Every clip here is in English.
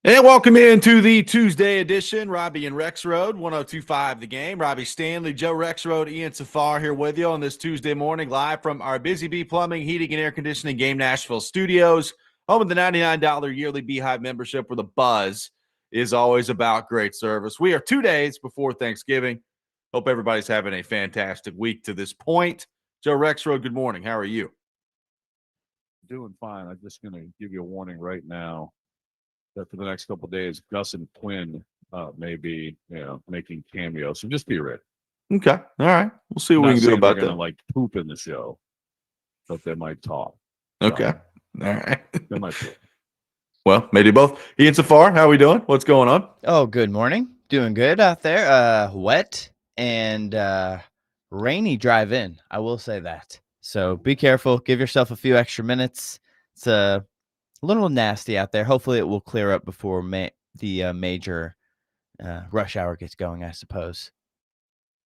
And welcome into the Tuesday edition, Robby and Rexrode, 1025 The Game. Robbie Stanley, Joe Rexrode, Ian Safar here with you on this Tuesday morning, live from our Busy Bee Plumbing, Heating, and Air Conditioning Game Nashville studios, home of the $99 yearly Beehive membership where the buzz is always about great service. We are 2 days before Thanksgiving. Hope everybody's having a fantastic week to this point. Joe Rexrode, good morning. How are you? Doing fine. I'm just going to give you a warning right now that for the next couple of days, Gus and Quinn may be, making cameos. So just be ready. Okay. All right. We'll see what we can do about that. They're going to poop in the show, but they might talk. Okay. So, all right. They might poop. Well, maybe both. Ian Safar, how are we doing? What's going on? Oh, good morning. Doing good out there. Wet and rainy drive in. I will say that. So be careful. Give yourself a few extra minutes. It's a little nasty out there. Hopefully it will clear up before the major rush hour gets going, I suppose.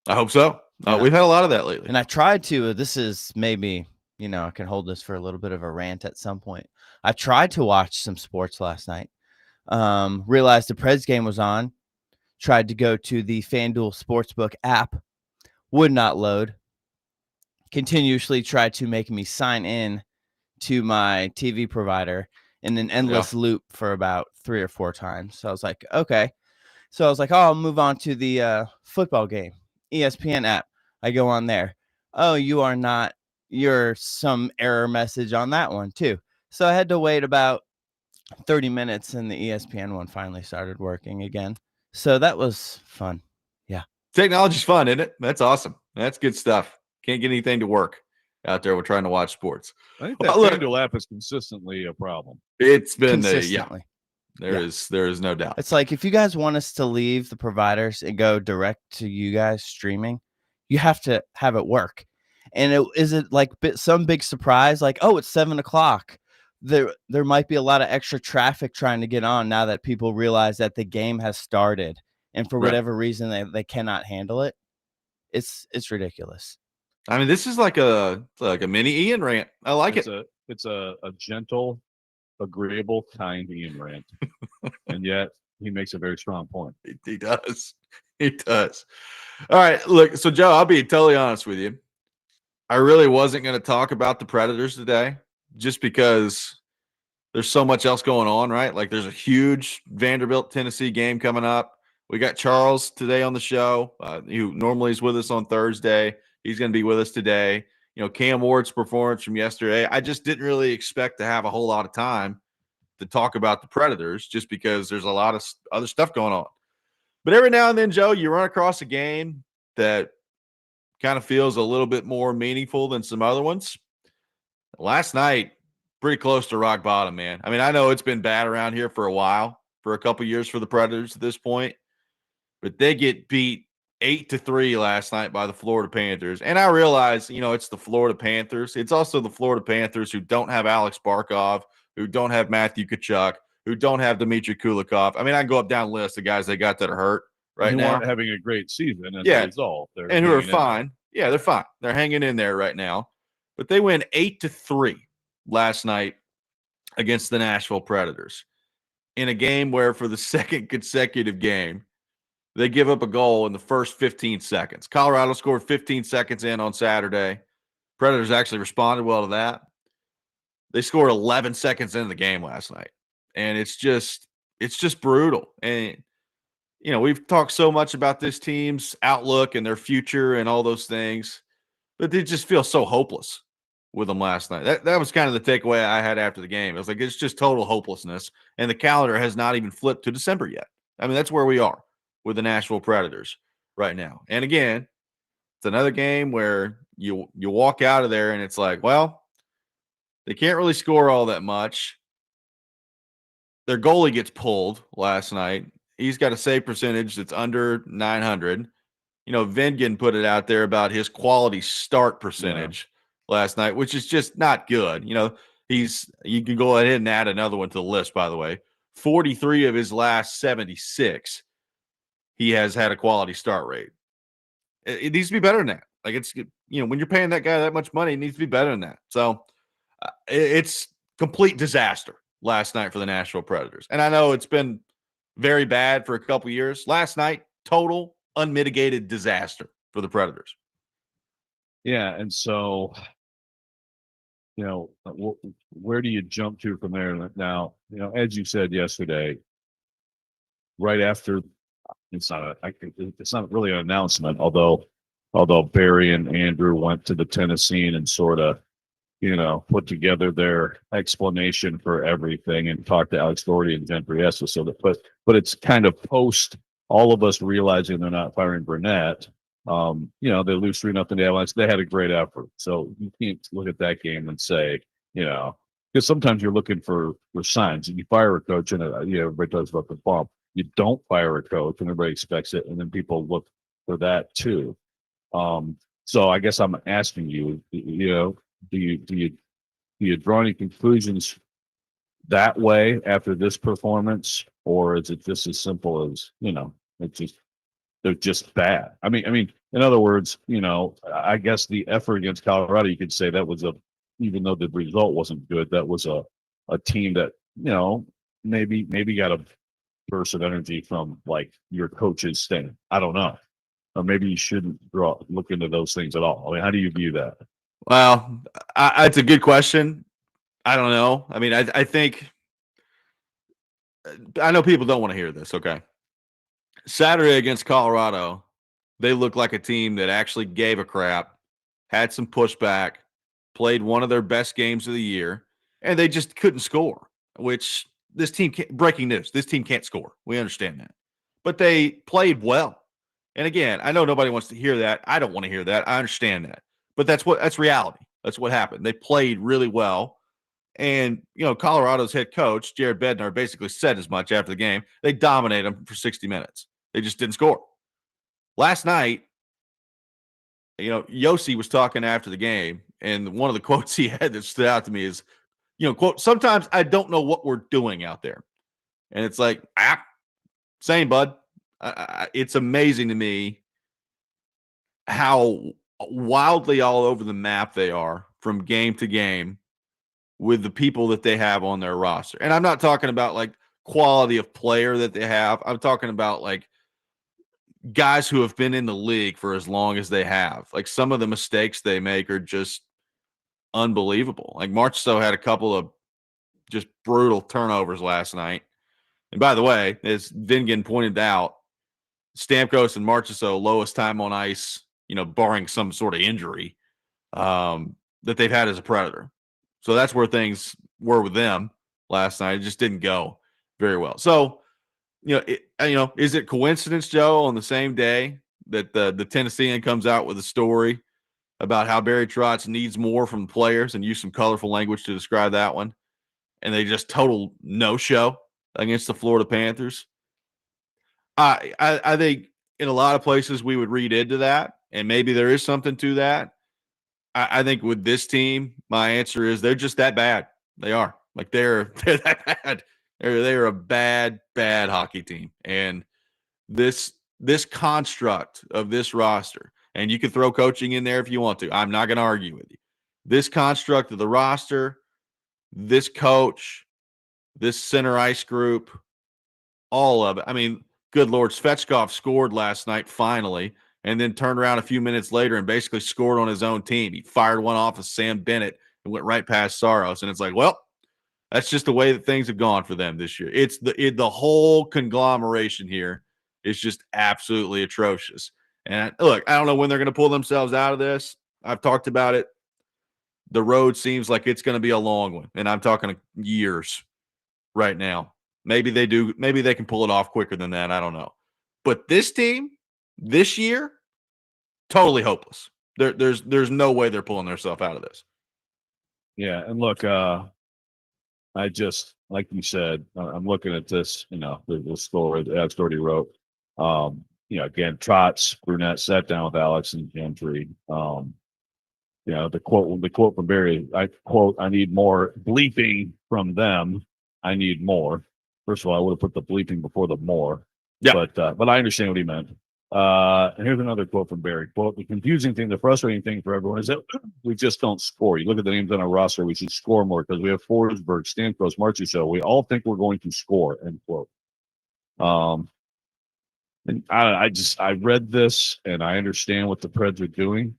I hope so. We've had a lot of that lately. And I tried to, this is maybe, I can hold this for a little bit of a rant at some point. I tried to watch some sports last night. Realized the Preds game was on. Tried to go to the FanDuel Sportsbook app. Would not load. Continuously tried to make me sign in to my TV provider in an endless loop for about 3 or 4 times. So I was like, okay. So I was like, oh, I'll move on to the football game, ESPN app. I go on there. Oh, you are not. You're some error message on that one too. So I had to wait about 30 minutes and the ESPN one finally started working again. So that was fun. Yeah. Technology's fun, isn't it? That's awesome. That's good stuff. Can't get anything to work out there. We're trying to watch sports. I think that FanDuel app is consistently a problem. It's been consistently. There is no doubt. It's like if you guys want us to leave the providers and go direct to you guys streaming, you have to have it work. And is it like some big surprise? Like, oh, it's 7:00. There might be a lot of extra traffic trying to get on now that people realize that the game has started, and for whatever reason they cannot handle it. It's ridiculous. I mean, this is like a mini Ian rant. I like it. It's a gentle, agreeable, kind Ian rant, and yet he makes a very strong point. He does. He does. All right, look. So Joe, I'll be totally honest with you. I really wasn't going to talk about the Predators today, just because there's so much else going on, right? Like there's a huge Vanderbilt, Tennessee game coming up. We got Charles today on the show, who normally is with us on Thursday. He's going to be with us today. Cam Ward's performance from yesterday. I just didn't really expect to have a whole lot of time to talk about the Predators just because there's a lot of other stuff going on. But every now and then, Joe, you run across a game that kind of feels a little bit more meaningful than some other ones. Last night, pretty close to rock bottom, man. I mean, I know it's been bad around here for a while, for a couple years for the Predators at this point, but they get beat 8-3 last night by the Florida Panthers. And I realize, it's the Florida Panthers. It's also the Florida Panthers who don't have Alex Barkov, who don't have Matthew Tkachuk, who don't have Dmitry Kulikov. I mean, I can go up down the list of guys they got that are hurt now. Aren't having a great season as a result. And who are fine. Yeah, they're fine. They're hanging in there right now. But they win 8-3 last night against the Nashville Predators in a game where for the second consecutive game, they give up a goal in the first 15 seconds. Colorado scored 15 seconds in on Saturday. Predators actually responded well to that. They scored 11 seconds into the game last night. And it's just brutal. And, we've talked so much about this team's outlook and their future and all those things, but they just feel so hopeless with them last night. That was kind of the takeaway I had after the game. It was like, it's just total hopelessness. And the calendar has not even flipped to December yet. I mean, that's where we are with the Nashville Predators right now. And again, it's another game where you walk out of there and it's like, well, they can't really score all that much. Their goalie gets pulled last night. He's got a save percentage that's under 900. Vengen put it out there about his quality start percentage last night, which is just not good. You can go ahead and add another one to the list, by the way. 43 of his last 76. He has had a quality start rate. It needs to be better than that. Like when you're paying that guy that much money, it needs to be better than that. So it's complete disaster last night for the Nashville Predators. And I know it's been very bad for a couple years. Last night, total unmitigated disaster for the Predators. Yeah, and so where do you jump to from there? Now, as you said yesterday, right after it's not really an announcement, although Barry and Andrew went to the Tennessean and sort of put together their explanation for everything and talked to Alex Doherty and Jen Priesta. So that, but it's kind of post all of us realizing they're not firing Burnett. They lose 3-0 to the Avalanche. They had a great effort. So you can't look at that game and say, because sometimes you're looking for signs. And you fire a coach and everybody talks about the bump. You don't fire a coach and everybody expects it, and then people look for that too. So I guess I'm asking you, do you draw any conclusions that way after this performance, or is it just as simple as they're just bad? I mean, in other words, I guess the effort against Colorado, you could say that was even though the result wasn't good, that was a team that maybe got a burst of energy from like your coach's staying. I don't know, or maybe you shouldn't look into those things at all. I mean, how do you view that? Well, it's a good question. I don't know. I mean, I think I know people don't want to hear this. Okay. Saturday against Colorado, they looked like a team that actually gave a crap, had some pushback, played one of their best games of the year, and they just couldn't score, which this team can't, breaking news, this team can't score. We understand that. But they played well. And again, I know nobody wants to hear that. I don't want to hear that. I understand that. But that's reality. That's what happened. They played really well. And, Colorado's head coach, Jared Bednar, basically said as much after the game. They dominated them for 60 minutes. They just didn't score. Last night, Yossi was talking after the game, and one of the quotes he had that stood out to me is, quote, "Sometimes I don't know what we're doing out there." And it's like, same, bud. It's amazing to me how wildly all over the map they are from game to game with the people that they have on their roster. And I'm not talking about like quality of player that they have. I'm talking about like guys who have been in the league for as long as they have. Like some of the mistakes they make are just unbelievable. Like Marchessault had a couple of just brutal turnovers last night. And by the way, as Vingan pointed out, Stamkos and Marchessault lowest time on ice, barring some sort of injury that they've had as a Predator. So that's where things were with them last night. It just didn't go very well. So, is it coincidence, Joe, on the same day that the Tennessean comes out with a story about how Barry Trotz needs more from players and use some colorful language to describe that one, and they just total no-show against the Florida Panthers? I think in a lot of places we would read into that, and maybe there is something to that. I think with this team, my answer is they're just that bad. They are. Like they're that bad. They're a bad hockey team. And this construct of this roster, and you can throw coaching in there if you want to. I'm not going to argue with you. This construct of the roster, this coach, this center ice group, all of it. I mean, good Lord, Svechkov scored last night finally, and then turned around a few minutes later and basically scored on his own team. He fired one off of Sam Bennett and went right past Saros. And it's like, well, that's just the way that things have gone for them this year. It's the whole conglomeration here is just absolutely atrocious. And look, I don't know when they're going to pull themselves out of this. I've talked about it. The road seems like it's going to be a long one, and I'm talking years right now. Maybe they do. Maybe they can pull it off quicker than that. I don't know. But this team this year, totally hopeless. There's no way they're pulling themselves out of this. Yeah, and look, I just, like you said, I'm looking at this, the story that Alex already wrote. Again, Trotz, Brunette sat down with Alex and Gentry. The quote from Barry, I need more bleeping from them. I need more. First of all, I would have put the bleeping before the more. Yeah. But I understand what he meant. And here's another quote from Barry. Quote, the confusing thing, the frustrating thing for everyone is that we just don't score. You look at the names on our roster, we should score more because we have Forsberg, Stamkos, Marchessault. We all think we're going to score, end quote. Um, and I read this and I understand what the Preds are doing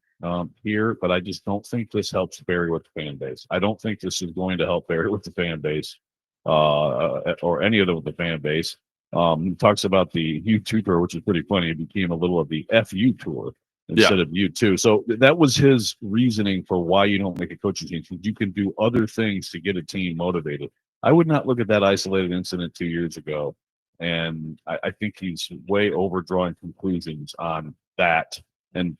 here, but I just don't think this helps Barry with the fan base. I don't think this is going to help Barry with the fan base, or any of them with the fan base. He talks about the U2 tour, which is pretty funny. It became a little of the FU tour instead of U2. So that was his reasoning for why you don't make a coaching change. You can do other things to get a team motivated. I would not look at that isolated incident 2 years ago. And I think he's way overdrawing conclusions on that and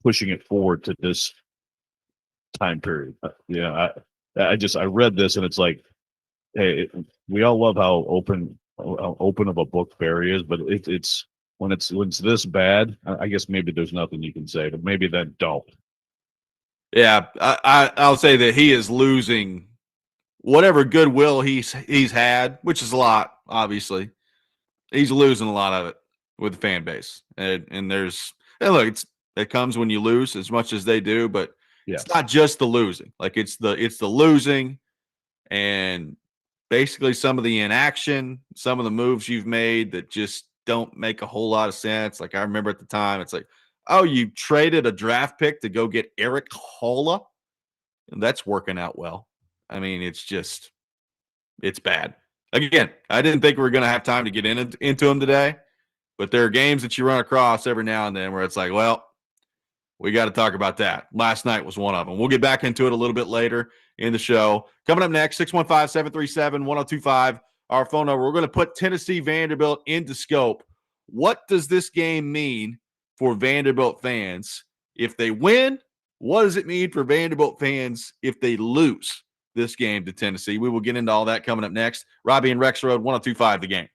pushing it forward to this time period. Yeah, I read this and it's like, hey, we all love how open of a book Barry is, but it's when it's this bad, I guess maybe there's nothing you can say, but maybe then don't. Yeah, I'll say that he is losing whatever goodwill he's had, which is a lot, obviously. He's losing a lot of it with the fan base, and look, it comes when you lose as much as they do, but Yes. it's not just the losing. Like it's the losing, and basically some of the inaction, some of the moves you've made that just don't make a whole lot of sense. Like I remember at the time, it's like, oh, you traded a draft pick to go get Eric Holla, and that's working out well. I mean, it's bad. Again, I didn't think we were going to have time to get into them today, but there are games that you run across every now and then where it's like, well, we got to talk about that. Last night was one of them. We'll get back into it a little bit later in the show. Coming up next, 615-737-1025, our phone number. We're going to put Tennessee Vanderbilt into scope. What does this game mean for Vanderbilt fans? If they win, what does it mean for Vanderbilt fans if they lose this game to Tennessee? We will get into all that coming up next. Robby and Rexrode, 1025 The Game.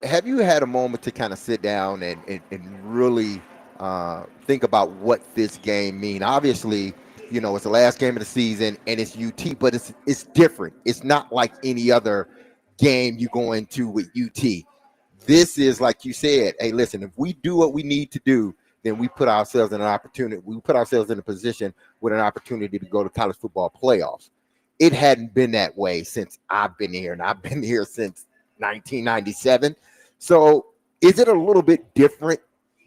have you had a moment to kind of sit down and really think about what this game mean? Obviously, it's the last game of the season and it's UT, but it's different. It's not like any other game you go into with UT. This is like you said, hey, listen, if we do what we need to do, then we put ourselves in an opportunity. We put ourselves in a position with an opportunity to go to college football playoffs. It hadn't been that way since I've been here, and I've been here since 1997. So is it a little bit different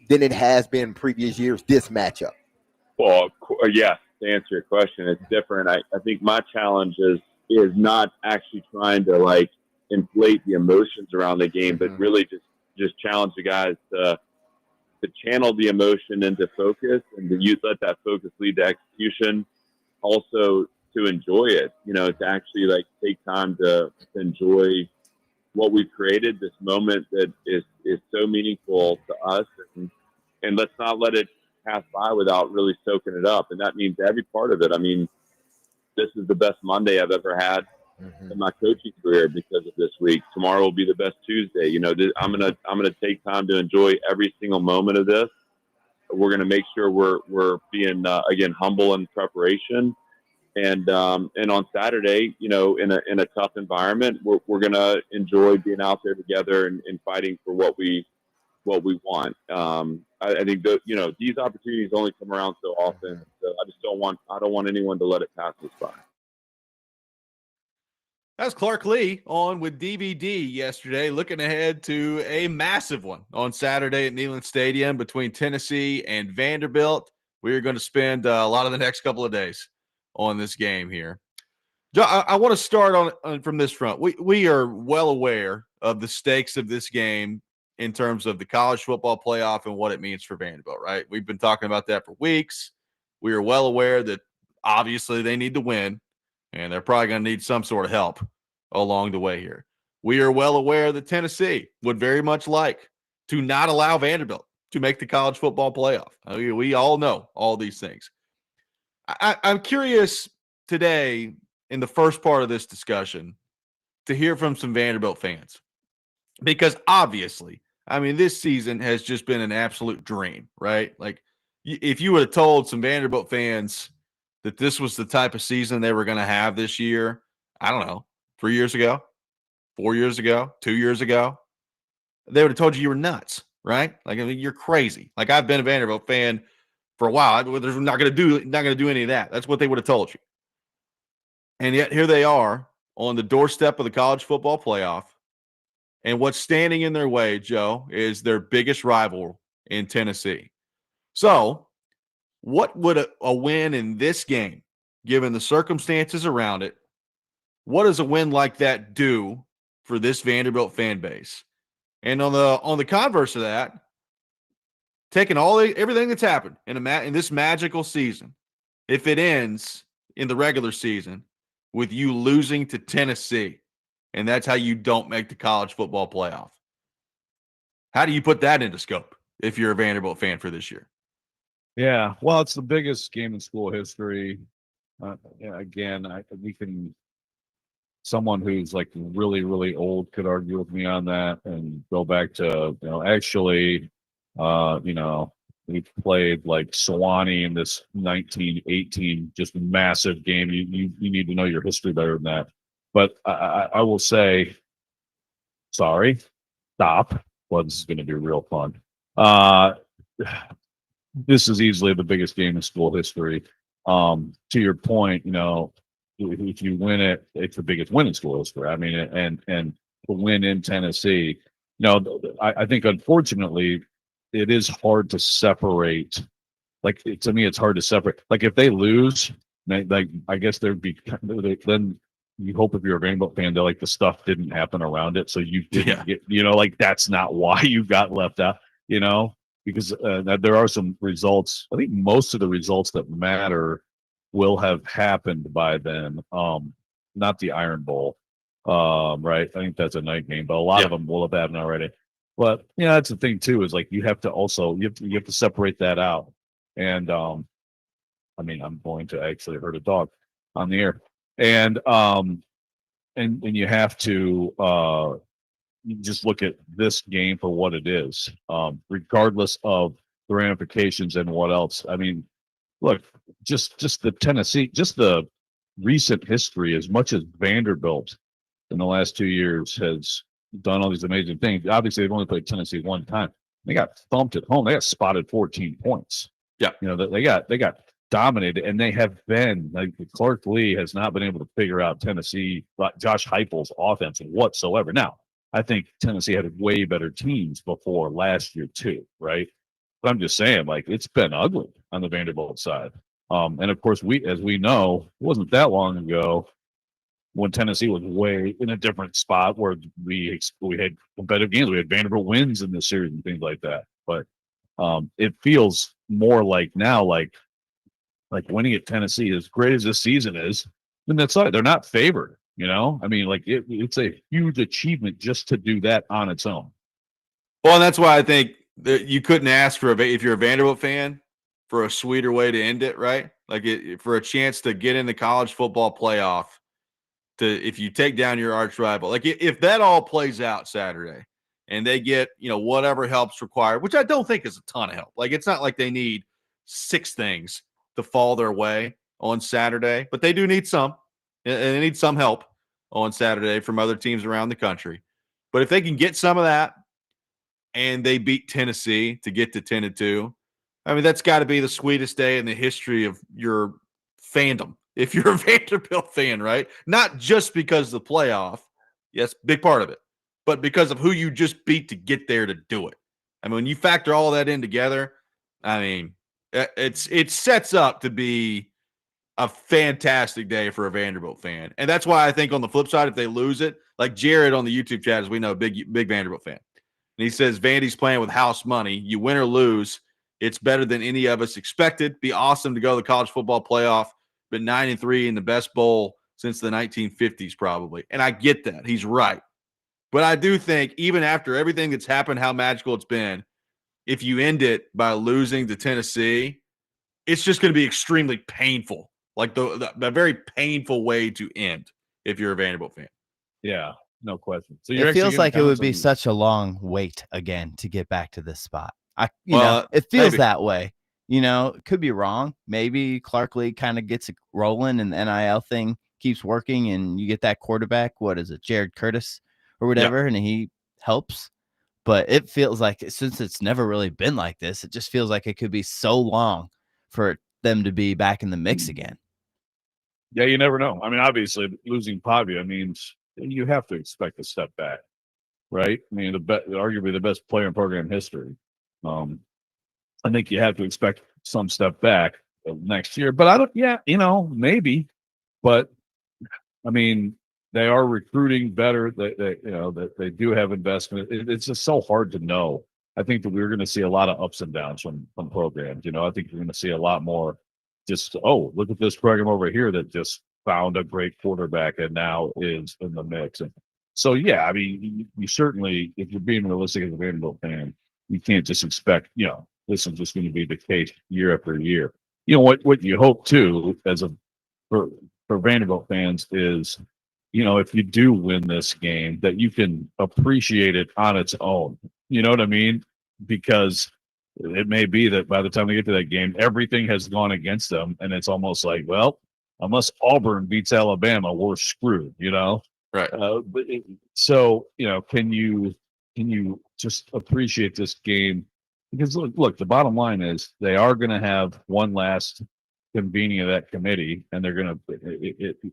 than it has been in previous years, this matchup? Well, yes, to answer your question, it's different. I think my challenge is not actually trying to like inflate the emotions around the game, but really just challenge the guys to channel the emotion into focus and to let that focus lead to execution. Also to enjoy it, to actually like take time to enjoy what we've created, this moment that is so meaningful to us, and let's not let it pass by without really soaking it up. And that means every part of it. I mean, this is the best Monday I've ever had in my coaching career because of this week. Tomorrow will be the best Tuesday. I'm gonna take time to enjoy every single moment of this. We're gonna make sure we're being again humble in preparation. And on Saturday, in a tough environment, we're gonna enjoy being out there together and fighting for what we want. I think that these opportunities only come around so often. So I don't want anyone to let it pass us by. That's Clark Lee on with DVD yesterday, looking ahead to a massive one on Saturday at Neyland Stadium between Tennessee and Vanderbilt. We are going to spend a lot of the next couple of days on this game here. I want to start on from this front. We are well aware of the stakes of this game in terms of the college football playoff and what it means for Vanderbilt, right? We've been talking about that for weeks. We are well aware that obviously they need to win, and they're probably going to need some sort of help along the way here. We are well aware that Tennessee would very much like to not allow Vanderbilt to make the college football playoff. I mean, we all know all these things. I'm curious today in the first part of this discussion to hear from some Vanderbilt fans, because obviously, I mean, this season has just been an absolute dream, right? Like, if you would have told some Vanderbilt fans that this was the type of season they were going to have this year, I don't know, 3 years ago, 4 years ago, 2 years ago, they would have told you were nuts, right? Like, I mean, you're crazy. Like, I've been a Vanderbilt fan for a while. They're not going to do any of that. That's what they would have told you. And yet here they are on the doorstep of the college football playoff. And what's standing in their way, Joe, is their biggest rival in Tennessee. So what would a win in this game, given the circumstances around it, what does a win like that do for this Vanderbilt fan base? And on the converse of that, taking everything that's happened in this magical season, if it ends in the regular season with you losing to Tennessee, and that's how you don't make the college football playoff, how do you put that into scope if you're a Vanderbilt fan for this year? Yeah, well, it's the biggest game in school history. Again, someone who's like really, really old could argue with me on that and go back to, actually, we played like Sewanee in this 1918 just massive game. You need to know your history better than that. But I will say, sorry, stop. Well, this is going to be real fun. This is easily the biggest game in school history. To your point, if you win it, it's the biggest win in school history. I mean, and to win in Tennessee, I think unfortunately it is hard to separate. Like, to me, it's hard to separate. Like, if they lose, like, I guess there'd be then you hope, if you're a Vanderbilt fan, that like the stuff didn't happen around it, so you didn't get, like, that's not why you got left out, because there are some results. I think most of the results that matter will have happened by then. Not the Iron Bowl, right? I think that's a night game, but a lot of them will have happened already. But that's the thing too, is like you have to separate that out. And I mean, I'm going to actually hurt a dog on the air, and you have to you just look at this game for what it is, regardless of the ramifications and what else. I mean, look, just the Tennessee, just the recent history, as much as Vanderbilt in the last 2 years has done all these amazing things. Obviously, they've only played Tennessee one time. They got thumped at home. They got spotted 14 points. Yeah. You know, they got dominated, and they have been like Clark Lee has not been able to figure out Tennessee, Josh Heupel's offense whatsoever. Now, I think Tennessee had way better teams before last year too, right? But I'm just saying, like, it's been ugly on the Vanderbilt side. And of course, as we know, it wasn't that long ago when Tennessee was way in a different spot where we had competitive games. We had Vanderbilt wins in this series and things like that. But it feels more like now, like winning at Tennessee, as great as this season is, then that's all right. They're not favored. You know, I mean, like it's a huge achievement just to do that on its own. Well, and that's why I think that you couldn't ask for if you're a Vanderbilt fan for a sweeter way to end it, right? Like for a chance to get in the college football playoff. If you take down your arch rival, like if that all plays out Saturday, and they get whatever help's required, which I don't think is a ton of help. Like it's not like they need 6 things to fall their way on Saturday, but they do need some. And they need some help on Saturday from other teams around the country. But if they can get some of that and they beat Tennessee to get to 10-2, I mean, that's got to be the sweetest day in the history of your fandom. If you're a Vanderbilt fan, right? Not just because of the playoff. Yes, big part of it. But because of who you just beat to get there to do it. I mean, when you factor all that in together, I mean, it sets up to be a fantastic day for a Vanderbilt fan. And that's why I think on the flip side, if they lose it, like Jared on the YouTube chat, as we know, big Vanderbilt fan. And he says, Vandy's playing with house money. You win or lose, it's better than any of us expected. Be awesome to go to the college football playoff, but 9-3 in the best bowl since the 1950s, probably. And I get that. He's right. But I do think even after everything that's happened, how magical it's been, if you end it by losing to Tennessee, it's just going to be extremely painful. Like the very painful way to end if you're a Vanderbilt fan. Yeah, no question. So it feels like it would be such a long wait again to get back to this spot. It feels that way. Could be wrong. Maybe Clark Lee kind of gets it rolling and the NIL thing keeps working and you get that quarterback. What is it, Jared Curtis or whatever, and he helps. But it feels like since it's never really been like this, it just feels like it could be so long for them to be back in the mix again. Yeah, you never know. I mean, obviously, losing Pavia means you have to expect a step back, right? I mean, arguably the best player in program history. I think you have to expect some step back next year. But I don't. Yeah, maybe. But I mean, they are recruiting better. They do have investment. It's just so hard to know. I think that we're going to see a lot of ups and downs from programs. I think you're going to see a lot more. Just look at this program over here that just found a great quarterback and now is in the mix. And so, yeah, I mean, you certainly, if you're being realistic as a Vanderbilt fan, you can't just expect, this is just going to be the case year after year. What you hope too, for Vanderbilt fans is, if you do win this game, that you can appreciate it on its own. You know what I mean? Because it may be that by the time they get to that game, everything has gone against them, and it's almost like, well, unless Auburn beats Alabama, we're screwed. Right. So can you just appreciate this game? Because look, the bottom line is they are going to have one last convening of that committee, and they're going to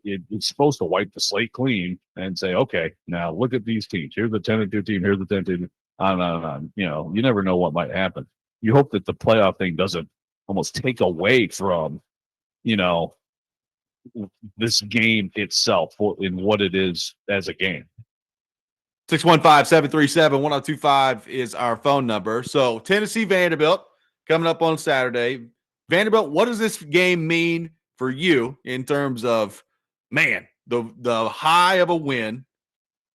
it's supposed to wipe the slate clean and say, okay, now look at these teams. Here's the 10-2 team. Here's the 10-2. On. You never know what might happen. You hope that the playoff thing doesn't almost take away from, this game itself in what it is as a game. 615-737-1025 is our phone number. So Tennessee Vanderbilt coming up on Saturday. Vanderbilt, what does this game mean for you in terms of, man, the high of a win,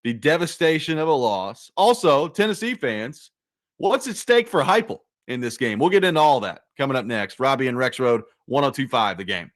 the devastation of a loss? Also, Tennessee fans, what's at stake for Heupel in this game? We'll get into all that coming up next. Robby and Rexrode, 1025 The Game.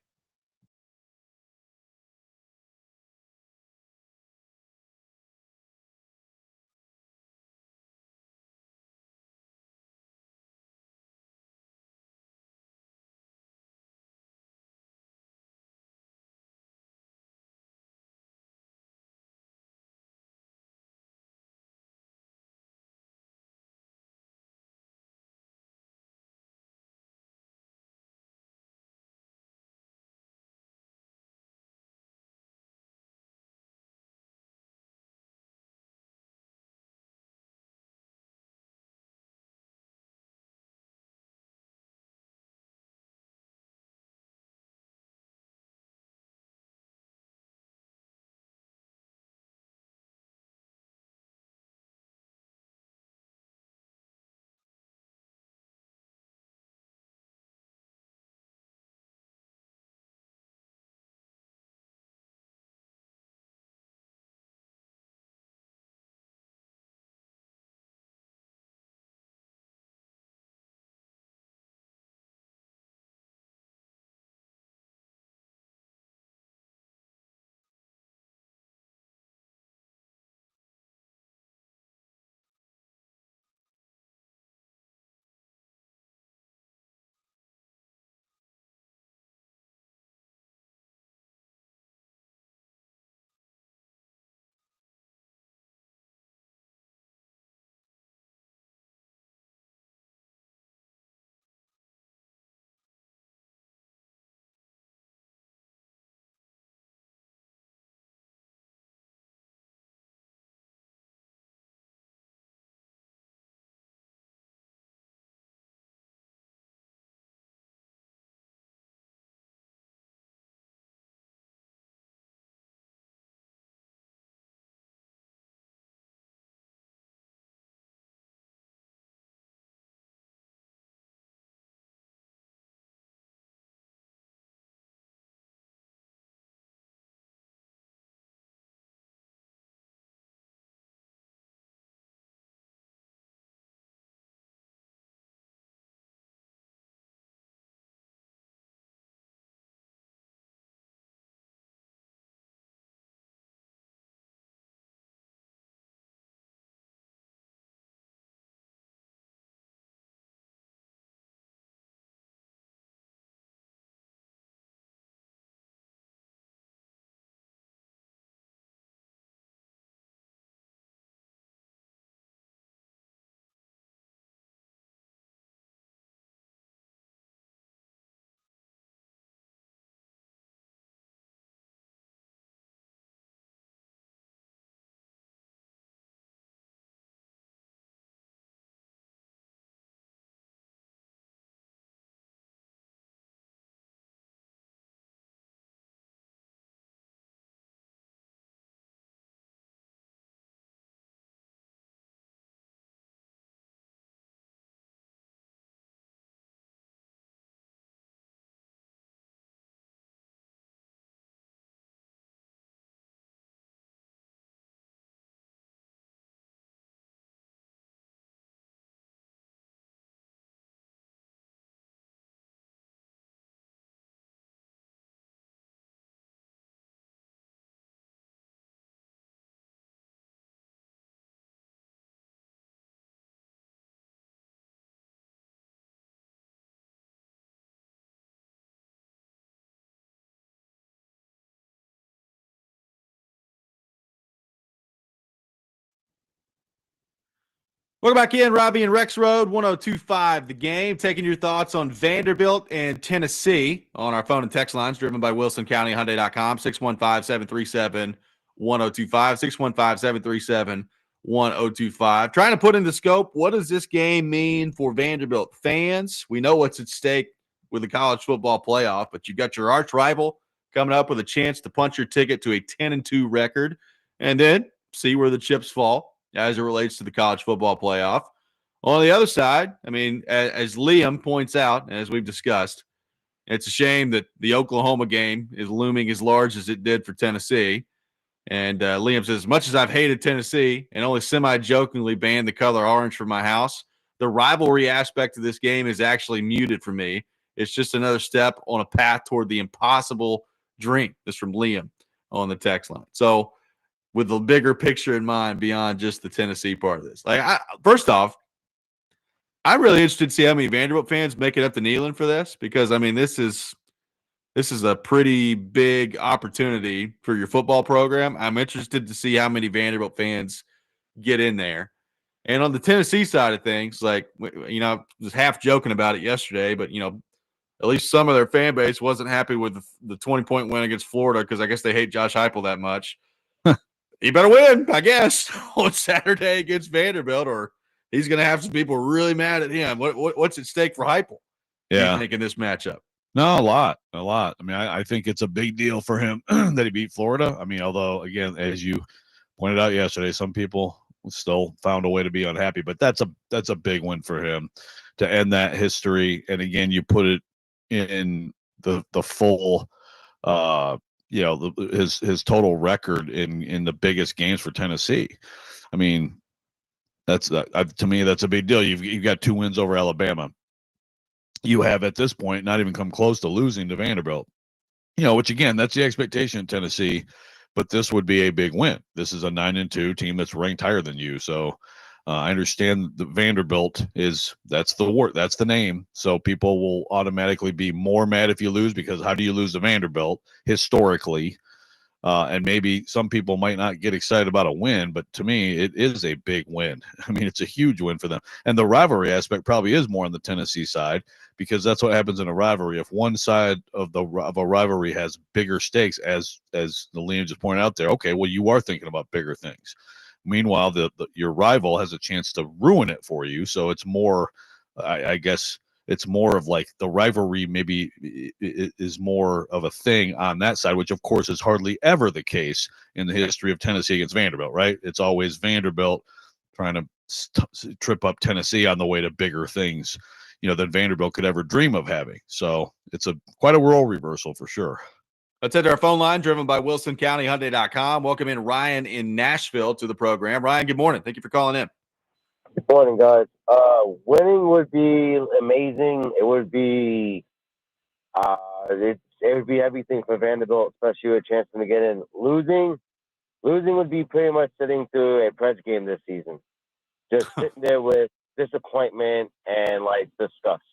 Welcome back in, Robby and Rexrode, 102.5 The Game, taking your thoughts on Vanderbilt and Tennessee on our phone and text lines, driven by WilsonCountyHyundai.com, 615-737-1025, 615-737-1025. Trying to put into scope, what does this game mean for Vanderbilt fans? We know what's at stake with the college football playoff, but you got your arch rival coming up with a chance to punch your ticket to a 10-2 record, and then see where the chips fall as it relates to the college football playoff. On the other side, I mean, as Liam points out, and as we've discussed, it's a shame that the Oklahoma game is looming as large as it did for Tennessee. And Liam says, as much as I've hated Tennessee and only semi-jokingly banned the color orange from my house, the rivalry aspect of this game is actually muted for me. It's just another step on a path toward the impossible dream. This from Liam on the text line. So, with the bigger picture in mind beyond just the Tennessee part of this. First off, I'm really interested to see how many Vanderbilt fans make it up to Neyland for this, because, I mean, this is a pretty big opportunity for your football program. I'm interested to see how many Vanderbilt fans get in there. And on the Tennessee side of things, I was half joking about it yesterday, but, at least some of their fan base wasn't happy with the 20-point win against Florida, because I guess they hate Josh Heupel that much. He better win, I guess, on Saturday against Vanderbilt, or he's going to have some people really mad at him. What's at stake for Heupel? Yeah, you think in this matchup? No, a lot. I mean, I think it's a big deal for him that he beat Florida. I mean, although, again, as you pointed out yesterday, some people still found a way to be unhappy, but that's a big win for him to end that history. And again, you put it in the full his total record in the biggest games for Tennessee. I mean, to me, that's a big deal. You've got 2 wins over Alabama. You have at this point not even come close to losing to Vanderbilt. Which again, that's the expectation in Tennessee, but this would be a big win. This is a 9-2 team that's ranked higher than you. So I understand the Vanderbilt that's the name. So people will automatically be more mad if you lose, because how do you lose to Vanderbilt historically? And maybe some people might not get excited about a win, but to me, it is a big win. I mean, it's a huge win for them. And the rivalry aspect probably is more on the Tennessee side, because that's what happens in a rivalry. If one side of a rivalry has bigger stakes, as the Liam just pointed out there, okay, well, you are thinking about bigger things. Meanwhile, your rival has a chance to ruin it for you. So it's more, I guess, it's more of like the rivalry maybe is more of a thing on that side, which of course is hardly ever the case in the history of Tennessee against Vanderbilt, right? It's always Vanderbilt trying to trip up Tennessee on the way to bigger things, than Vanderbilt could ever dream of having. So it's quite a role reversal for sure. Let's head to our phone line, driven by WilsonCountyHyundai.com. Welcome in Ryan in Nashville to the program. Ryan, good morning. Thank you for calling in. Good morning, guys. Winning would be amazing. It would be it would be everything for Vanderbilt, especially a chance to get in. Losing would be pretty much sitting through a Preds game this season. Just sitting there with disappointment and disgust.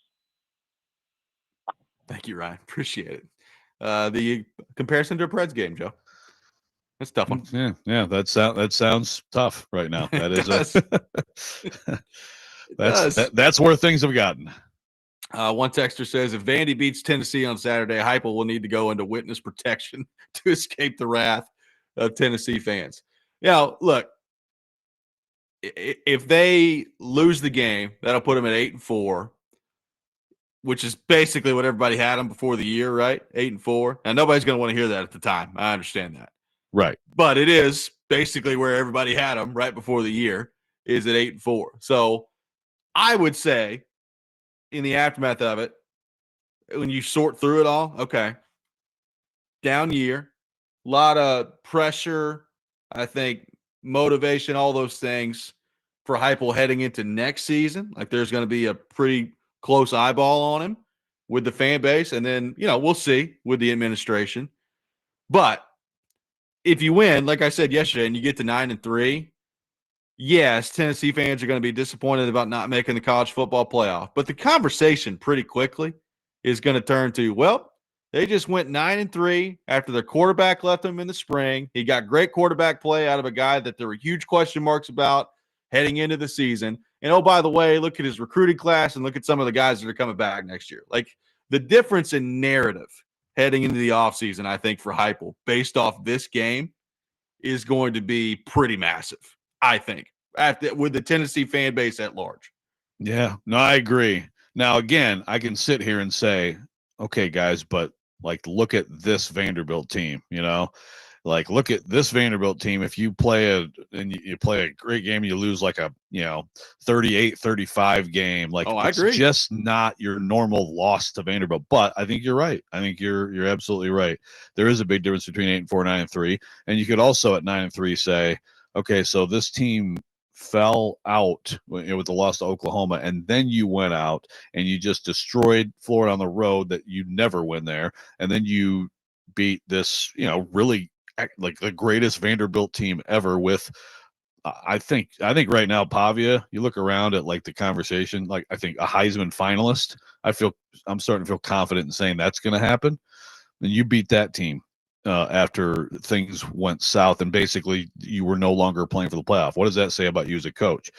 Thank you, Ryan. Appreciate it. The comparison to a Preds game, Joe. That's a tough one. Yeah. That sounds tough right now. That is that's where things have gotten. One texter says, if Vandy beats Tennessee on Saturday, Heupel will need to go into witness protection to escape the wrath of Tennessee fans. Look, if they lose the game, that'll put them at 8-4, which is basically what everybody had them before the year, right? 8-4. Now, nobody's going to want to hear that at the time. I understand that. Right. But it is basically where everybody had them right before the year, is at 8-4. So I would say in the aftermath of it, when you sort through it all, okay, down year, a lot of pressure, I think motivation, all those things for Heupel heading into next season. Like there's going to be a pretty close eyeball on him with the fan base. And then, we'll see with the administration. But if you win, like I said yesterday, and you get to 9-3, yes, Tennessee fans are going to be disappointed about not making the college football playoff. But the conversation pretty quickly is going to turn to, well, they just went 9-3 after their quarterback left them in the spring. He got great quarterback play out of a guy that there were huge question marks about heading into the season. And oh, by the way, look at his recruiting class and look at some of the guys that are coming back next year. Like the difference in narrative heading into the offseason, I think, for Heupel, based off this game, is going to be pretty massive, I think, with the Tennessee fan base at large. Yeah, no, I agree. Now, again, I can sit here and say, okay, guys, but like, look at this Vanderbilt team, like look at this Vanderbilt team. If you play you play a great game, you lose like a 38-35 game. Like I it's agree. just not your normal loss to Vanderbilt. But I think you're right. I think you're absolutely right. There is a big difference between 8-4, 9-3, and you could also at 9-3 say, okay, so this team fell out with the loss to Oklahoma, and then you went out and you just destroyed Florida on the road that you never win there, and then you beat this really like the greatest Vanderbilt team ever with I think right now Pavia, you look around at like the conversation, like I think a Heisman finalist, I'm starting to feel confident in saying that's going to happen. And you beat that team after things went south and basically you were no longer playing for the playoff. What does that say about you as a coach?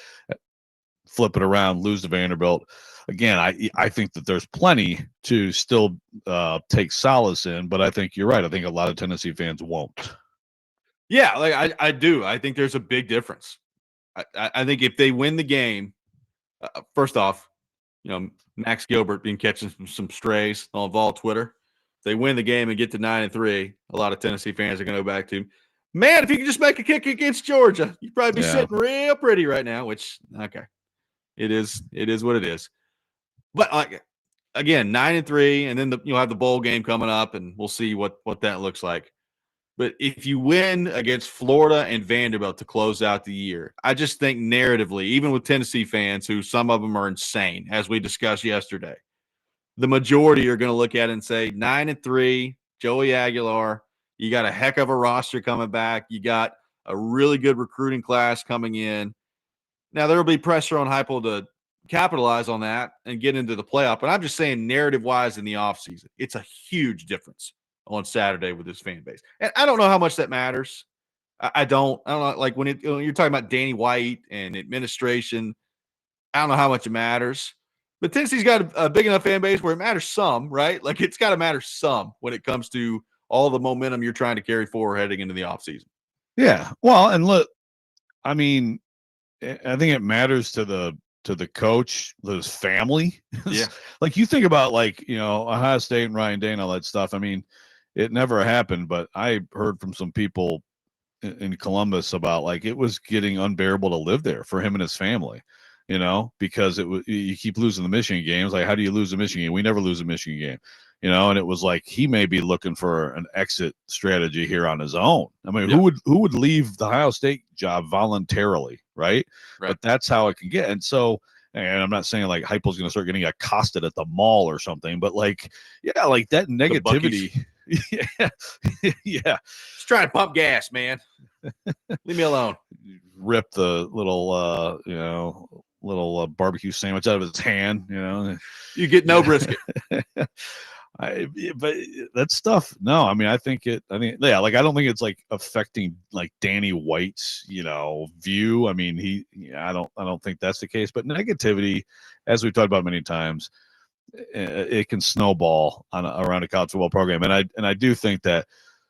Flip it around, lose to Vanderbilt. Again, I think that there's plenty to still take solace in, but I think you're right. I think a lot of Tennessee fans won't. Yeah, like I do. I think there's a big difference. I think if they win the game, first off, Max Gilbert been catching some strays on Vol Twitter. If they win the game and get to 9-3, a lot of Tennessee fans are going to go back to, man, if you could just make a kick against Georgia, you'd probably be sitting real pretty right now, which, okay, it is what it is. But like, again, 9-3, and then you'll have the bowl game coming up, and we'll see what that looks like. But if you win against Florida and Vanderbilt to close out the year, I just think narratively, even with Tennessee fans, who some of them are insane, as we discussed yesterday, the majority are going to look at it and say 9-3, Joey Aguilar, you got a heck of a roster coming back. You got a really good recruiting class coming in. Now, there will be pressure on Heupel to capitalize on that and get into the playoff. But I'm just saying narrative-wise in the offseason, it's a huge difference on Saturday with his fan base. And I don't know how much that matters. I don't know. Like when you're talking about Danny White and administration, I don't know how much it matters. But Tennessee's got a big enough fan base where it matters some, right? Like it's got to matter some when it comes to all the momentum you're trying to carry forward heading into the offseason. Yeah. Well, and look, I mean, I think it matters to the coach, his family. Yeah. Like you think about Ohio State and Ryan Day and all that stuff. I mean, it never happened, but I heard from some people in Columbus about like it was getting unbearable to live there for him and his family, because you keep losing the Michigan games. Like, how do you lose a Michigan game? We never lose a Michigan game, and it was like he may be looking for an exit strategy here on his own. I mean, who would leave the Ohio State job voluntarily, right? But that's how it can get. And so, and I'm not saying like Heupel's going to start getting accosted at the mall or something, but like, yeah, like that negativity. Yeah. Yeah. Just trying to pump gas, man. Leave me alone. Rip the little, barbecue sandwich out of his hand, You get no brisket. But that stuff, no, I mean, I don't think it's like affecting like Danny White's, view. I mean, I don't think that's the case, but negativity, as we've talked about many times, it can snowball around a college football program. And I do think that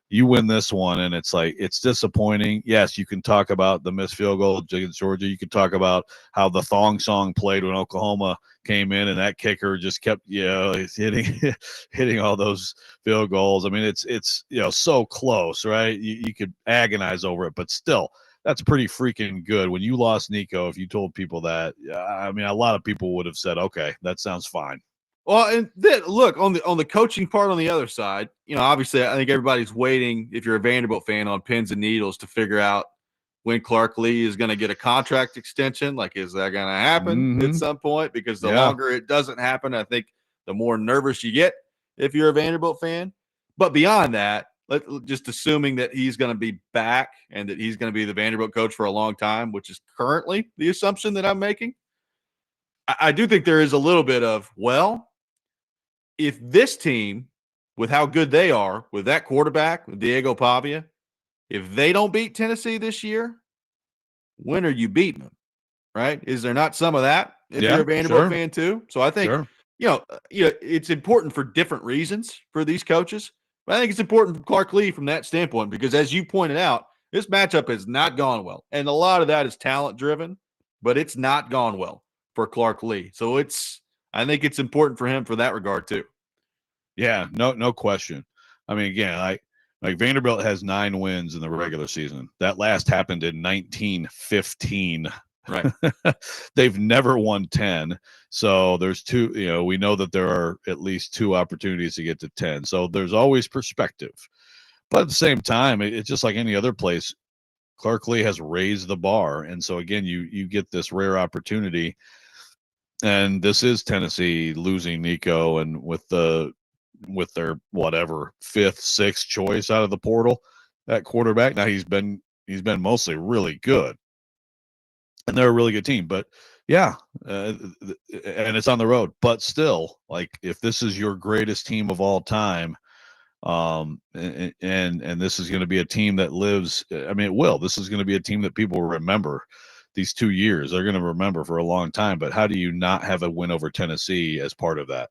you win this one and it's like, it's disappointing. Yes, you can talk about the missed field goal against Georgia. You can talk about how the thong song played when Oklahoma came in and that kicker just kept, hitting all those field goals. I mean, it's so close, right? You could agonize over it, but still, that's pretty freaking good. When you lost Nico, if you told people that, I mean, a lot of people would have said, okay, that sounds fine. Well, and then look on the coaching part on the other side, obviously I think everybody's waiting, if you're a Vanderbilt fan, on pins and needles to figure out when Clark Lee is going to get a contract extension. Like, is that going to happen at some point? Because the longer it doesn't happen, I think the more nervous you get if you're a Vanderbilt fan. But beyond that, just assuming that he's going to be back and that he's going to be the Vanderbilt coach for a long time, which is currently the assumption that I'm making. I do think there is a little bit of, if this team, with how good they are, with that quarterback, with Diego Pavia, if they don't beat Tennessee this year, when are you beating them, right? Is there not some of that if Yeah, you're a Vanderbilt sure. fan too? So I think, Sure. it's important for different reasons for these coaches. But I think it's important for Clark Lee from that standpoint because, as you pointed out, this matchup has not gone well. And a lot of that is talent driven, but it's not gone well for Clark Lee. So I think it's important for him for that regard too. Yeah, no question. I mean, again, like Vanderbilt has 9 wins in the regular season. That last happened in 1915. Right. They've never won 10. So there's 2, we know that there are at least 2 opportunities to get to 10. So there's always perspective. But at the same time, it's just like any other place. Clark Lee has raised the bar. And so again, you get this rare opportunity. And this is Tennessee losing Nico and with their whatever 5th, 6th choice out of the portal at quarterback. Now he's been mostly really good. And they're a really good team, but yeah, and it's on the road. But still, like if this is your greatest team of all time, and this is going to be a team that lives. I mean, it will. This is going to be a team that people remember. These 2 years, they're going to remember for a long time. But how do you not have a win over Tennessee as part of that?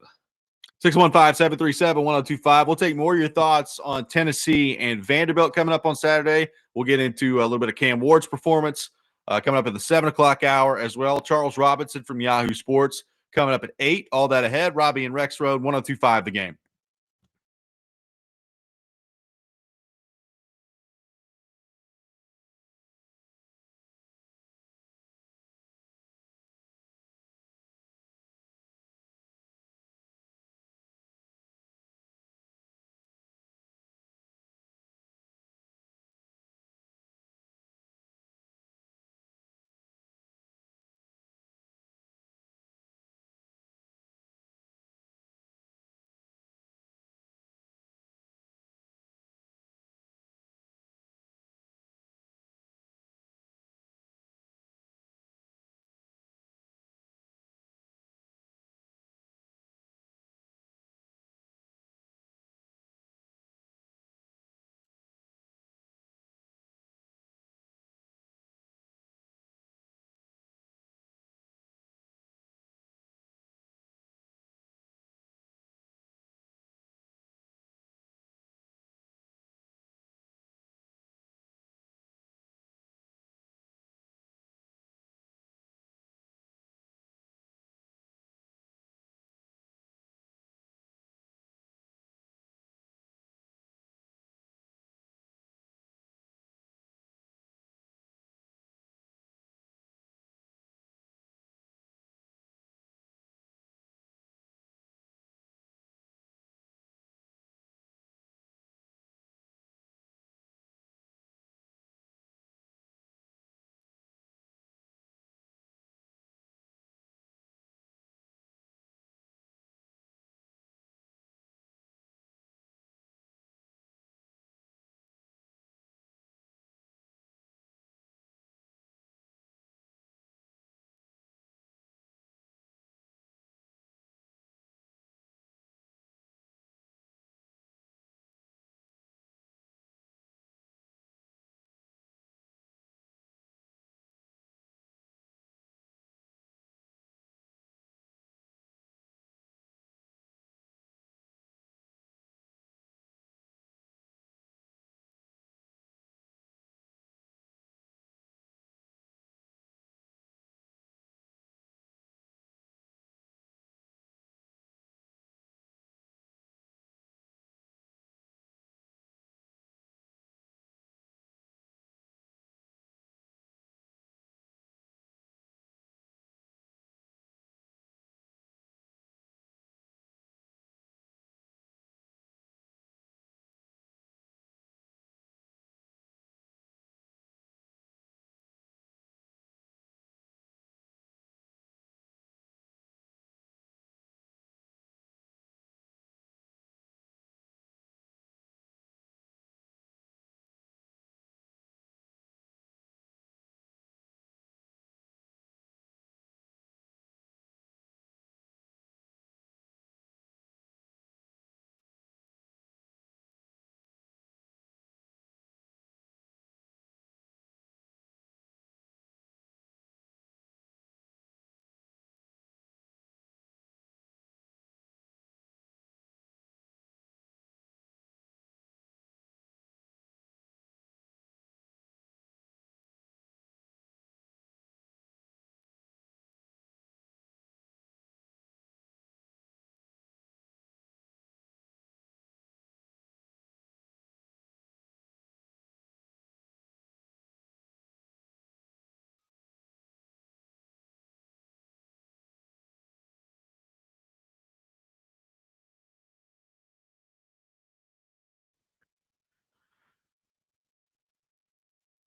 615-737-1025. We'll take more of your thoughts on Tennessee and Vanderbilt coming up on Saturday. We'll get into a little bit of Cam Ward's performance coming up at the 7 o'clock hour as well. Charles Robinson from Yahoo Sports coming up at 8. All that ahead. Robby and Rexrode, 1025 The Game.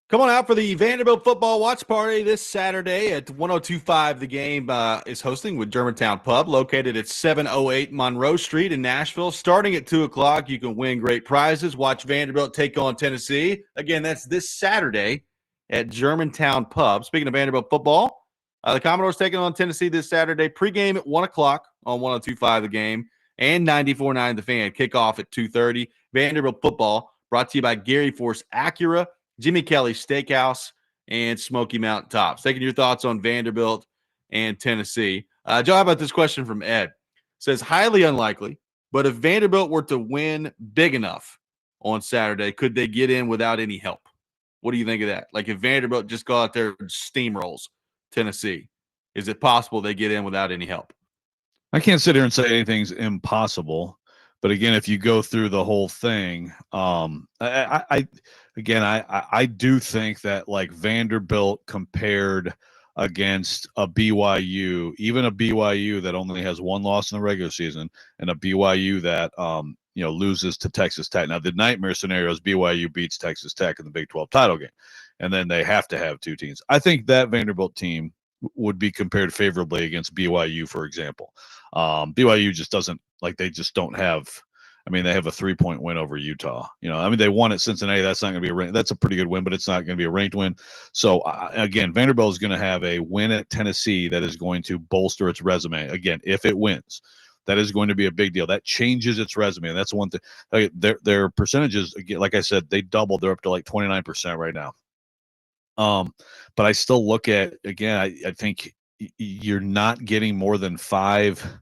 Come on out for the Vanderbilt football watch party this Saturday at 1025. The Game is hosting with Germantown Pub, located at 708 Monroe Street in Nashville. Starting at 2 o'clock, you can win great prizes. Watch Vanderbilt take on Tennessee. Again, that's this Saturday at Germantown Pub. Speaking of Vanderbilt football, the Commodores taking on Tennessee this Saturday. Pregame at 1 o'clock on 1025 The Game and 94.9 The Fan. Kickoff at 2:30. Vanderbilt football brought to you by Gary Force Acura, Jimmy Kelly Steakhouse, and Smoky Mountain Tops. Taking your thoughts on Vanderbilt and Tennessee. Joe, how about this question from Ed? Says, highly unlikely, but if Vanderbilt were to win big enough on Saturday, could they get in without any help? What do you think of that? Like if Vanderbilt just go out there and steamrolls Tennessee, is it possible they get in without any help? I can't sit here and say anything's impossible. But again, if you go through the whole thing, I do think that like Vanderbilt compared against a BYU, even a BYU that only has one loss in the regular season, and a BYU that loses to Texas Tech. Now the nightmare scenario is BYU beats Texas Tech in the Big 12 title game, and then they have to have two teams. I think that Vanderbilt team would be compared favorably against BYU, for example. BYU just doesn't they just don't have. I mean, they have a 3-point win over Utah. They won at Cincinnati. That's not going to be that's a pretty good win, but it's not going to be a ranked win. So again, Vanderbilt is going to have a win at Tennessee that is going to bolster its resume. Again, if it wins, that is going to be a big deal. That changes its resume. And that's one thing. Their percentages, again, like I said, they doubled. They're up to like 29% right now. But I still look at, again, I think you're not getting more than 5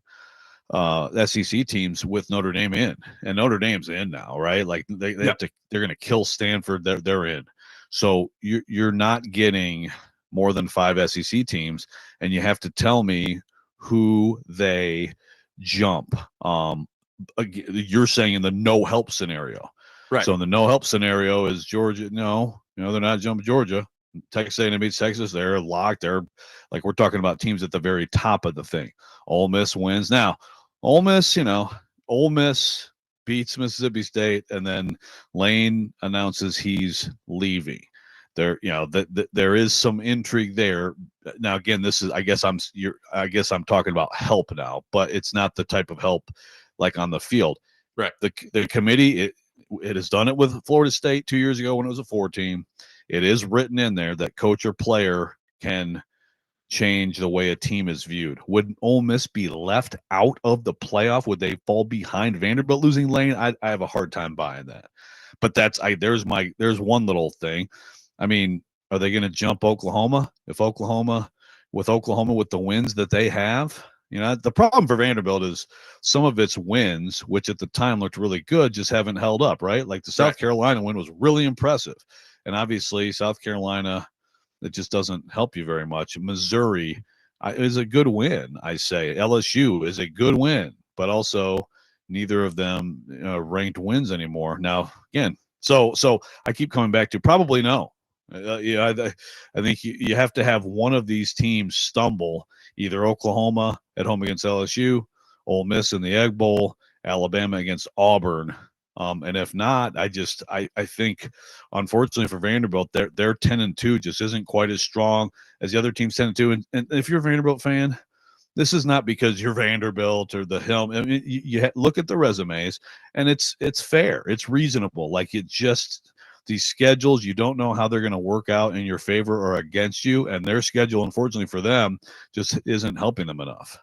SEC teams with Notre Dame in, and Notre Dame's in now, right? Like they have to, they're going to kill Stanford. They're in. So you're not getting more than 5 SEC teams, and you have to tell me who they jump. You're saying in the no help scenario, right? So in the no help scenario is Georgia. No, they're not jumping Georgia. Texas A&M beats Texas. They're locked. They're like, we're talking about teams at the very top of the thing. Ole Miss wins. Now, Ole Miss beats Mississippi State, and then Lane announces he's leaving. There, there is some intrigue there. Now, again, this is, I guess I'm talking about help now, but it's not the type of help like on the field. Right. The committee, it has done it with Florida State 2 years ago when it was a 4 team. It is written in there that coach or player can change the way a team is viewed. Would Ole Miss be left out of the playoff? Would they fall behind Vanderbilt losing Lane? I have a hard time buying that. But there's one little thing. I mean, are they going to jump Oklahoma? With Oklahoma with the wins that they have? The problem for Vanderbilt is some of its wins, which at the time looked really good, just haven't held up, right? Like the South Carolina win was really impressive. And obviously South Carolina, it just doesn't help you very much. Missouri is a good win, I say. LSU is a good win, but also neither of them ranked wins anymore. Now, again, so I keep coming back to probably no. I think you have to have one of these teams stumble, either Oklahoma at home against LSU, Ole Miss in the Egg Bowl, Alabama against Auburn. And if not, I think, unfortunately for Vanderbilt, their 10-2 just isn't quite as strong as the other teams 10-2. And if you're a Vanderbilt fan, this is not because you're Vanderbilt or the helm. I mean, you look at the resumes, and it's fair, it's reasonable. Like these schedules, you don't know how they're going to work out in your favor or against you, and their schedule, unfortunately for them, just isn't helping them enough.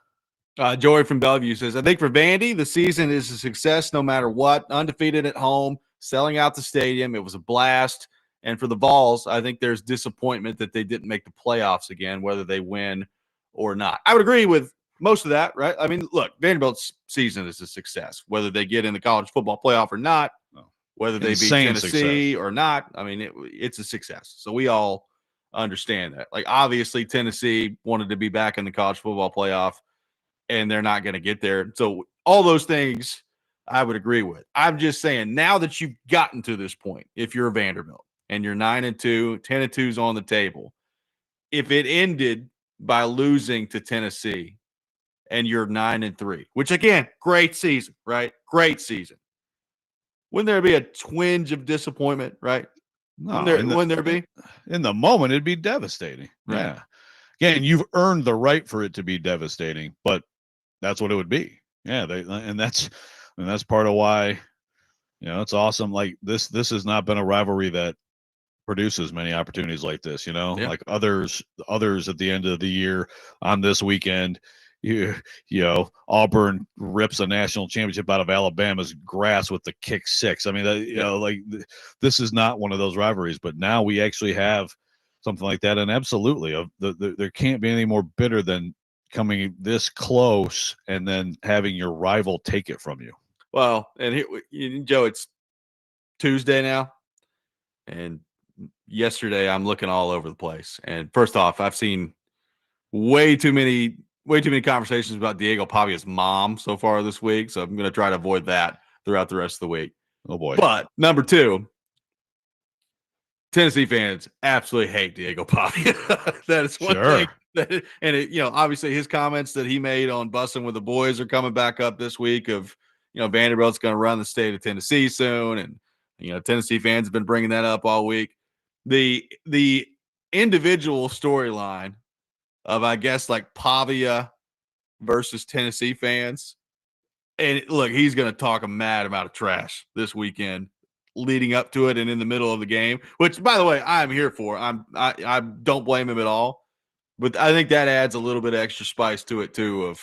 Joey from Bellevue says, I think for Vandy, the season is a success no matter what. Undefeated at home, selling out the stadium. It was a blast. And for the Vols, I think there's disappointment that they didn't make the playoffs again, whether they win or not. I would agree with most of that, right? I mean, look, Vanderbilt's season is a success, whether they get in the college football playoff or not, whether they beat Tennessee or not. I mean, it's a success. So we all understand that. Like, obviously, Tennessee wanted to be back in the college football playoff, and they're not going to get there. So all those things I would agree with. I'm just saying, now that you've gotten to this point, if you're a Vanderbilt and you're 9-2, 10-2's on the table, if it ended by losing to Tennessee and you're 9-3, which again, great season, right? Great season. Wouldn't there be a twinge of disappointment, right? No, Wouldn't there be? in the moment, it'd be devastating. Right. Yeah. Again, you've earned the right for it to be devastating, but that's what it would be. Yeah. That's part of why, it's awesome. Like this has not been a rivalry that produces many opportunities like this, Yeah. like others at the end of the year on this weekend. Auburn rips a national championship out of Alabama's grass with the kick six. I mean, this is not one of those rivalries, but now we actually have something like that. And absolutely, there can't be any more bitter than coming this close and then having your rival take it from you. Well, and Joe, it's Tuesday now, and yesterday I'm looking all over the place. And first off, I've seen way too many conversations about Diego Pavia's mom so far this week, so I'm going to try to avoid that throughout the rest of the week. Oh boy. But number two, Tennessee fans absolutely hate Diego Pavia. That is one thing. Obviously his comments that he made on Bussing with the Boys are coming back up this week of, Vanderbilt's going to run the state of Tennessee soon. And, Tennessee fans have been bringing that up all week. The individual storyline of, I guess, like Pavia versus Tennessee fans. And look, he's going to talk a mad amount of trash this weekend leading up to it and in the middle of the game, which, by the way, I'm here for. I don't blame him at all. But I think that adds a little bit of extra spice to it, too, of,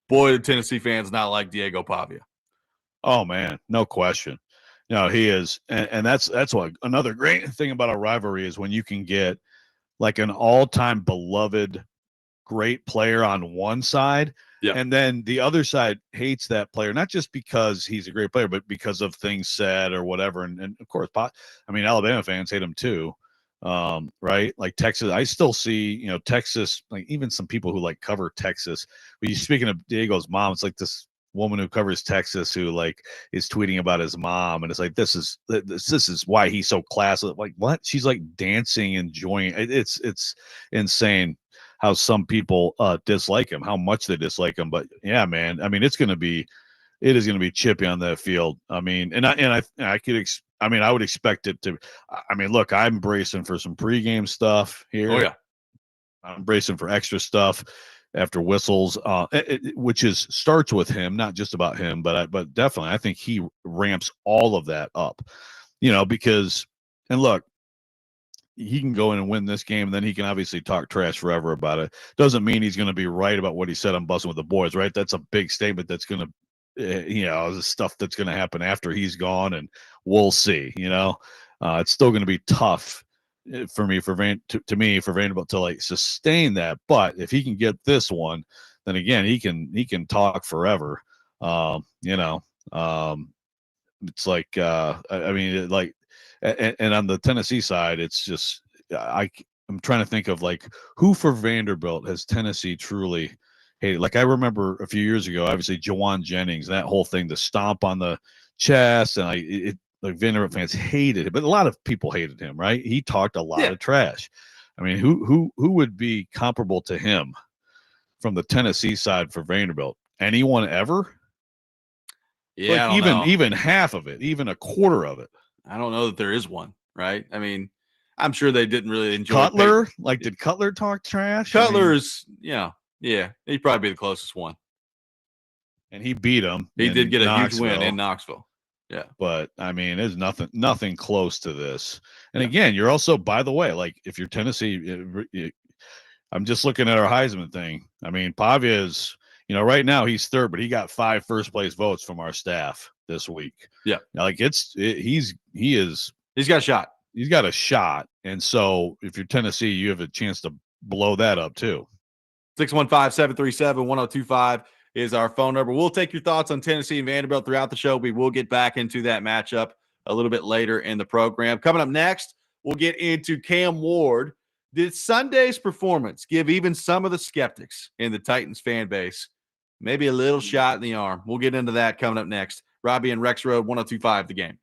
boy, the Tennessee fans not like Diego Pavia. Oh, man, no question. He is. And that's what another great thing about a rivalry is when you can get like an all-time beloved great player on one side. Yeah. And then the other side hates that player, not just because he's a great player, but because of things said or whatever. And of course, Alabama fans hate him too. Right. Like Texas, I still see, Texas, like even some people who like cover Texas, but you speaking of Diego's mom, it's like this woman who covers Texas who like is tweeting about his mom. And it's like, this is why he's so classy. Like what? She's like dancing, enjoying it. It's insane how some people dislike him, how much they dislike him. But yeah, man, I mean, it is going to be chippy on that field. I mean, I would expect it to. I mean, look, I'm bracing for some pregame stuff here. Oh yeah, I'm bracing for extra stuff after whistles, which starts with him, not just about him, but definitely, I think he ramps all of that up. Because and look, he can go in and win this game, and then he can obviously talk trash forever about it. Doesn't mean he's going to be right about what he said on Bussing with the Boys, right? That's a big statement that's going to, the stuff that's going to happen after he's gone, and we'll see. It's still going to be tough for me, for Vanderbilt to like sustain that. But if he can get this one, then again, he can talk forever. It's like, I mean, like. And on the Tennessee side, it's just I'm trying to think of like who for Vanderbilt has Tennessee truly hated. Like I remember a few years ago, obviously Jawan Jennings, that whole thing, the stomp on the chest, and like Vanderbilt fans hated it, but a lot of people hated him, right? He talked a lot of trash. I mean, who would be comparable to him from the Tennessee side for Vanderbilt? Anyone ever? Yeah, like even half of it, even a quarter of it. I don't know that there is one, right? I mean, I'm sure they didn't really enjoy Cutler. Like, did Cutler talk trash? Cutler's, yeah, he'd probably be the closest one. And he beat him. He did get a huge win in Knoxville. Yeah. But I mean, there's nothing close to this. And again, you're also, by the way, like if you're Tennessee, I'm just looking at our Heisman thing. I mean, Pavia is, right now he's third, but he got 5 first place votes from our staff this week. Yeah. Like he's got a shot. He's got a shot. And so if you're Tennessee, you have a chance to blow that up too. 615-737-1025 is our phone number. We'll take your thoughts on Tennessee and Vanderbilt throughout the show. We will get back into that matchup a little bit later in the program. Coming up next, we'll get into Cam Ward. Did Sunday's performance give even some of the skeptics in the Titans fan base maybe a little shot in the arm? We'll get into that coming up next. Robby and Rexrode, 1025 The Game.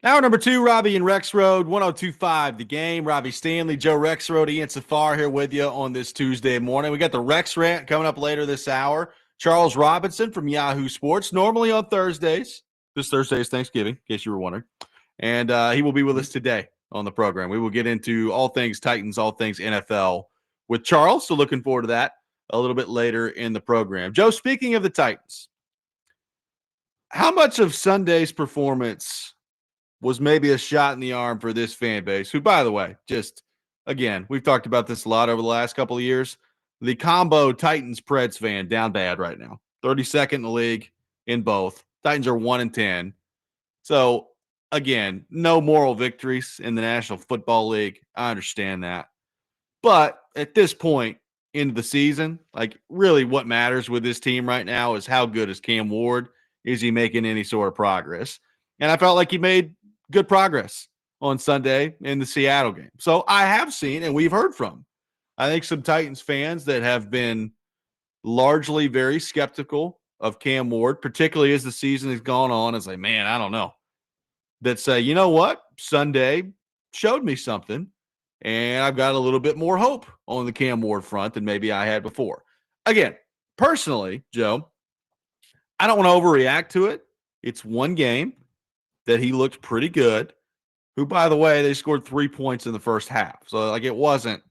Hour number 2, Robby and Rexrode, 102.5 The Game. Robby Stanley, Joe Rexrode, Ian Safar here with you on this Tuesday morning. We got the Rex Rant coming up later this hour. Charles Robinson from Yahoo Sports, normally on Thursdays. This Thursday is Thanksgiving, in case you were wondering. And he will be with us today on the program. We will get into all things Titans, all things NFL with Charles. So looking forward to that a little bit later in the program. Joe, speaking of the Titans, how much of Sunday's performance was maybe a shot in the arm for this fan base, who, by the way, just, again, we've talked about this a lot over the last couple of years. The combo Titans-Preds fan down bad right now. 32nd in the league in both. Titans are 1-10. So, again, no moral victories in the National Football League. I understand that. But at this point into the season, like, really what matters with this team right now is how good is Cam Ward? Is he making any sort of progress? And I felt like he made good progress on Sunday in the Seattle game. So I have seen, and we've heard from, I think, some Titans fans that have been largely very skeptical of Cam Ward, particularly as the season has gone on. It's like, man, I don't know. That say, you know what? Sunday showed me something, and I've got a little bit more hope on the Cam Ward front than maybe I had before. Again, personally, Joe, I don't want to overreact to it. It's one game that he looked pretty good, who, by the way, they scored 3 points in the first half. So, like, it wasn't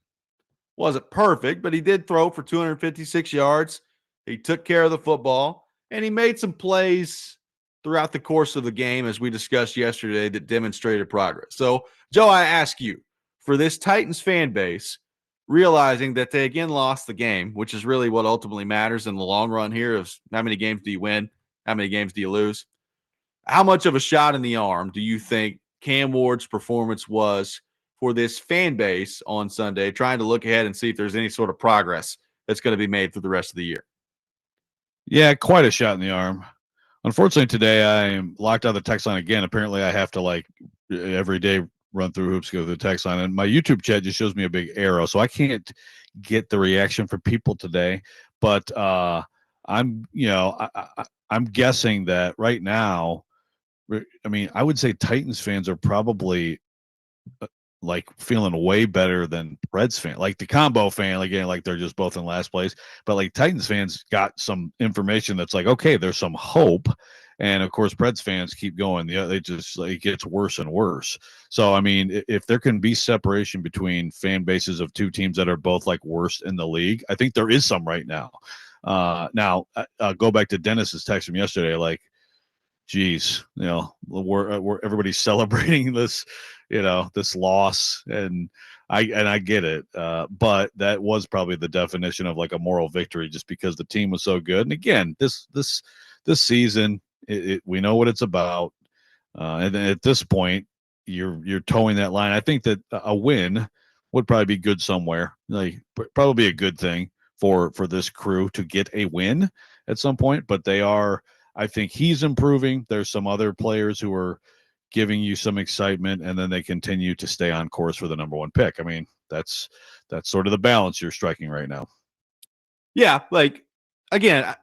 perfect, but he did throw for 256 yards. He took care of the football, and he made some plays throughout the course of the game, as we discussed yesterday, that demonstrated progress. So, Joe, I ask you, for this Titans fan base, realizing that they again lost the game, which is really what ultimately matters in the long run here, is how many games do you win? How many games do you lose? How much of a shot in the arm do you think Cam Ward's performance was for this fan base on Sunday, trying to look ahead and see if there's any sort of progress that's going to be made through the rest of the year? Yeah, quite a shot in the arm. Unfortunately, today I am locked out of the text line again. Apparently, I have to, like, every day run through hoops, go to the text line, and my YouTube chat just shows me a big arrow, so I can't get the reaction from people today. But I'm guessing that right now, I mean, I would say Titans fans are probably like feeling way better than Preds fan, like the combo fan, again, like they're just both in last place. But like Titans fans got some information that's like, okay, there's some hope. And of course, Preds fans keep going. They just, like, it gets worse and worse. So, I mean, if there can be separation between fan bases of two teams that are both like worst in the league, I think there is some right now. Now, go back to Dennis's text from yesterday, like, geez, we're everybody's celebrating this, this loss, and I get it, but that was probably the definition of like a moral victory, just because the team was so good. And again, this season, we know what it's about, and at this point, you're towing that line. I think that a win would probably be good somewhere, like probably a good thing for this crew to get a win at some point, but they are. I think he's improving. There's some other players who are giving you some excitement, and then they continue to stay on course for the number one pick. I mean, that's sort of the balance you're striking right now. Yeah, like, again,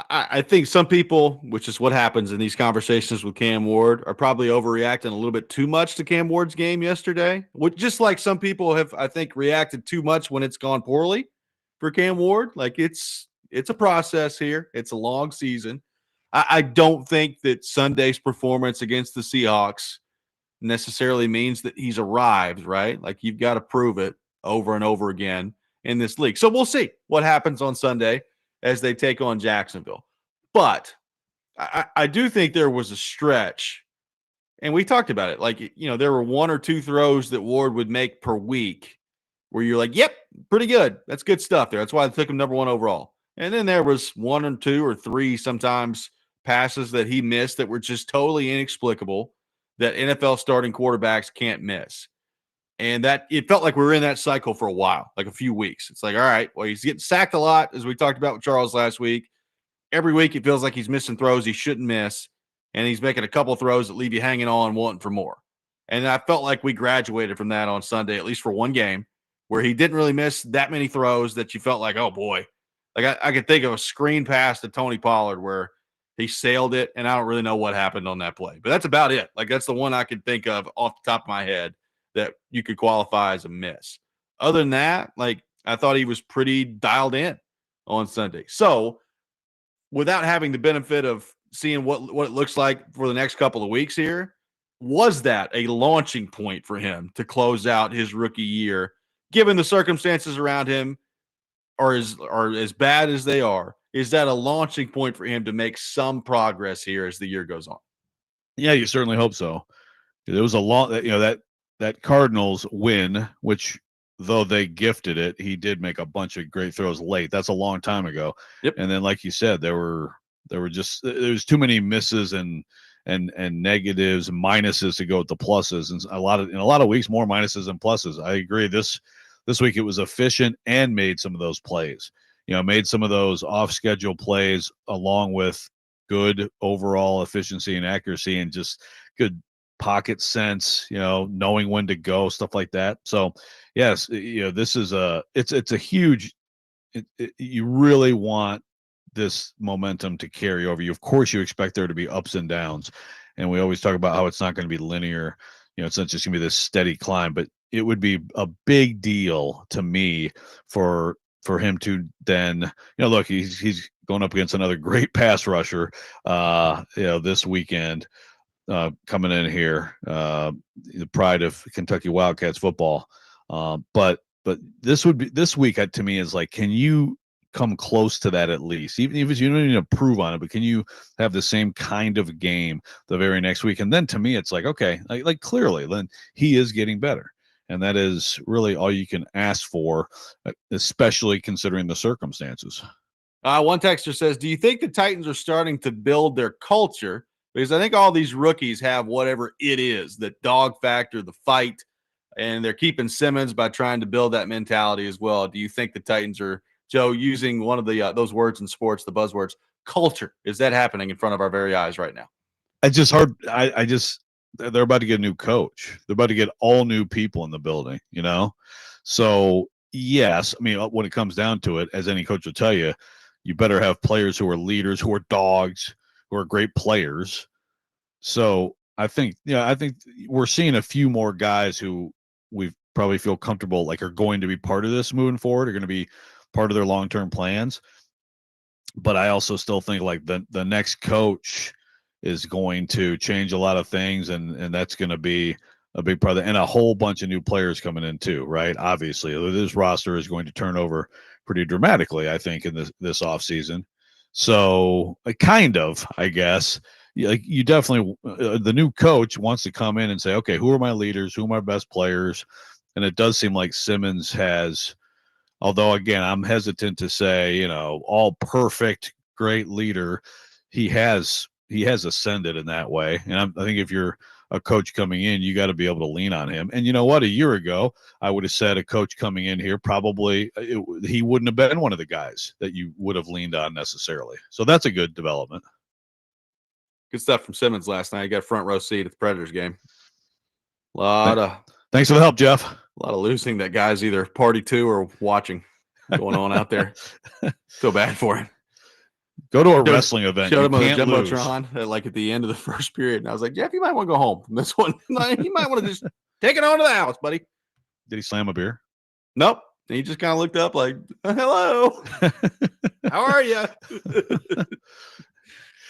I think some people, which is what happens in these conversations with Cam Ward, are probably overreacting a little bit too much to Cam Ward's game yesterday. Just like some people have, I think, reacted too much when it's gone poorly for Cam Ward. Like, it's a process here. It's a long season. I don't think that Sunday's performance against the Seahawks necessarily means that he's arrived, right? Like, you've got to prove it over and over again in this league. So we'll see what happens on Sunday as they take on Jacksonville. But I do think there was a stretch, and we talked about it. Like, there were one or two throws that Ward would make per week where you're like, yep, pretty good. That's good stuff there. That's why I took him number one overall. And then there was one or two or three sometimes passes that he missed that were just totally inexplicable, that NFL starting quarterbacks can't miss. And that it felt like we were in that cycle for a while, like a few weeks. It's like, all right, well, he's getting sacked a lot, as we talked about with Charles last week. Every week it feels like he's missing throws he shouldn't miss, and he's making a couple throws that leave you hanging on, wanting for more. And I felt like we graduated from that on Sunday, at least for one game, where he didn't really miss that many throws that you felt like, oh boy. Like, I could think of a screen pass to Tony Pollard where He sailed it, and I don't really know what happened on that play. But that's about it. Like, that's the one I could think of off the top of my head that you could qualify as a miss. Other than that, like, I thought he was pretty dialed in on Sunday. So, without having the benefit of seeing what it looks like for the next couple of weeks here, was that a launching point for him to close out his rookie year, given the circumstances around him are as bad as they are? Is that a launching point for him to make some progress here as the year goes on? Yeah, you certainly hope so. There was a long, that Cardinals win, which though they gifted it, he did make a bunch of great throws late. That's a long time ago. Yep. And then, like you said, there's too many misses and negatives and minuses to go with the pluses, and in a lot of weeks more minuses than pluses. I agree. This week it was efficient and made some of those plays. Made some of those off schedule plays along with good overall efficiency and accuracy and just good pocket sense, knowing when to go, stuff like that. So yes, this is it's a huge, you really want this momentum to carry over. Of course you expect there to be ups and downs, and we always talk about how it's not going to be linear. It's not just going to be this steady climb, but it would be a big deal to me for him to then, look, he's going up against another great pass rusher, this weekend, coming in here, the pride of Kentucky Wildcats football. But this week to me is like, can you come close to that at least? Even if you don't even improve on it, but can you have the same kind of game the very next week? And then to me, it's like, okay, like clearly, then he is getting better. And that is really all you can ask for, especially considering the circumstances. One texter says, do you think the Titans are starting to build their culture? Because I think all these rookies have whatever it is, the dog factor, the fight, and they're keeping Simmons by trying to build that mentality as well. Do you think the Titans are, Joe, using one of the those words in sports, the buzzwords, culture? Is that happening in front of our very eyes right now? It's just hard. They're about to get a new coach. They're about to get all new people in the building, So yes, I mean, when it comes down to it, as any coach will tell you, you better have players who are leaders, who are dogs, who are great players. So I think we're seeing a few more guys who we probably feel comfortable, like, are going to be part of this moving forward, are going to be part of their long-term plans. But I also still think like the next coach is going to change a lot of things, and that's going to be a big part of it, and a whole bunch of new players coming in too, right? Obviously, this roster is going to turn over pretty dramatically, I think, in this offseason. So kind of, I guess, like, you definitely, the new coach wants to come in and say, okay, who are my leaders? Who are my best players? And it does seem like Simmons has, although again, I'm hesitant to say, all perfect, great leader. He has ascended in that way. And I think if you're a coach coming in, you got to be able to lean on him. And you know what? A year ago, I would have said a coach coming in here, probably he wouldn't have been one of the guys that you would have leaned on necessarily. So that's a good development. Good stuff from Simmons last night. He got a front row seat at the Predators game. Thanks for the help, Jeff. A lot of losing that guy's either party to or watching going on out there. Feel bad for him. Go to a wrestling event. Showed him on the lose. Jumbotron at the end of the first period. And I was like, Jeff, you might want to go home from this one. You might want to just take it on to the house, buddy. Did he slam a beer? Nope. He just kind of looked up like, hello. How are you?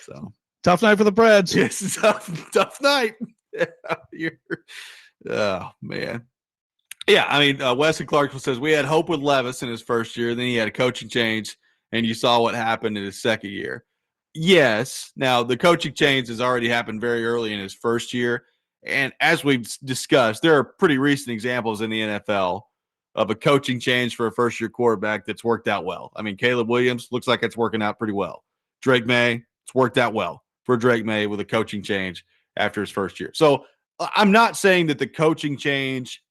So tough night for the Preds. Yes, tough night. Oh, man. Yeah, I mean, Wesley Clarkson says we had hope with Levis in his first year. Then he had a coaching change, and you saw what happened in his second year. Yes. Now, the coaching change has already happened very early in his first year. And as we've discussed, there are pretty recent examples in the NFL of a coaching change for a first-year quarterback that's worked out well. I mean, Caleb Williams looks like it's working out pretty well. Drake May, it's worked out well for Drake May with a coaching change after his first year. So I'm not saying that the coaching change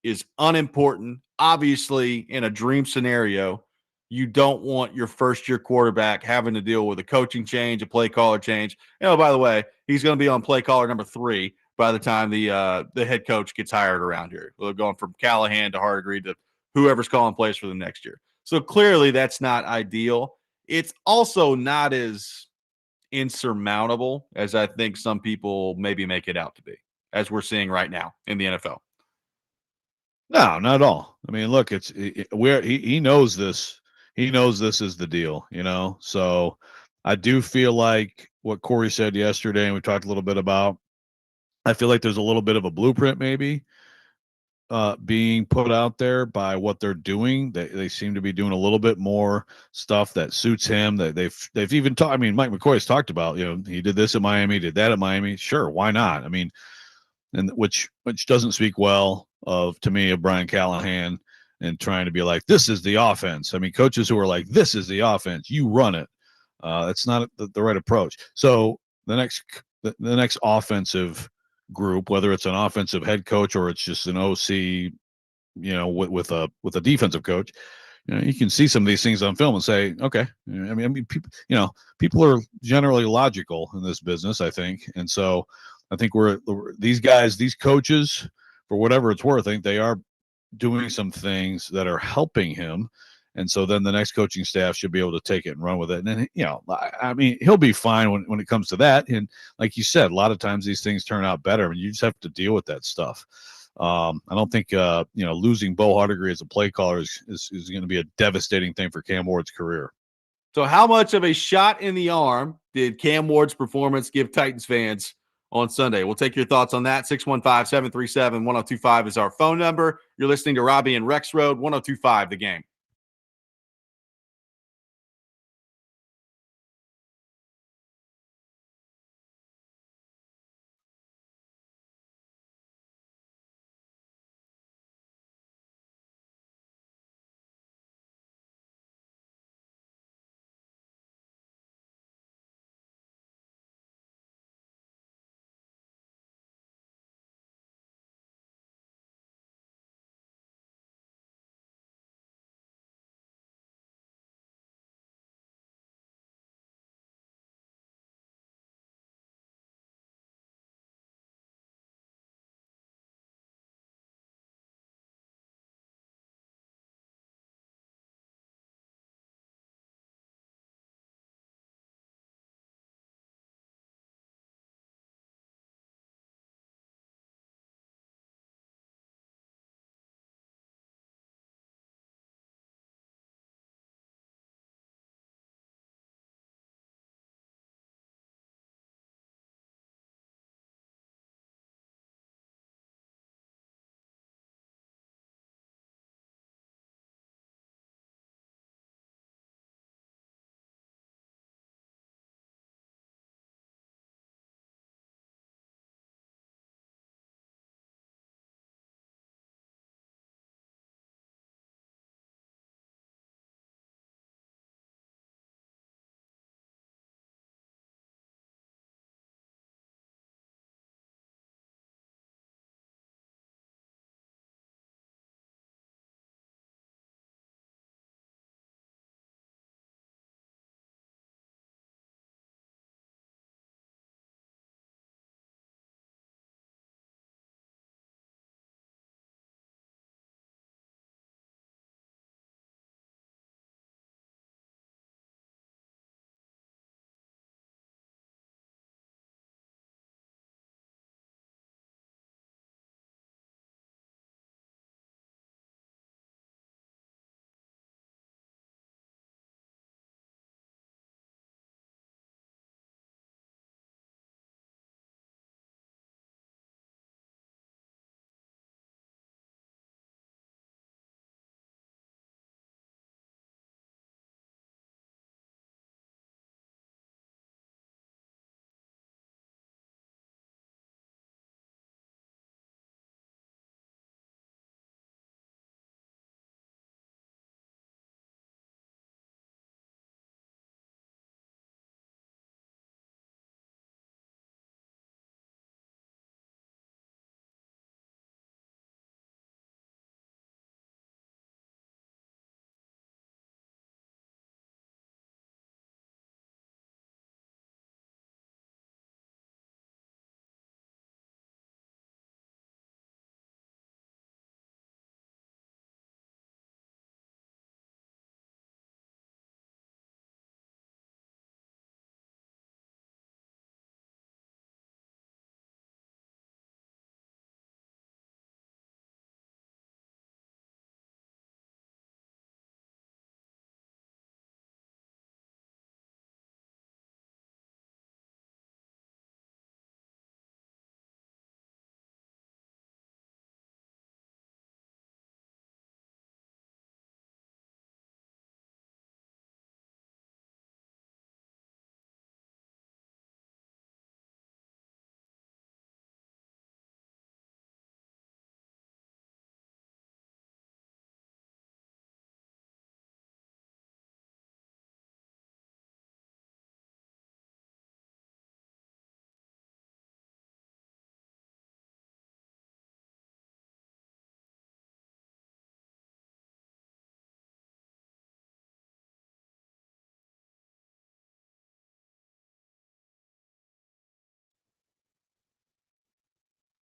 is unimportant. Obviously, in a dream scenario, you don't want your first-year quarterback having to deal with a coaching change, a play caller change. By the way, he's going to be on play caller number 3 by the time the head coach gets hired around here. We're going from Callahan to Hardegree to whoever's calling plays for the next year. So clearly that's not ideal. It's also not as insurmountable as I think some people maybe make it out to be, as we're seeing right now in the NFL. No, not at all. I mean, look, where he knows this. He knows this is the deal, So I do feel like what Corey said yesterday, and we talked a little bit about. I feel like there's a little bit of a blueprint maybe being put out there by what they're doing. They seem to be doing a little bit more stuff that suits him. That they've even talked. I mean, Mike McCoy's talked about. He did this at Miami, did that at Miami. Sure, why not? I mean, and which doesn't speak well to me of Brian Callahan and trying to be like, this is the offense. I mean, coaches who are like, this is the offense, you run it. That's not the right approach. So the next offensive group, whether it's an offensive head coach or it's just an OC, with a defensive coach, you can see some of these things on film and say, okay. I mean, people are generally logical in this business, I think, and so I think these guys, these coaches, for whatever it's worth, I think they are doing some things that are helping him. And so then the next coaching staff should be able to take it and run with it. And then, I mean, he'll be fine when it comes to that. And like you said, a lot of times these things turn out better and you just have to deal with that stuff. I don't think, losing Bo Hardigree as a play caller is going to be a devastating thing for Cam Ward's career. So how much of a shot in the arm did Cam Ward's performance give Titans fans on Sunday? We'll take your thoughts on that. 615-737-1025 is our phone number. You're listening to Robby and Rexrode, 1025 The Game.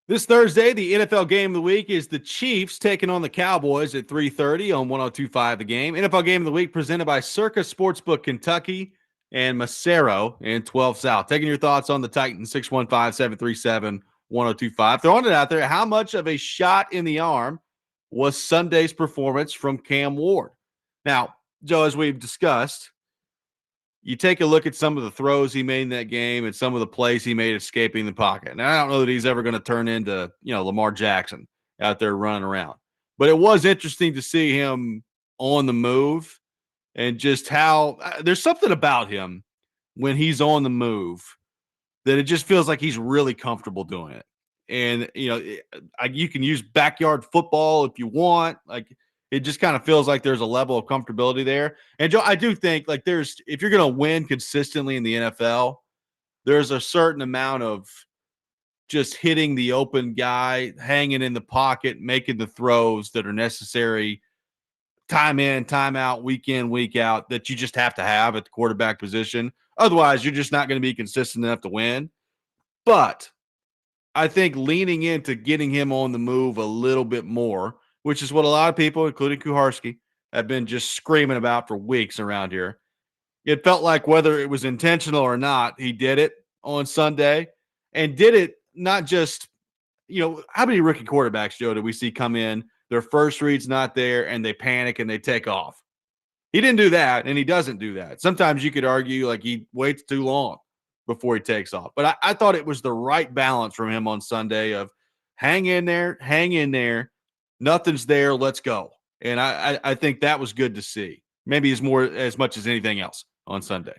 This Thursday, the NFL game of the week is the Chiefs taking on the Cowboys at 3:30 on 102.5 The Game. NFL game of the week presented by Circus Sportsbook Kentucky and Macero in 12 South. Taking your thoughts on the Titans, 615-737-1025. Throwing it out there, how much of a shot in the arm was Sunday's performance from Cam Ward? Now, Joe, as we've discussed, you take a look at some of the throws he made in that game and some of the plays he made escaping the pocket. And I don't know that he's ever going to turn into, Lamar Jackson out there running around. But it was interesting to see him on the move and just how there's something about him when he's on the move that it just feels like he's really comfortable doing it. And, you can use backyard football if you want. Like, it just kind of feels like there's a level of comfortability there. And Joe, I do think like if you're going to win consistently in the NFL, there's a certain amount of just hitting the open guy, hanging in the pocket, making the throws that are necessary time in, time out, week in, week out that you just have to have at the quarterback position. Otherwise, you're just not going to be consistent enough to win. But I think leaning into getting him on the move a little bit more, which is what a lot of people, including Kuharski, have been just screaming about for weeks around here. It felt like whether it was intentional or not, he did it on Sunday and did it not just, how many rookie quarterbacks, Joe, did we see come in, their first read's not there, and they panic and they take off? He didn't do that, and he doesn't do that. Sometimes you could argue like he waits too long before he takes off. But I thought it was the right balance from him on Sunday of hang in there. Nothing's there. Let's go. And I think that was good to see. Maybe as much as anything else on Sunday.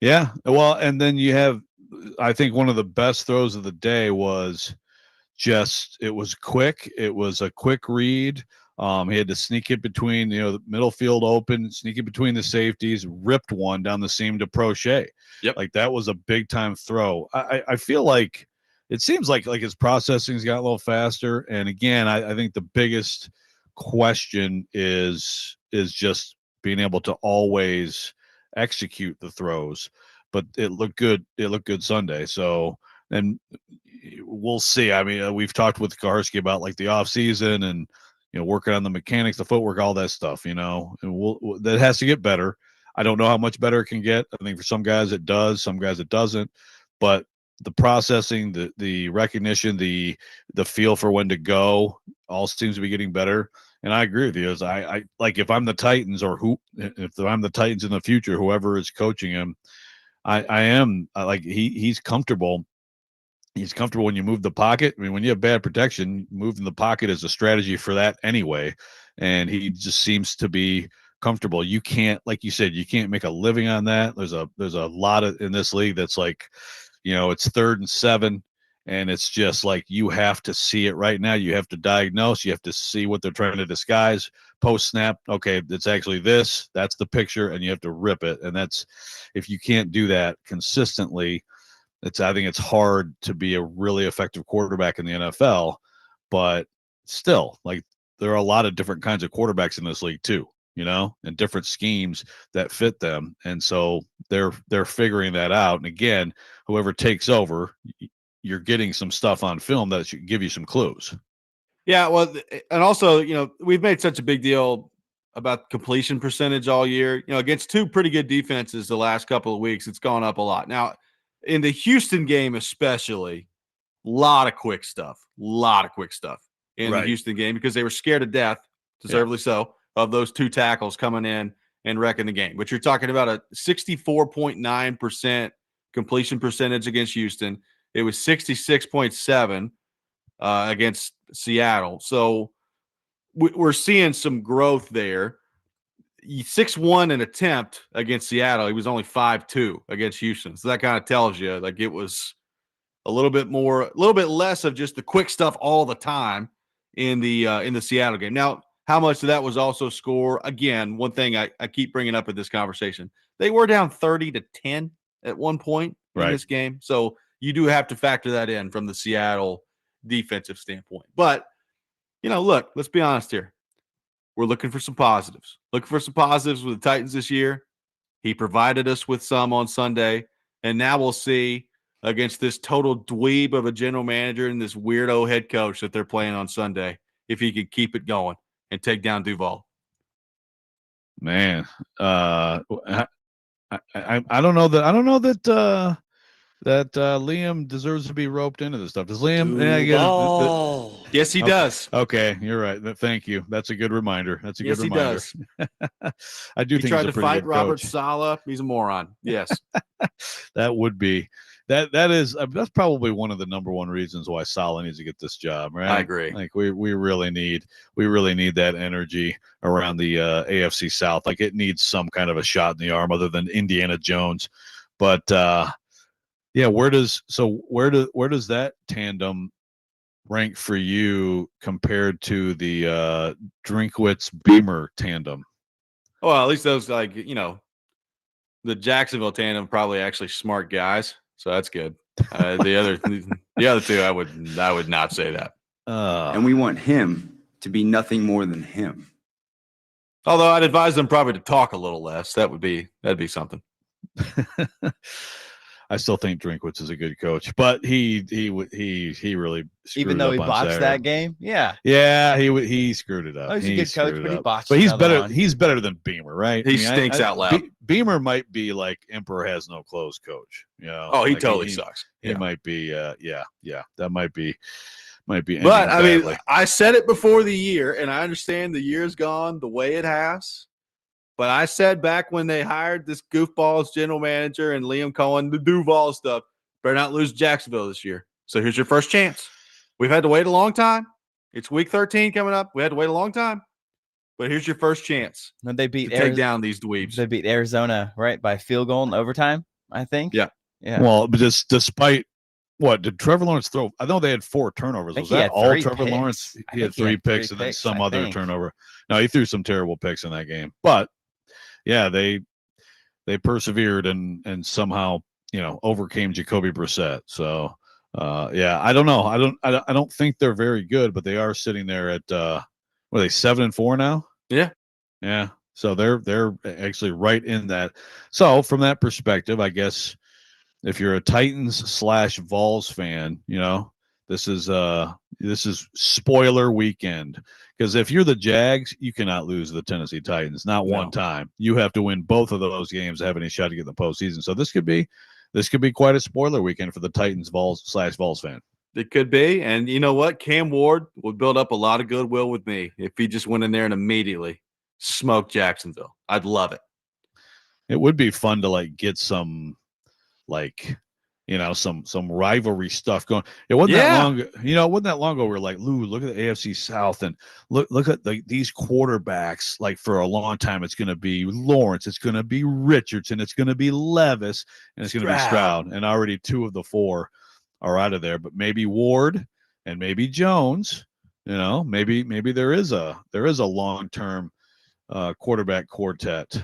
Yeah. Well, and then you have, I think one of the best throws of the day was it was quick. It was a quick read. He had to sneak it between, the middle field open, sneak it between the safeties, ripped one down the seam to Prochet. Yep. Like that was a big time throw. I feel like it seems like his processing's got a little faster. And again, I think the biggest question is just being able to always execute the throws. But it looked good. It looked good Sunday. So, and we'll see. I mean, we've talked with Kaharski about like the off season and, working on the mechanics, the footwork, all that stuff, and that has to get better. I don't know how much better it can get. I think for some guys it does, some guys it doesn't, but the processing, the recognition, the feel for when to go all seems to be getting better. And I agree with you. As I like, if I'm the Titans if I'm the Titans in the future, whoever is coaching him, I am like, he's comfortable. He's comfortable when you move the pocket. I mean, when you have bad protection, moving the pocket is a strategy for that anyway. And he just seems to be comfortable. You can't, like you said, you can't make a living on that. There's a lot in this league that's like, it's 3rd and 7, and it's just like you have to see it right now. You have to diagnose. You have to see what they're trying to disguise. Post snap, okay, it's actually this. That's the picture, and you have to rip it. And that's, if you can't do that consistently, I think it's hard to be a really effective quarterback in the NFL, but still, like, there are a lot of different kinds of quarterbacks in this league too, and different schemes that fit them. And so they're figuring that out. And again, whoever takes over, you're getting some stuff on film that should give you some clues. Yeah. Well, and also, we've made such a big deal about completion percentage all year, against two pretty good defenses the last couple of weeks. It's gone up a lot. Now, in the Houston game, especially, a lot of quick stuff in the Houston game because they were scared to death, deservedly so, of those two tackles coming in and wrecking the game. But you're talking about a 64.9% completion percentage against Houston. It was 66.7 against Seattle. So we're seeing some growth there. 6-1 an attempt against Seattle. He was only 5-2 against Houston. So that kind of tells you like it was a little bit less of just the quick stuff all the time in the Seattle game. Now, how much of that was also score? Again, one thing I keep bringing up in this conversation, they were down 30-10 at one point in this game. So you do have to factor that in from the Seattle defensive standpoint. But, look, let's be honest here. We're looking for some positives. Looking for some positives with the Titans this year. He provided us with some on Sunday, and now we'll see against this total dweeb of a general manager and this weirdo head coach that they're playing on Sunday if he could keep it going and take down Duval. Man, I don't know that Liam deserves to be roped into this stuff. Does Liam? Yes, he does. Okay, you're right. Thank you. That's a good reminder. That's a Yes, good he reminder. does. I do He think tried he's a to pretty fight good Robert coach. Saleh. He's a moron. Yes. That would be that's probably one of the number one reasons why Saleh needs to get this job, right? I agree. Like we really need that energy around the AFC South. Like it needs some kind of a shot in the arm other than Indiana Jones. But yeah, where does that tandem rank for you compared to the Drinkwitz Beamer tandem? Well, at least those, like, the Jacksonville tandem probably actually smart guys, so that's good. The other two, I would not say that. And we want him to be nothing more than him. Although I'd advise them probably to talk a little less. That'd be something. I still think Drinkwitz is a good coach, but he really screwed Even though up he on botched Saturday. that game. Yeah. he screwed it up. Oh, he's a good coach, but he botched But he's another better. one. He's better than Beamer, right? He stinks out loud. Beamer might be like Emperor has no clothes coach. Oh, he like totally sucks. He might be. That might be. But I mean, badly. I said it before the year, and I understand the year's gone the way it has. But I said back when they hired this goofball as general manager and Liam Cohen, the Duval stuff, better not lose Jacksonville this year. So here's your first chance. We've had to wait a long time. It's week 13 coming up. We had to wait a long time. But here's your first chance When they beat to take down these dweebs. They beat Arizona, right, by field goal in overtime, I think. Yeah. Well, but despite what did Trevor Lawrence throw? I know they had 4 turnovers. Was that all Trevor Lawrence? He had 3 picks and then some other turnover. No, he threw some terrible picks in that game. But yeah, they persevered and somehow overcame Jacoby Brissett. So I don't know. I don't think they're very good, but they are sitting there at what are they 7-4 now? Yeah. So they're actually right in that. So from that perspective, I guess if you're a Titans/Vols fan, this is spoiler weekend. Because if you're the Jags, you cannot lose to the Tennessee Titans, not one time. You have to win both of those games to have any shot to get in the postseason. So this could be quite a spoiler weekend for the Titans/Vols fan. It could be. And you know what? Cam Ward would build up a lot of goodwill with me if he just went in there and immediately smoked Jacksonville. I'd love it. It would be fun to get some some rivalry stuff going. It wasn't that long. It wasn't that long ago. We were like, Lou, look at the AFC South and look at these quarterbacks. Like for a long time, it's going to be Lawrence, it's going to be Richardson, it's going to be Levis, and it's going to be Stroud. And already 2 of the 4 are out of there. But maybe Ward and maybe Jones. Maybe there is a long-term quarterback quartet.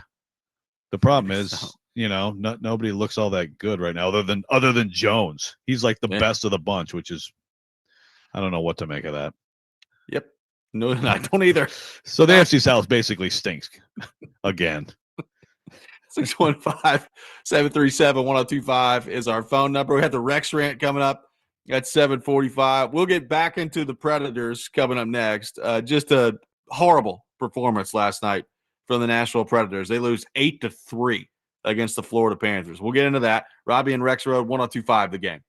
The problem is, nobody looks all that good right now, other than Jones. He's like the best of the bunch, which is, I don't know what to make of that. Yep. No, I don't either. So the AFC South basically stinks again. 615-737-1025 is our phone number. We have the Rex rant coming up at 7:45. We'll get back into the Predators coming up next. Just a horrible performance last night from the Nashville Predators. They lose 8-3 against the Florida Panthers. We'll get into that. Robby and Rexrode, 1025 The Game.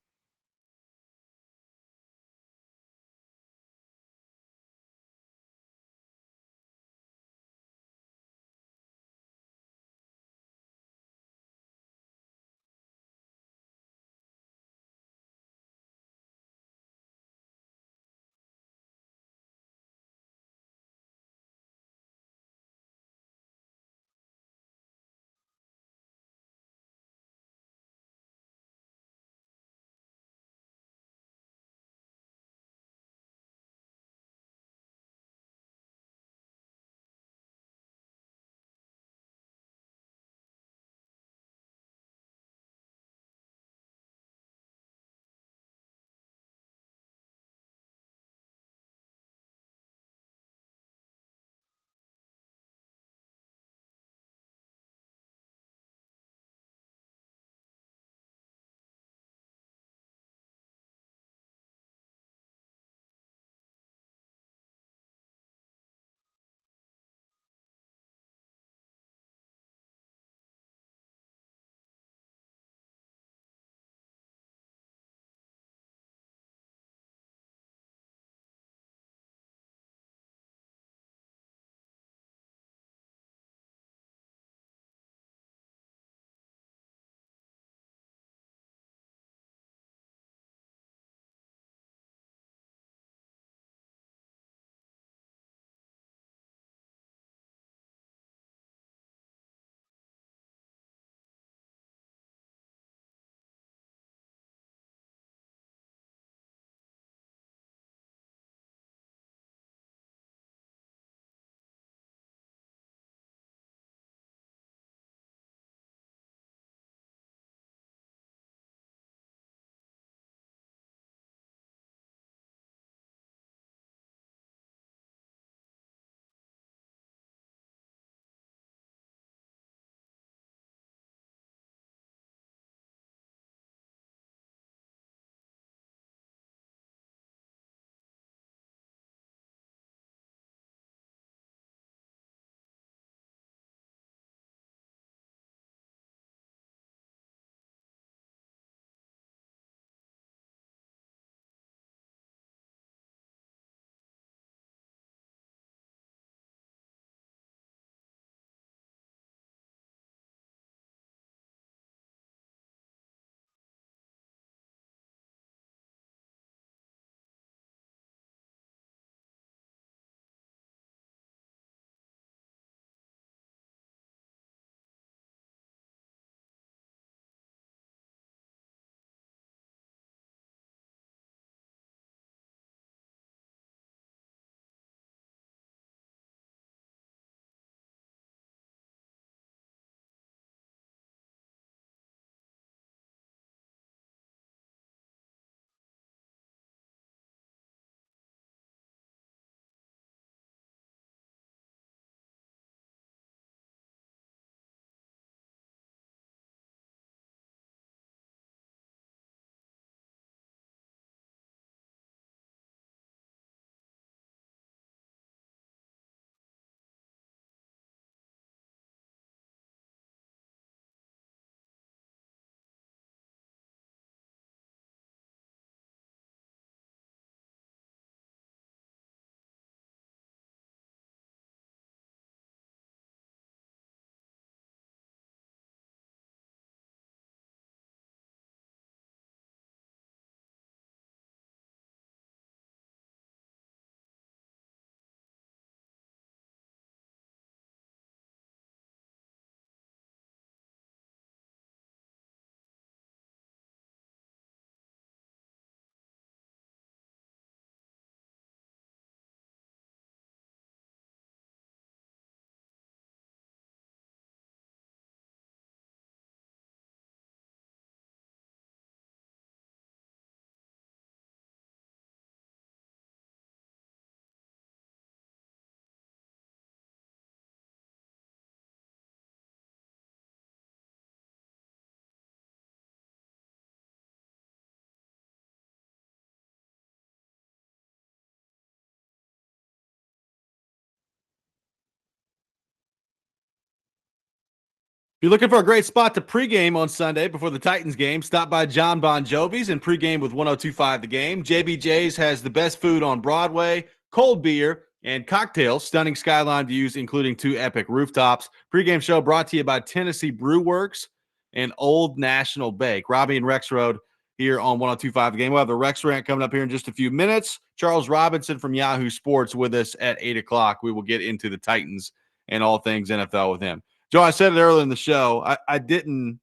If you're looking for a great spot to pregame on Sunday before the Titans game, stop by John Bon Jovi's and pregame with 102.5 The Game. JBJ's has the best food on Broadway, cold beer, and cocktails, stunning skyline views, including 2 epic rooftops. Pregame show brought to you by Tennessee Brew Works and Old National Bake. Robby and Rexrode here on 102.5 The Game. We'll have the Rex Rant coming up here in just a few minutes. Charles Robinson from Yahoo Sports with us at 8 o'clock. We will get into the Titans and all things NFL with him. Joe, I said it earlier in the show. I didn't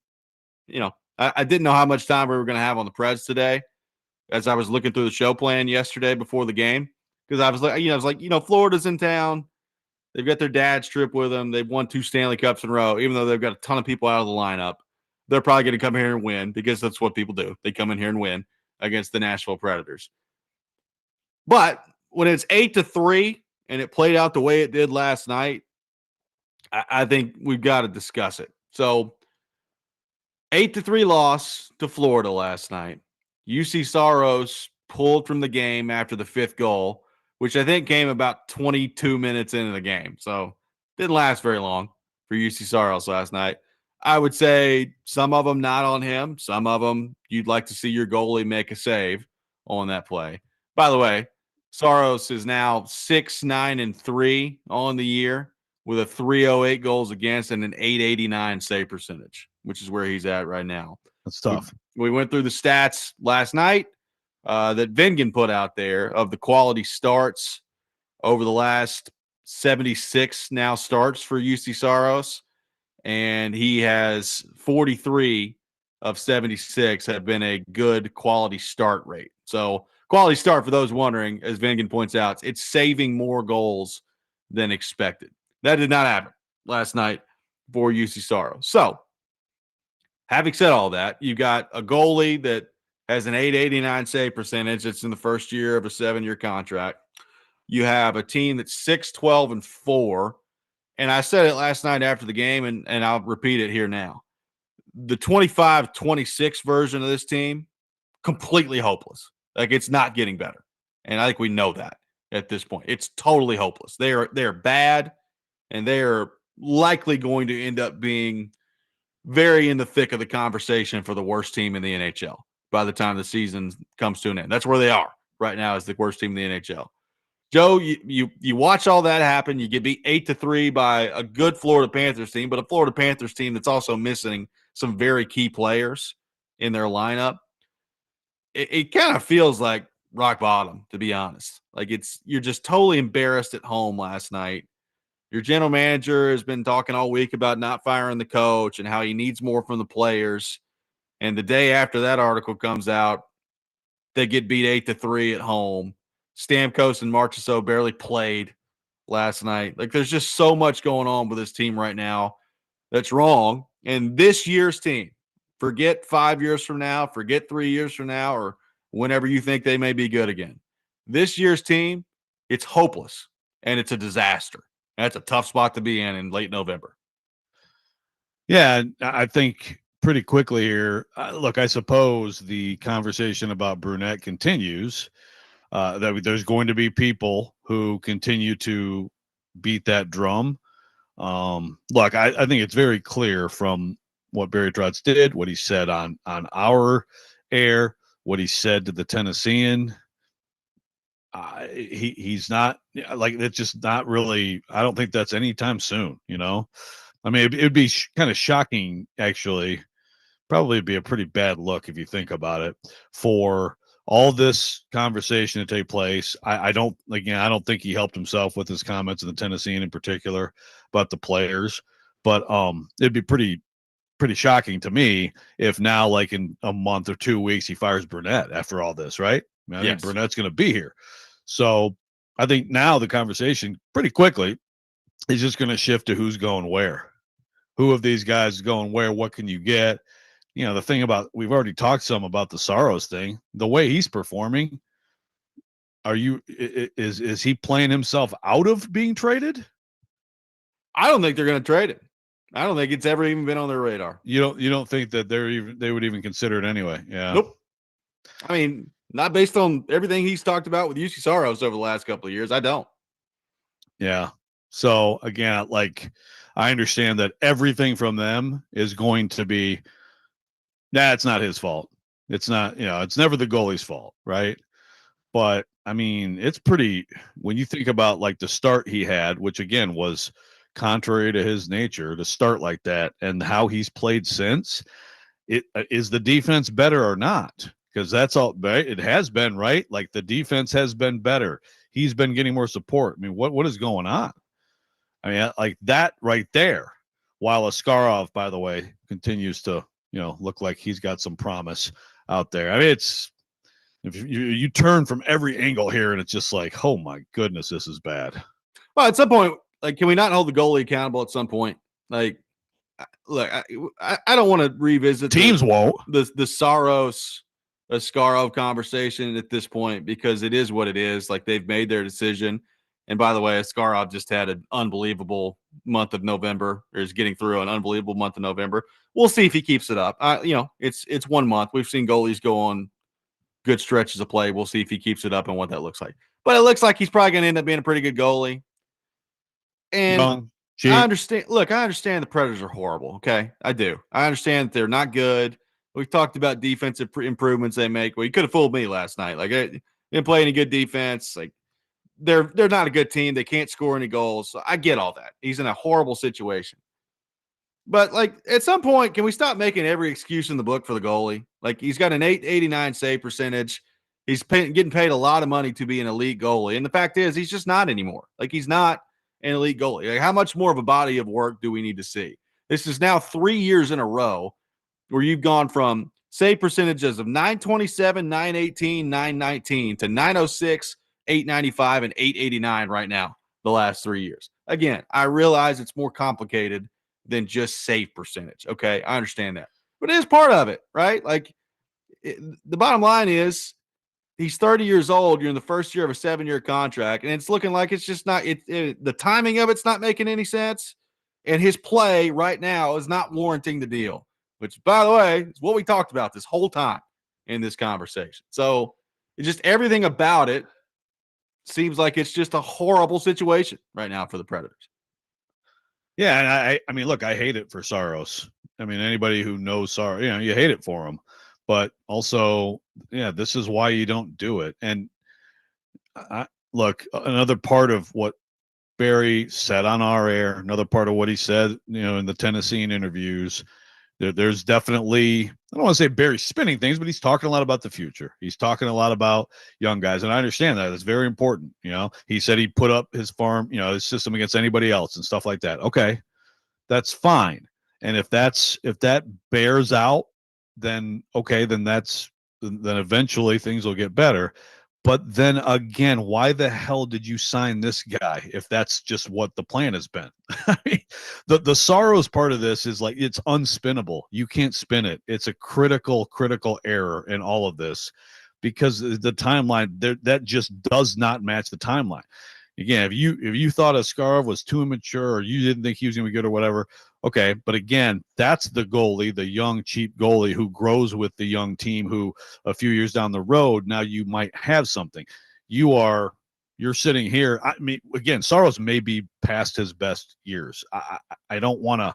know how much time we were going to have on the Preds today as I was looking through the show plan yesterday before the game. Because I was like, Florida's in town. They've got their dad's trip with them. They've won 2 Stanley Cups in a row, even though they've got a ton of people out of the lineup. They're probably going to come here and win because that's what people do. They come in here and win against the Nashville Predators. But when it's 8-3 and it played out the way it did last night, I think we've got to discuss it. So 8-3 loss to Florida last night. UC Saros pulled from the game after the 5th goal, which I think came about 22 minutes into the game. So didn't last very long for UC Saros last night. I would say some of them not on him. Some of them you'd like to see your goalie make a save on that play. By the way, Saros is now 6-9-3 on the year, with a 308 goals against and an 889 save percentage, which is where he's at right now. That's tough. We went through the stats last night that Vingan put out there of the quality starts over the last 76 now starts for UC Saros, and he has 43 of 76 have been a good quality start rate. So quality start, for those wondering, as Vingan points out, it's saving more goals than expected. That did not happen last night for UC Saros. So, having said all that, you got a goalie that has an 889 save percentage. It's in the first year of a 7-year contract. You have a team that's 6-12-4. And I said it last night after the game, and I'll repeat it here now. The 25-26 version of this team, completely hopeless. Like, it's not getting better. And I think we know that at this point. It's totally hopeless. They're bad. And they are likely going to end up being very in the thick of the conversation for the worst team in the NHL by the time the season comes to an end. That's where they are right now, as the worst team in the NHL. Joe, you watch all that happen. You get beat 8-3 by a good Florida Panthers team, but a Florida Panthers team that's also missing some very key players in their lineup. It kind of feels like rock bottom, to be honest. Like, you're just totally embarrassed at home last night. Your general manager has been talking all week about not firing the coach and how he needs more from the players. And the day after that article comes out, they get beat 8-3 at home. Stamkos and Marchessault barely played last night. Like, there's just so much going on with this team right now that's wrong. And this year's team, forget 5 years from now, forget 3 years from now, or whenever you think they may be good again. This year's team, it's hopeless, and it's a disaster. That's a tough spot to be in late November. Yeah, I think pretty quickly here. Look, I suppose the conversation about Brunette continues. That there's going to be people who continue to beat that drum. Look, I think it's very clear from what Barry Trotz did, what he said on our air, what he said to the Tennessean. He's not like, it's just not really. I don't think that's anytime soon. I mean, it'd be kind of shocking, actually. Probably be a pretty bad look if you think about it, for all this conversation to take place. I don't think he helped himself with his comments in the Tennessean in particular about the players, but it'd be pretty shocking to me if now, like in a month or 2 weeks, he fires Brunette after all this, right? I think Brunette's going to be here. So I think now the conversation pretty quickly is just going to shift to who's going where. Who of these guys is going where? What can you get? The thing about, we've already talked some about the Saros thing. The way he's performing, is he playing himself out of being traded? I don't think they're going to trade it. I don't think it's ever even been on their radar. You don't think that they would even consider it anyway? Yeah. Nope. I mean, not based on everything he's talked about with UC Saros over the last couple of years. I don't. Yeah. So again, like, I understand that everything from them is going to be, it's not his fault. It's not, it's never the goalie's fault, right? But I mean, it's pretty, when you think about like the start he had, which again was contrary to his nature to start like that, and how he's played since. Is the defense better or not? Because that's all, right? It has been, right? Like the defense has been better. He's been getting more support. I mean, what is going on? I mean, like that right there. While Askarov, by the way, continues to, look like he's got some promise out there. I mean, it's, if you turn from every angle here, and it's just like, oh my goodness, this is bad. Well, at some point, like, can we not hold the goalie accountable at some point? Like, look, I don't want to revisit teams won't the Saros Askarov conversation at this point, because it is what it is. Like, they've made their decision. And by the way, Askarov just had an unbelievable month of November, or is getting through an unbelievable month of November. We'll see if he keeps it up. It's 1 month. We've seen goalies go on good stretches of play. We'll see if he keeps it up and what that looks like. But it looks like he's probably going to end up being a pretty good goalie. And I understand. Look, I understand the Predators are horrible. Okay, I do. I understand that they're not good. We've talked about defensive improvements they make. Well, you could have fooled me last night. Like, they didn't play any good defense. Like, they're not a good team. They can't score any goals. So I get all that. He's in a horrible situation. But, like, at some point, can we stop making every excuse in the book for the goalie? Like, he's got an 889 save percentage. He's getting paid a lot of money to be an elite goalie. And the fact is, he's just not anymore. Like, he's not an elite goalie. Like, how much more of a body of work do we need to see? This is now 3 years in a row where you've gone from save percentages of 927, 918, 919 to 906, 895, and 889 right now, the last 3 years. Again, I realize it's more complicated than just save percentage. Okay, I understand that. But it is part of it, right? Like, the bottom line is, he's 30 years old. You're in the first year of a 7-year contract, and it's looking like it's just not the timing of it's not making any sense, and his play right now is not warranting the deal, which, by the way, is what we talked about this whole time in this conversation. So it's just everything about it seems like it's just a horrible situation right now for the Predators. Yeah, and I mean, look, I hate it for Saros. I mean, anybody who knows Saros, you hate it for him. But also, this is why you don't do it. And look, another part of what Barry said on our air, another part of what he said, in the Tennessee interviews, there's definitely, I don't want to say Barry spinning things, but he's talking a lot about the future. He's talking a lot about young guys. And I understand that. It's very important. He said he'd put up his farm, his system against anybody else and stuff like that. Okay, that's fine. And if that bears out, then okay, then eventually things will get better. But then again, why the hell did you sign this guy if that's just what the plan has been? I mean, the Saros part of this is like, it's unspinnable. You can't spin it. It's a critical error in all of this, because the timeline that just does not match the timeline. Again, if you thought Askarov was too immature, or you didn't think he was going to be good or whatever, okay. But again, that's the goalie, the young, cheap goalie who grows with the young team, who a few years down the road, now you might have something. You're sitting here. I mean, again, Saros may be past his best years. I don't want to,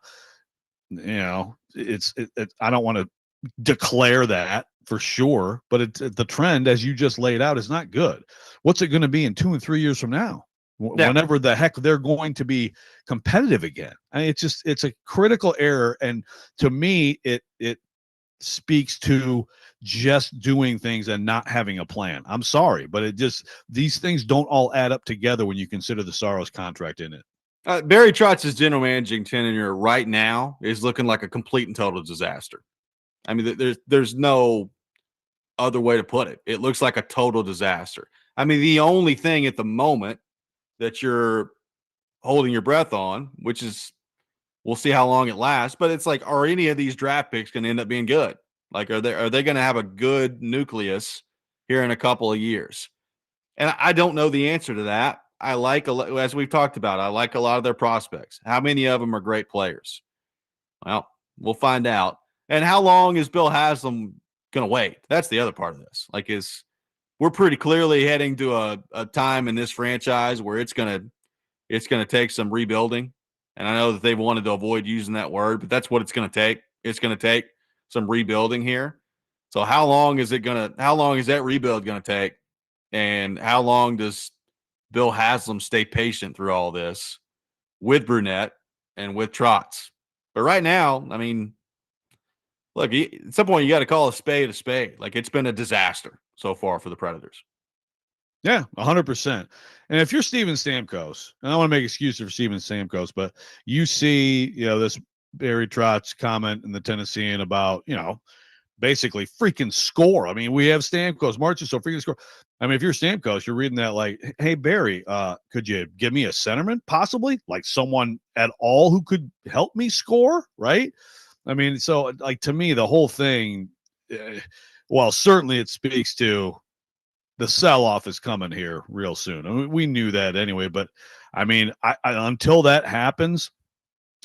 I don't want to declare that for sure, but the trend, as you just laid out, is not good. What's it going to be in 2 and 3 years from now? Whenever the heck they're going to be competitive again. I mean, it's a critical error. And to me, it speaks to just doing things and not having a plan. I'm sorry, but these things don't all add up together when you consider the Saros contract in it. Barry Trotz's general managing tenure right now is looking like a complete and total disaster. I mean, there's no other way to put it. It looks like a total disaster. I mean, the only thing at the moment that you're holding your breath on, which is, we'll see how long it lasts, but it's like, are any of these draft picks going to end up being good? Like, are they going to have a good nucleus here in a couple of years? And I don't know the answer to that. I like, as we've talked about, I like a lot of their prospects. How many of them are great players? Well, we'll find out. And how long is Bill Haslam going to wait? That's the other part of this. Like, we're pretty clearly heading to a time in this franchise where it's going to take some rebuilding. And I know that they've wanted to avoid using that word, but that's what it's going to take. It's going to take some rebuilding here. So how long is that rebuild going to take? And how long does Bill Haslam stay patient through all this with Brunette and with Trotz? But right now, I mean, look, at some point you got to call a spade a spade. Like, it's been a disaster so far for the Predators. Yeah, 100%. And if you're Steven Stamkos, and I want to make excuses for Steven Stamkos, but you see, this Barry Trotz comment in the Tennessean about, basically freaking score. I mean, we have Stamkos marching, so freaking score. I mean, if you're Stamkos, you're reading that like, hey, Barry, could you give me a centerman possibly? Like someone at all who could help me score, right? I mean, so like to me, the whole thing, well, certainly it speaks to the sell-off is coming here real soon. I mean, we knew that anyway, but I mean, I until that happens,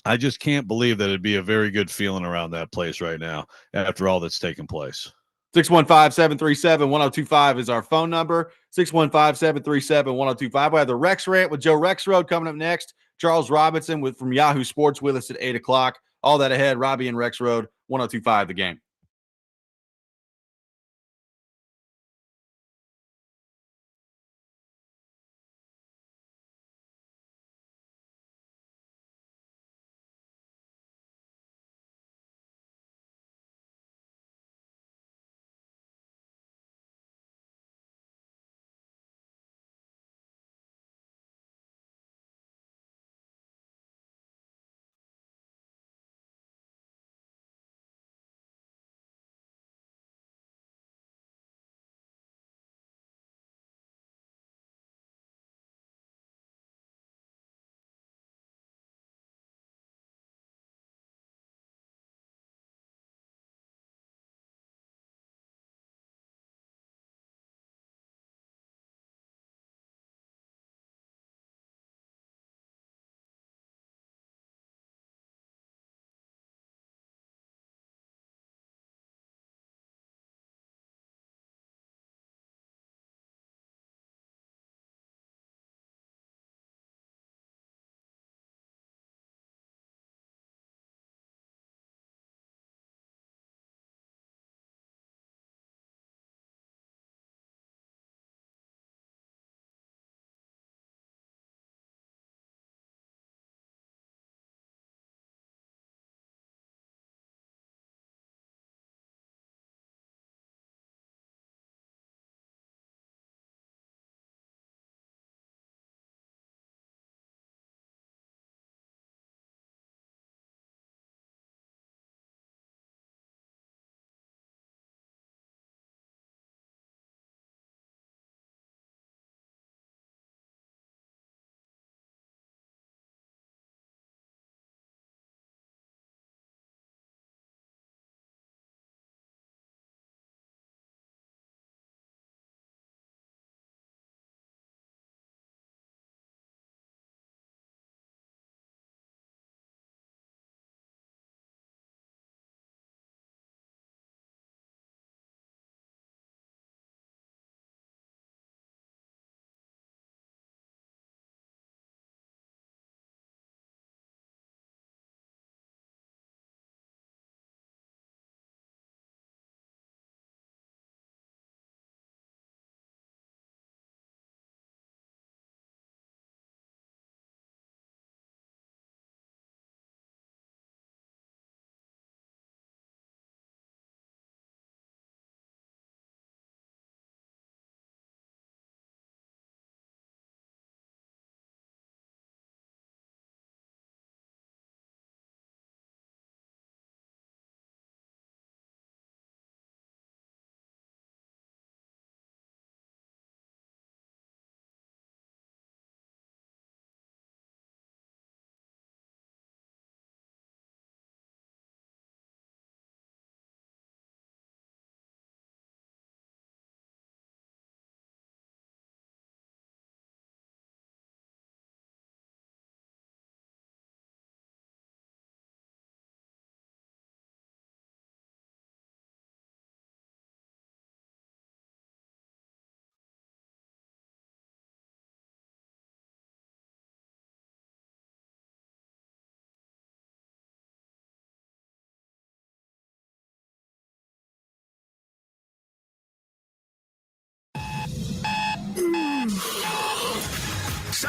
I just can't believe that it'd be a very good feeling around that place right now after all that's taken place. 615-737-1025 is our phone number. 615-737-1025. We have the Rex Rant with Joe Rexrode coming up next. Charles Robinson from Yahoo Sports with us at 8 o'clock. All that ahead. Robby and Rexrode, 1025 The Game.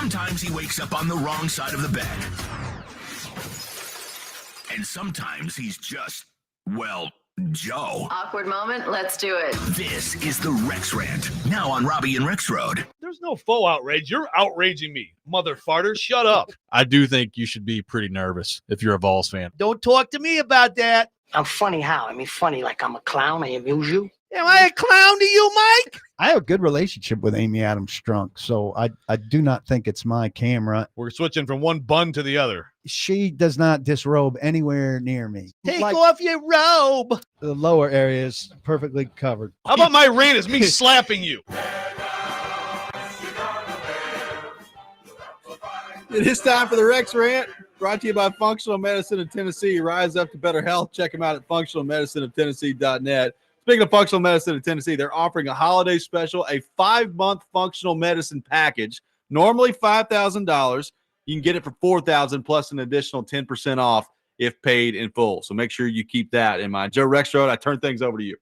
Sometimes he wakes up on the wrong side of the bed. And sometimes he's just, well, Joe. Awkward moment. Let's do it. This is the Rex Rant, now on Robby and Rexrode. There's no faux outrage. You're outraging me, mother farter. Shut up. I do think you should be pretty nervous if you're a Vols fan. Don't talk to me about that. I'm funny how? I mean, funny like I'm a clown. I amuse you. Am I a clown to you, Mike? I have a good relationship with Amy Adams Strunk, so I do not think it's my camera. We're switching from one bun to the other. She does not disrobe anywhere near me. Take off your robe. The lower area is perfectly covered. How about my rant is me slapping you? It is time for the Rex Rant, brought to you by Functional Medicine of Tennessee. Rise up to better health. Check them out at functionalmedicineoftennessee.net. Speaking of Functional Medicine of Tennessee, they're offering a holiday special, a 5-month functional medicine package, normally $5,000. You can get it for $4,000 plus an additional 10% off if paid in full. So make sure you keep that in mind. Joe Rexrode, I turn things over to you.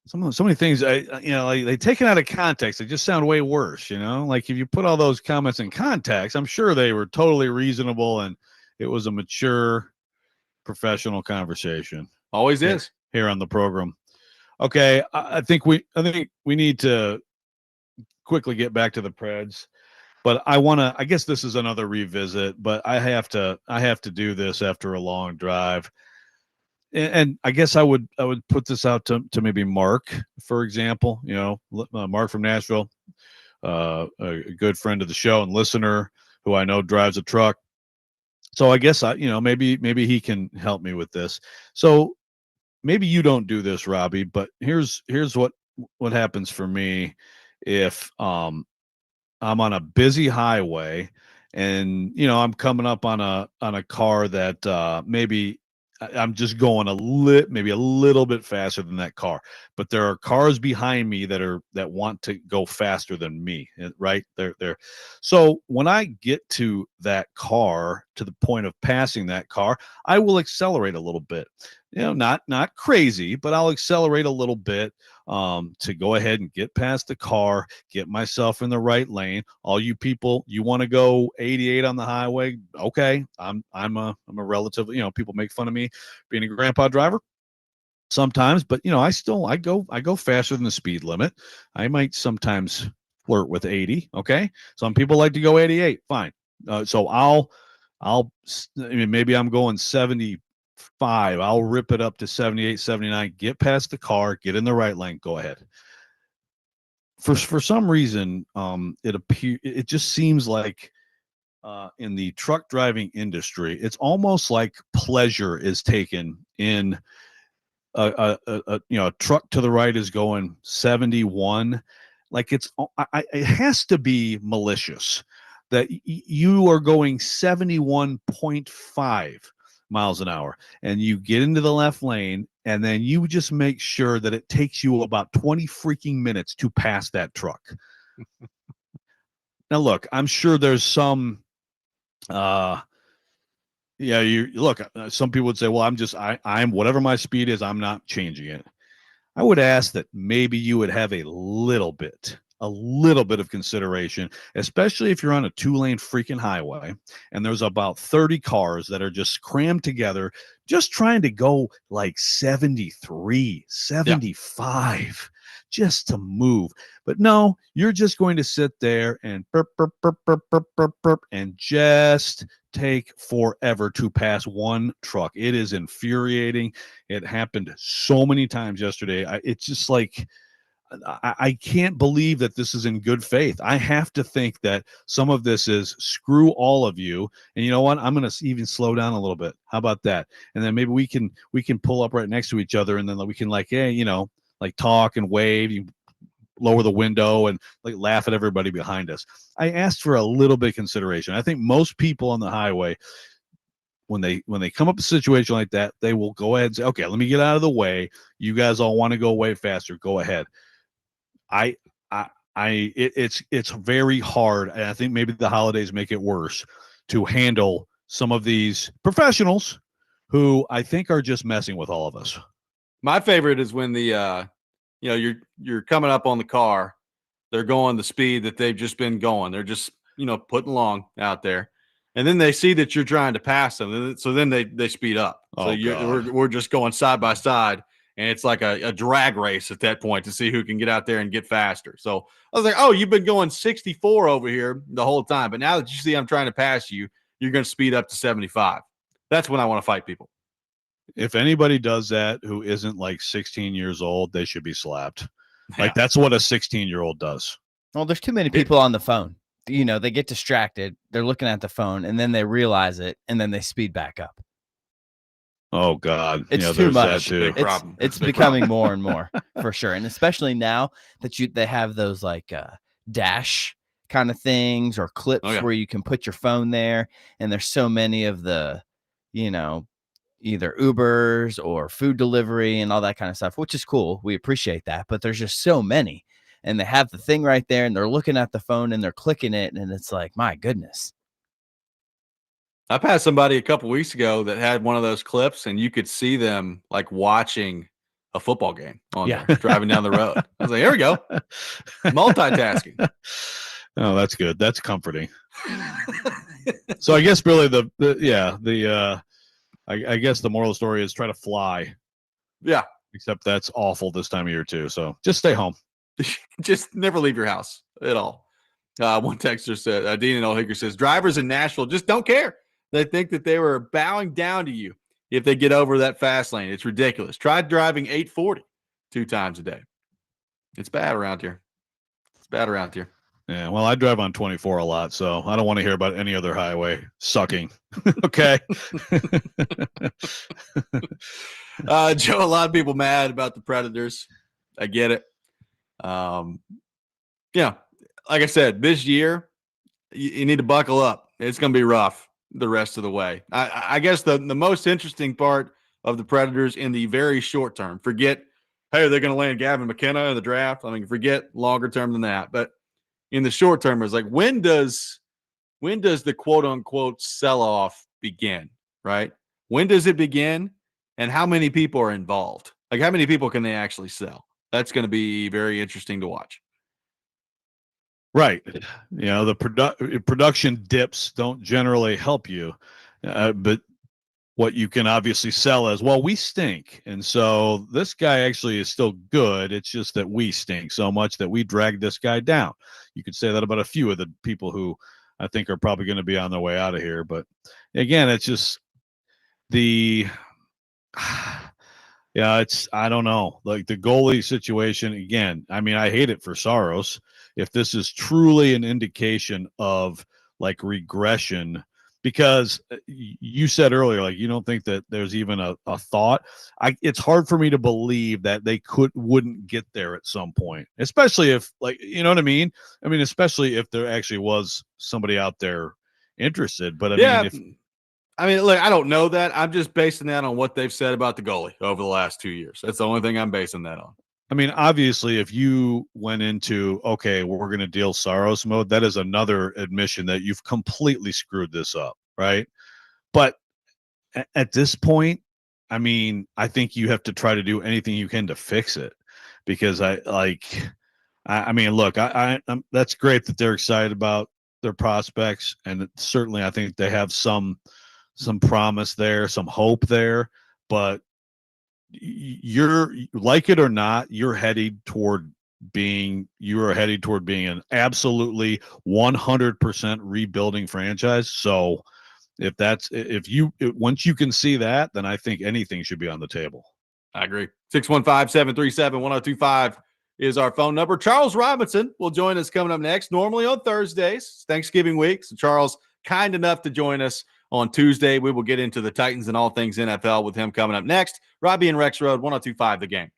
So many things, they take it out of context. They just sound way worse, Like if you put all those comments in context, I'm sure they were totally reasonable and it was a mature, professional conversation. Always is. Here on the program. Okay, I think we need to quickly get back to the Preds, but I guess this is another revisit, but I have to do this after a long drive. And I guess I would put this out to maybe Mark, for example, Mark from Nashville, a good friend of the show and listener who I know drives a truck. So I guess maybe he can help me with this. So maybe you don't do this, Robby, but here's what happens for me if I'm on a busy highway and I'm coming up on a car that maybe I'm just going maybe a little bit faster than that car, but there are cars behind me that want to go faster than me, right? They're so when I get to that car, to the point of passing that car, I will accelerate a little bit. Not crazy, but I'll accelerate a little bit to go ahead and get past the car, get myself in the right lane. All you people, you want to go 88 on the highway? Okay, I'm a relatively, people make fun of me being a grandpa driver sometimes, but I go faster than the speed limit. I might sometimes flirt with 80. Okay, some people like to go 88. Fine. So maybe I'm going 75. I'll rip it up to 78, 79, get past the car, get in the right lane, go ahead. For some reason, it just seems like in the truck driving industry, it's almost like pleasure is taken in a truck to the right is going 71. Like it has to be malicious that you are going 71.5 miles an hour and you get into the left lane and then you just make sure that it takes you about 20 freaking minutes to pass that truck. Now look, I'm sure there's some some people would say, well, I'm whatever my speed is, I'm not changing it. I would ask that maybe you would have a little bit of consideration, especially if you're on a 2-lane freaking highway and there's about 30 cars that are just crammed together, just trying to go like 73, 75, just to move. But no, you're just going to sit there and burp, burp, burp, burp, burp, burp, burp, and just take forever to pass one truck. It is infuriating. It happened so many times yesterday. It's just like, I can't believe that this is in good faith. I have to think that some of this is screw all of you. And you know what? I'm going to even slow down a little bit. How about that? And then maybe we can pull up right next to each other and then we can talk and wave. You lower the window and laugh at everybody behind us. I asked for a little bit of consideration. I think most people on the highway, when they come up a situation like that, they will go ahead and say, okay, let me get out of the way. You guys all want to go way faster. Go ahead. It's very hard, and I think maybe the holidays make it worse to handle some of these professionals who I think are just messing with all of us. My favorite is when the you're coming up on the car They're going the speed that they've just been going. They're just, putting long out there. And then they see that you're trying to pass them. So then they speed up. So we're just going side by side. And it's like a drag race at that point to see who can get out there and get faster. So I was like, oh, you've been going 64 over here the whole time. But now that you see I'm trying to pass you, you're going to speed up to 75. That's when I want to fight people. If anybody does that who isn't like 16 years old, they should be slapped. Yeah. Like that's what a 16-year-old does. Well, there's too many people on the phone. They get distracted. They're looking at the phone and then they realize it and then they speed back up. Oh God. It's too much. Too. It's becoming more and more for sure. And especially now that they have those like dash kind of things or clips where you can put your phone there. And there's so many of the, either Ubers or food delivery and all that kind of stuff, which is cool. We appreciate that. But there's just so many. And they have the thing right there and they're looking at the phone and they're clicking it. And it's like, my goodness. I passed somebody a couple weeks ago that had one of those clips and you could see them like watching a football game on there, driving down the road. I was like, here we go. Multitasking. Oh, that's good. That's comforting. So I guess really I guess the moral of the story is try to fly. Yeah. Except that's awful this time of year too. So just stay home. Just never leave your house at all. One texter said, Dean and Old Hickory says, drivers in Nashville just don't care. They think that they were bowing down to you if they get over that fast lane. It's ridiculous. Try driving 840 2 times a day. It's bad around here. Yeah, well, I drive on 24 a lot, so I don't want to hear about any other highway sucking. Okay. Joe, a lot of people mad about the Predators. I get it. Yeah, like I said, this year, you need to buckle up. It's going to be rough the rest of the way. I guess the most interesting part of the Predators in the very short term, forget, hey, they're going to land Gavin McKenna in the draft. I mean, forget longer term than that. But in the short term, it's like, when does the quote unquote sell off begin, right? When does it begin and how many people are involved? Like, how many people can they actually sell? That's going to be very interesting to watch. Right. The production dips don't generally help you, but what you can obviously sell as, well, we stink. And so this guy actually is still good. It's just that we stink so much that we drag this guy down. You could say that about a few of the people who I think are probably going to be on their way out of here. But again, it's just I don't know. Like the goalie situation, again, I mean, I hate it for Saros. If this is truly an indication of like regression, because you said earlier, like you don't think that there's even a thought. It's hard for me to believe that they wouldn't get there at some point, especially if, like, you know what I mean? I mean, especially if there actually was somebody out there interested. But I mean, look, I don't know that. I'm just basing that on what they've said about the goalie over the last 2 years. That's the only thing I'm basing that on. I mean, obviously, if you went into, okay, well, we're going to deal Saros mode, that is another admission that you've completely screwed this up, right? But at this point, I mean, I think you have to try to do anything you can to fix it, because I mean, look, that's great that they're excited about their prospects, and certainly I think they have some promise there, some hope there, but you're, like it or not, you're headed toward being an absolutely 100% rebuilding franchise. So once you can see that, then I think anything should be on the table. I agree. 615-737-1025 is our phone number. Charles Robinson will join us coming up next, normally on Thursdays, Thanksgiving week. So Charles, kind enough to join us on Tuesday. We will get into the Titans and all things NFL with him coming up next. Robby and Rexrode, 1025 The Game.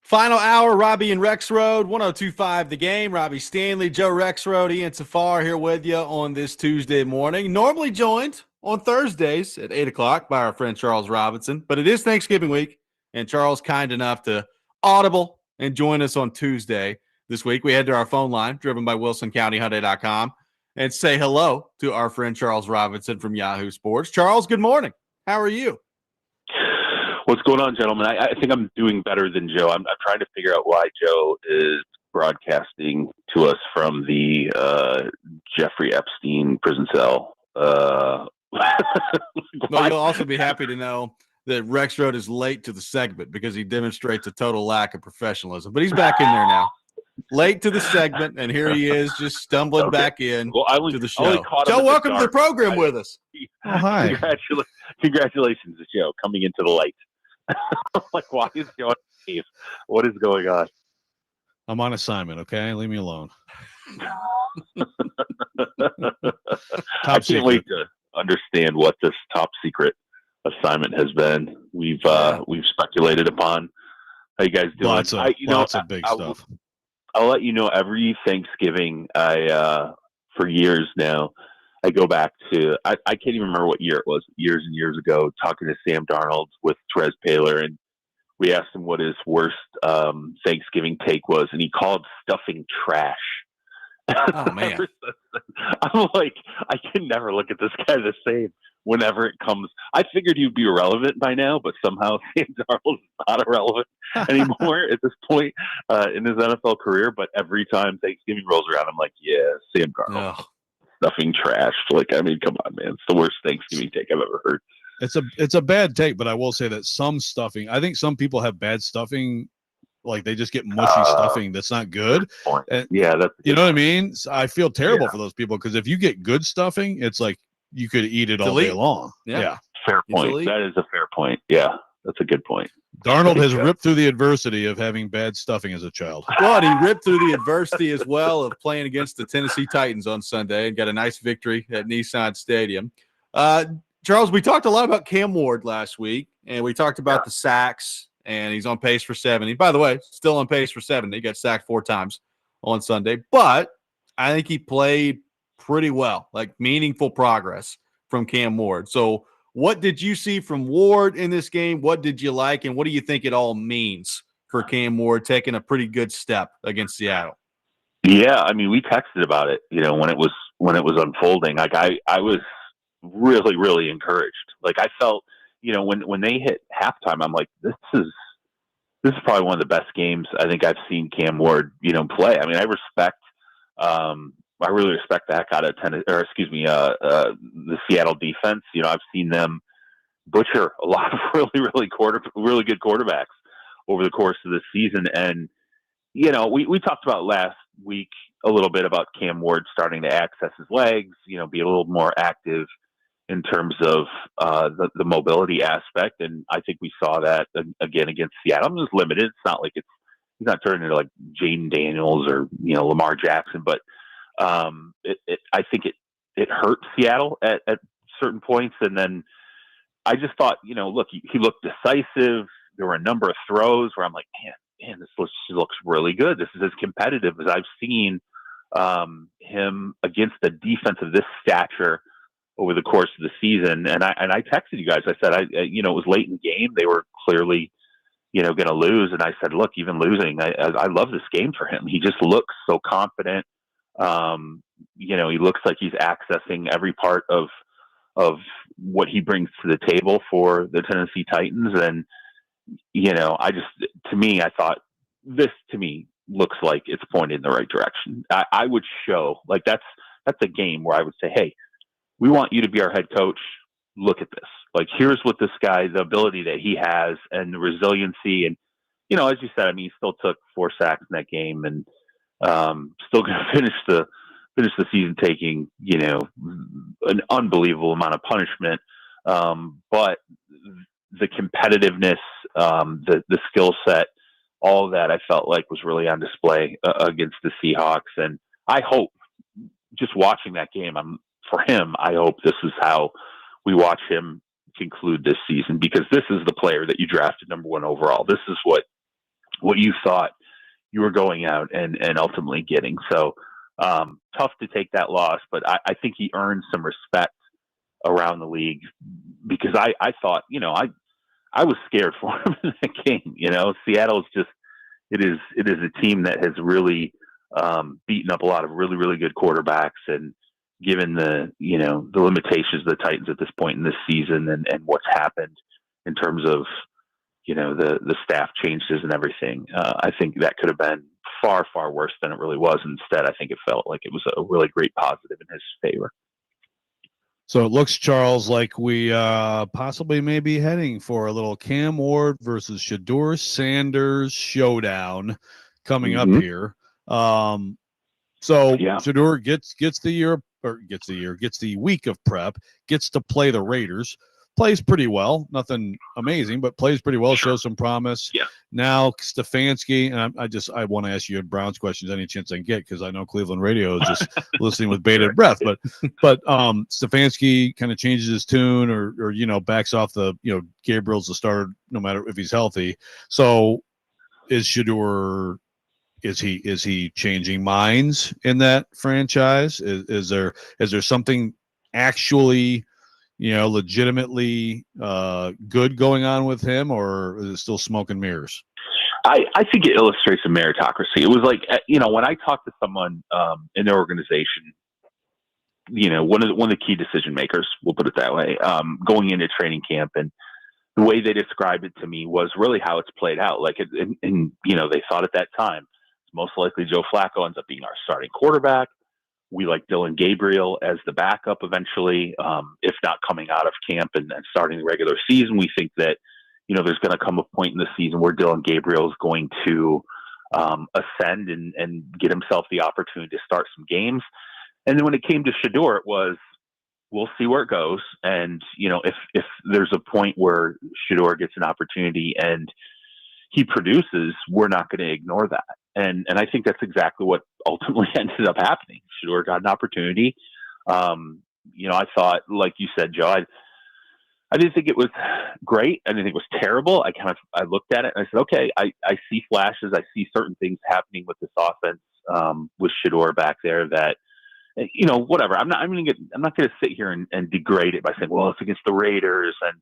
Final hour, Robby and Rexrode, 102.5 The Game. Robby Stanley, Joe Rexrode, Ian Safar here with you on this Tuesday morning. Normally joined on Thursdays at 8 o'clock by our friend Charles Robinson, but it is Thanksgiving week, and Charles kind enough to audible and join us on Tuesday this week. We head to our phone line, driven by WilsonCountyHyundai.com, and say hello to our friend Charles Robinson from Yahoo Sports. Charles, good morning. How are you? What's going on, gentlemen? I think I'm doing better than Joe. I'm trying to figure out why Joe is broadcasting to us from the Jeffrey Epstein prison cell. Well, you'll also be happy to know that Rexrode is late to the segment because he demonstrates a total lack of professionalism. But he's back in there now. Late to the segment, and here he is just stumbling back in to the show. Joe, welcome to the program with us. Oh, hi. Congratulations, Joe, coming into the light. I'm like, why is Joe on leave? What is going on? I'm on assignment, okay? Leave me alone. I can't wait to understand what this top secret assignment has been. We've speculated upon. How you guys doing? Lots of big stuff. I'll let you know every Thanksgiving. For years now, I go back to, I can't even remember what year it was, years and years ago, talking to Sam Darnold with Trez Paler, and we asked him what his worst Thanksgiving take was, and he called stuffing trash. Oh, man. I'm like, I can never look at this guy the same whenever it comes. I figured he'd be irrelevant by now, but somehow Sam Darnold is not irrelevant anymore at this point in his NFL career. But every time Thanksgiving rolls around, I'm like, yeah, Sam Darnold. Oh. Stuffing trash. Like, I mean, come on, man. It's the worst Thanksgiving take I've ever heard. It's a bad take, but I will say that some stuffing, I think some people have bad stuffing, like they just get mushy stuffing that's not good. And, yeah, that's you know what I mean? So I feel terrible for those people because if you get good stuffing, it's like you could eat it all day long. Yeah. Fair point. That is a fair point. Yeah, that's a good point. Darnold has ripped through the adversity of having bad stuffing as a child. Well, he ripped through the adversity as well of playing against the Tennessee Titans on Sunday and got a nice victory at Nissan Stadium. Charles, we talked a lot about Cam Ward last week, and we talked about the sacks, and he's on pace for 70. By the way, still on pace for 70. He got sacked 4 times on Sunday, but I think he played pretty well, like meaningful progress from Cam Ward. So what did you see from Ward in this game? What did you like, and what do you think it all means for Cam Ward taking a pretty good step against Seattle? Yeah, I mean, we texted about it, you know, when it was unfolding. Like I was really, really encouraged. Like I felt, you know, when they hit halftime, I'm like, this is probably one of the best games I think I've seen Cam Ward, you know, play. I mean, I really respect the heck out of the Seattle defense. You know, I've seen them butcher a lot of really good quarterbacks over the course of the season. And, you know, we talked about last week a little bit about Cam Ward starting to access his legs, you know, be a little more active in terms of the mobility aspect. And I think we saw that again against Seattle. It was limited. It's not like he's not turning into like Jaden Daniels or, you know, Lamar Jackson, but I think it hurt Seattle at certain points. And then I just thought, you know, look, he looked decisive. There were a number of throws where I'm like, man, this looks really good. This is as competitive as I've seen him against the defense of this stature over the course of the season. And I texted you guys. I said, you know, it was late in the game. They were clearly, you know, going to lose. And I said, look, even losing, I love this game for him. He just looks so confident. You know, he looks like he's accessing every part of what he brings to the table for the Tennessee Titans. And, you know, I thought this to me looks like it's pointed in the right direction. I would show like, that's a game where I would say, hey, we want you to be our head coach. Look at this. Like, here's what this guy, the ability that he has and the resiliency. And, you know, as you said, I mean, he still took 4 sacks in that game and, still going to finish the season taking, you know, an unbelievable amount of punishment. But the competitiveness, the skill set, all of that I felt like was really on display against the Seahawks. And I hope just watching that game, for him, I hope this is how we watch him conclude this season, because this is the player that you drafted number 1 overall. This is what what you thought you were going out and ultimately getting. So tough to take that loss, but I think he earned some respect around the league because I thought, I was scared for him in that game. Seattle's just, it is a team that has really beaten up a lot of really, really good quarterbacks, and given the limitations of the Titans at this point in this season and what's happened in terms of, the staff changes and everything, I think that could have been far, far worse than it really was. Instead, I think it felt like it was a really great positive in his favor. So it looks, Charles, like we possibly may be heading for a little Cam Ward versus Shedeur Sanders showdown coming up here. Shedeur gets the week of prep, gets to play the Raiders, plays pretty well, nothing amazing, but plays pretty well, shows some promise. Yeah. Now Stefanski, and I want to ask you Browns questions any chance I can get, because I know Cleveland radio is just listening with bated breath. But Stefanski kind of changes his tune, or backs off the Gabriel's the starter no matter if he's healthy. So is Shedeur? Is he changing minds in that franchise? Is there something actually legitimately good going on with him, or is it still smoke and mirrors? I think it illustrates a meritocracy. It was like, when I talk to someone in their organization, one of the key decision makers, we'll put it that way, going into training camp, and the way they described it to me was really how it's played out. Like, they thought at that time, most likely Joe Flacco ends up being our starting quarterback. We like Dylan Gabriel as the backup eventually, if not coming out of camp and starting the regular season. We think that, there's going to come a point in the season where Dylan Gabriel is going to ascend and get himself the opportunity to start some games. And then when it came to Shedeur, it was, we'll see where it goes. And, if there's a point where Shedeur gets an opportunity and he produces, we're not going to ignore that. And I think that's exactly what ultimately ended up happening. Shedeur got an opportunity. I thought, like you said, Joe, I didn't think it was great. I didn't think it was terrible. I looked at it and I said, okay, I see flashes. I see certain things happening with this offense with Shedeur back there that, whatever. I'm not going to sit here and degrade it by saying, well, it's against the Raiders and,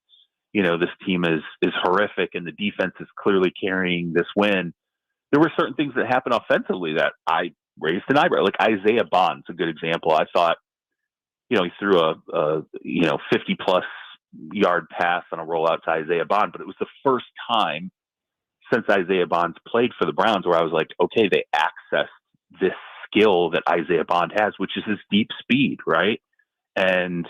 this team is horrific and the defense is clearly carrying this win. There were certain things that happened offensively that I raised an eyebrow. Like Isaiah Bond's a good example. I thought, he threw a 50-plus yard pass on a rollout to Isaiah Bond, but it was the first time since Isaiah Bond's played for the Browns where I was like, okay, they accessed this skill that Isaiah Bond has, which is his deep speed, right? And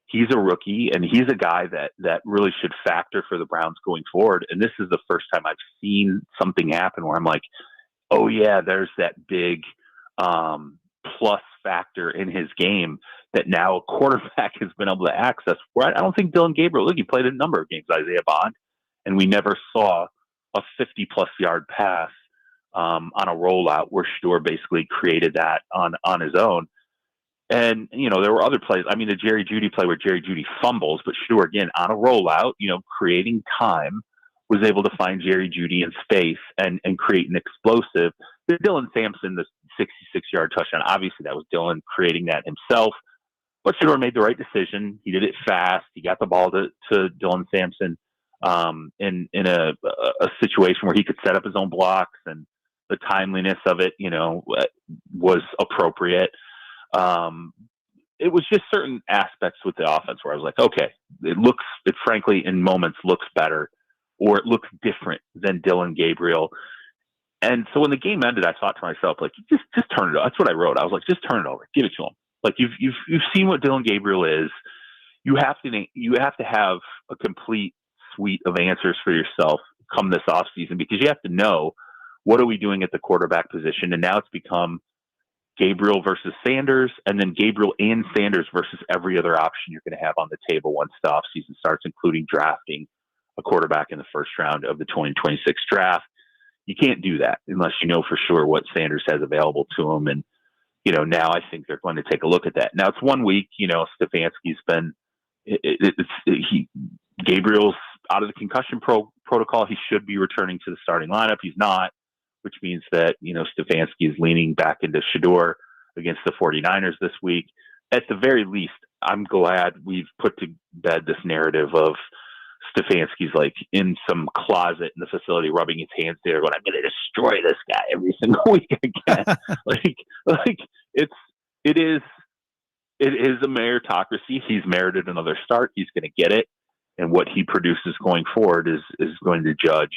he's a rookie, and he's a guy that really should factor for the Browns going forward. And this is the first time I've seen something happen where I'm like, oh yeah, there's that big plus factor in his game that now a quarterback has been able to access. Where I don't think Dylan Gabriel, look, he played a number of games, Isaiah Bond, and we never saw a 50-plus yard pass on a rollout where Shedeur basically created that on his own. And, there were other plays. I mean, the Jerry Jeudy play where Jerry Jeudy fumbles, but Shedeur, again, on a rollout, creating time, was able to find Jerry Jeudy in space and create an explosive. The Dylan Sampson, the 66-yard touchdown, obviously that was Dylan creating that himself. But Shedeur made the right decision. He did it fast. He got the ball to Dylan Sampson in a situation where he could set up his own blocks, and the timeliness of it, was appropriate. It was just certain aspects with the offense where I was like, okay, it frankly in moments looks better, or it looks different than Dylan Gabriel. And so when the game ended, I thought to myself, like, just turn it over. That's what I wrote. I was like, just turn it over, give it to him. Like, you've seen what Dylan Gabriel is. You have to have a complete suite of answers for yourself come this offseason, because you have to know, what are we doing at the quarterback position? And now it's become Gabriel versus Sanders, and then Gabriel and Sanders versus every other option you're going to have on the table once the offseason starts, including drafting a quarterback in the first round of the 2026 draft. You can't do that unless you know for sure what Sanders has available to him. And, now I think they're going to take a look at that. Now it's 1 week, Stefanski's been, Gabriel's out of the concussion protocol, he should be returning to the starting lineup. He's not, which means that, Stefanski is leaning back into Shedeur against the 49ers this week. At the very least, I'm glad we've put to bed this narrative of Stefanski's like in some closet in the facility, rubbing his hands there, going, "I'm going to destroy this guy every single week again." it is a meritocracy. He's merited another start. He's going to get it, and what he produces going forward is going to judge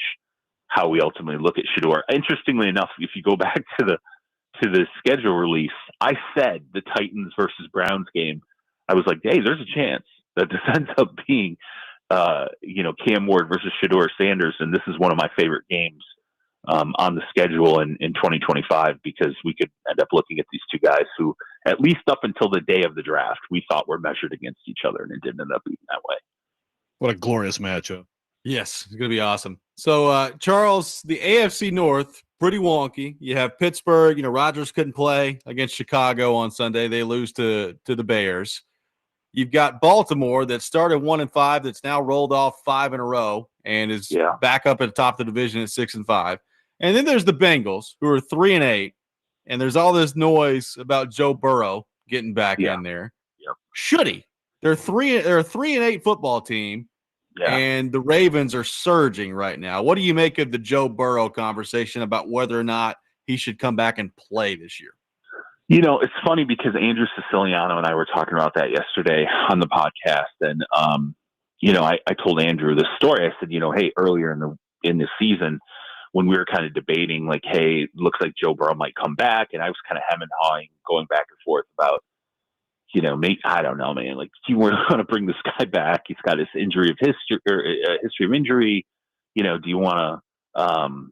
how we ultimately look at Shedeur. Interestingly enough, if you go back to the schedule release, I said the Titans versus Browns game. I was like, "Hey, there's a chance that this ends up being." Cam Ward versus Shedeur Sanders, and this is one of my favorite games on the schedule in 2025 because we could end up looking at these two guys who, at least up until the day of the draft, we thought were measured against each other, and it didn't end up being that way. What a glorious matchup. Yes, it's going to be awesome. So, Charles, the AFC North, pretty wonky. You have Pittsburgh. Rodgers couldn't play against Chicago on Sunday. They lose to the Bears. You've got Baltimore that started 1-5, that's now rolled off 5 in a row and is back up at the top of the division at 6-5. And then there's the Bengals, who are 3-8, and there's all this noise about Joe Burrow getting back in there. Yep. Should he? They're a 3-8 football team, and the Ravens are surging right now. What do you make of the Joe Burrow conversation about whether or not he should come back and play this year? It's funny because Andrew Siciliano and I were talking about that yesterday on the podcast. And, I told Andrew this story. I said, hey, earlier in the season when we were kind of debating, like, hey, looks like Joe Burrow might come back. And I was kind of hemming and hawing, going back and forth about, I don't know, man, like, you weren't going to bring this guy back. He's got this history of injury. Do you want to,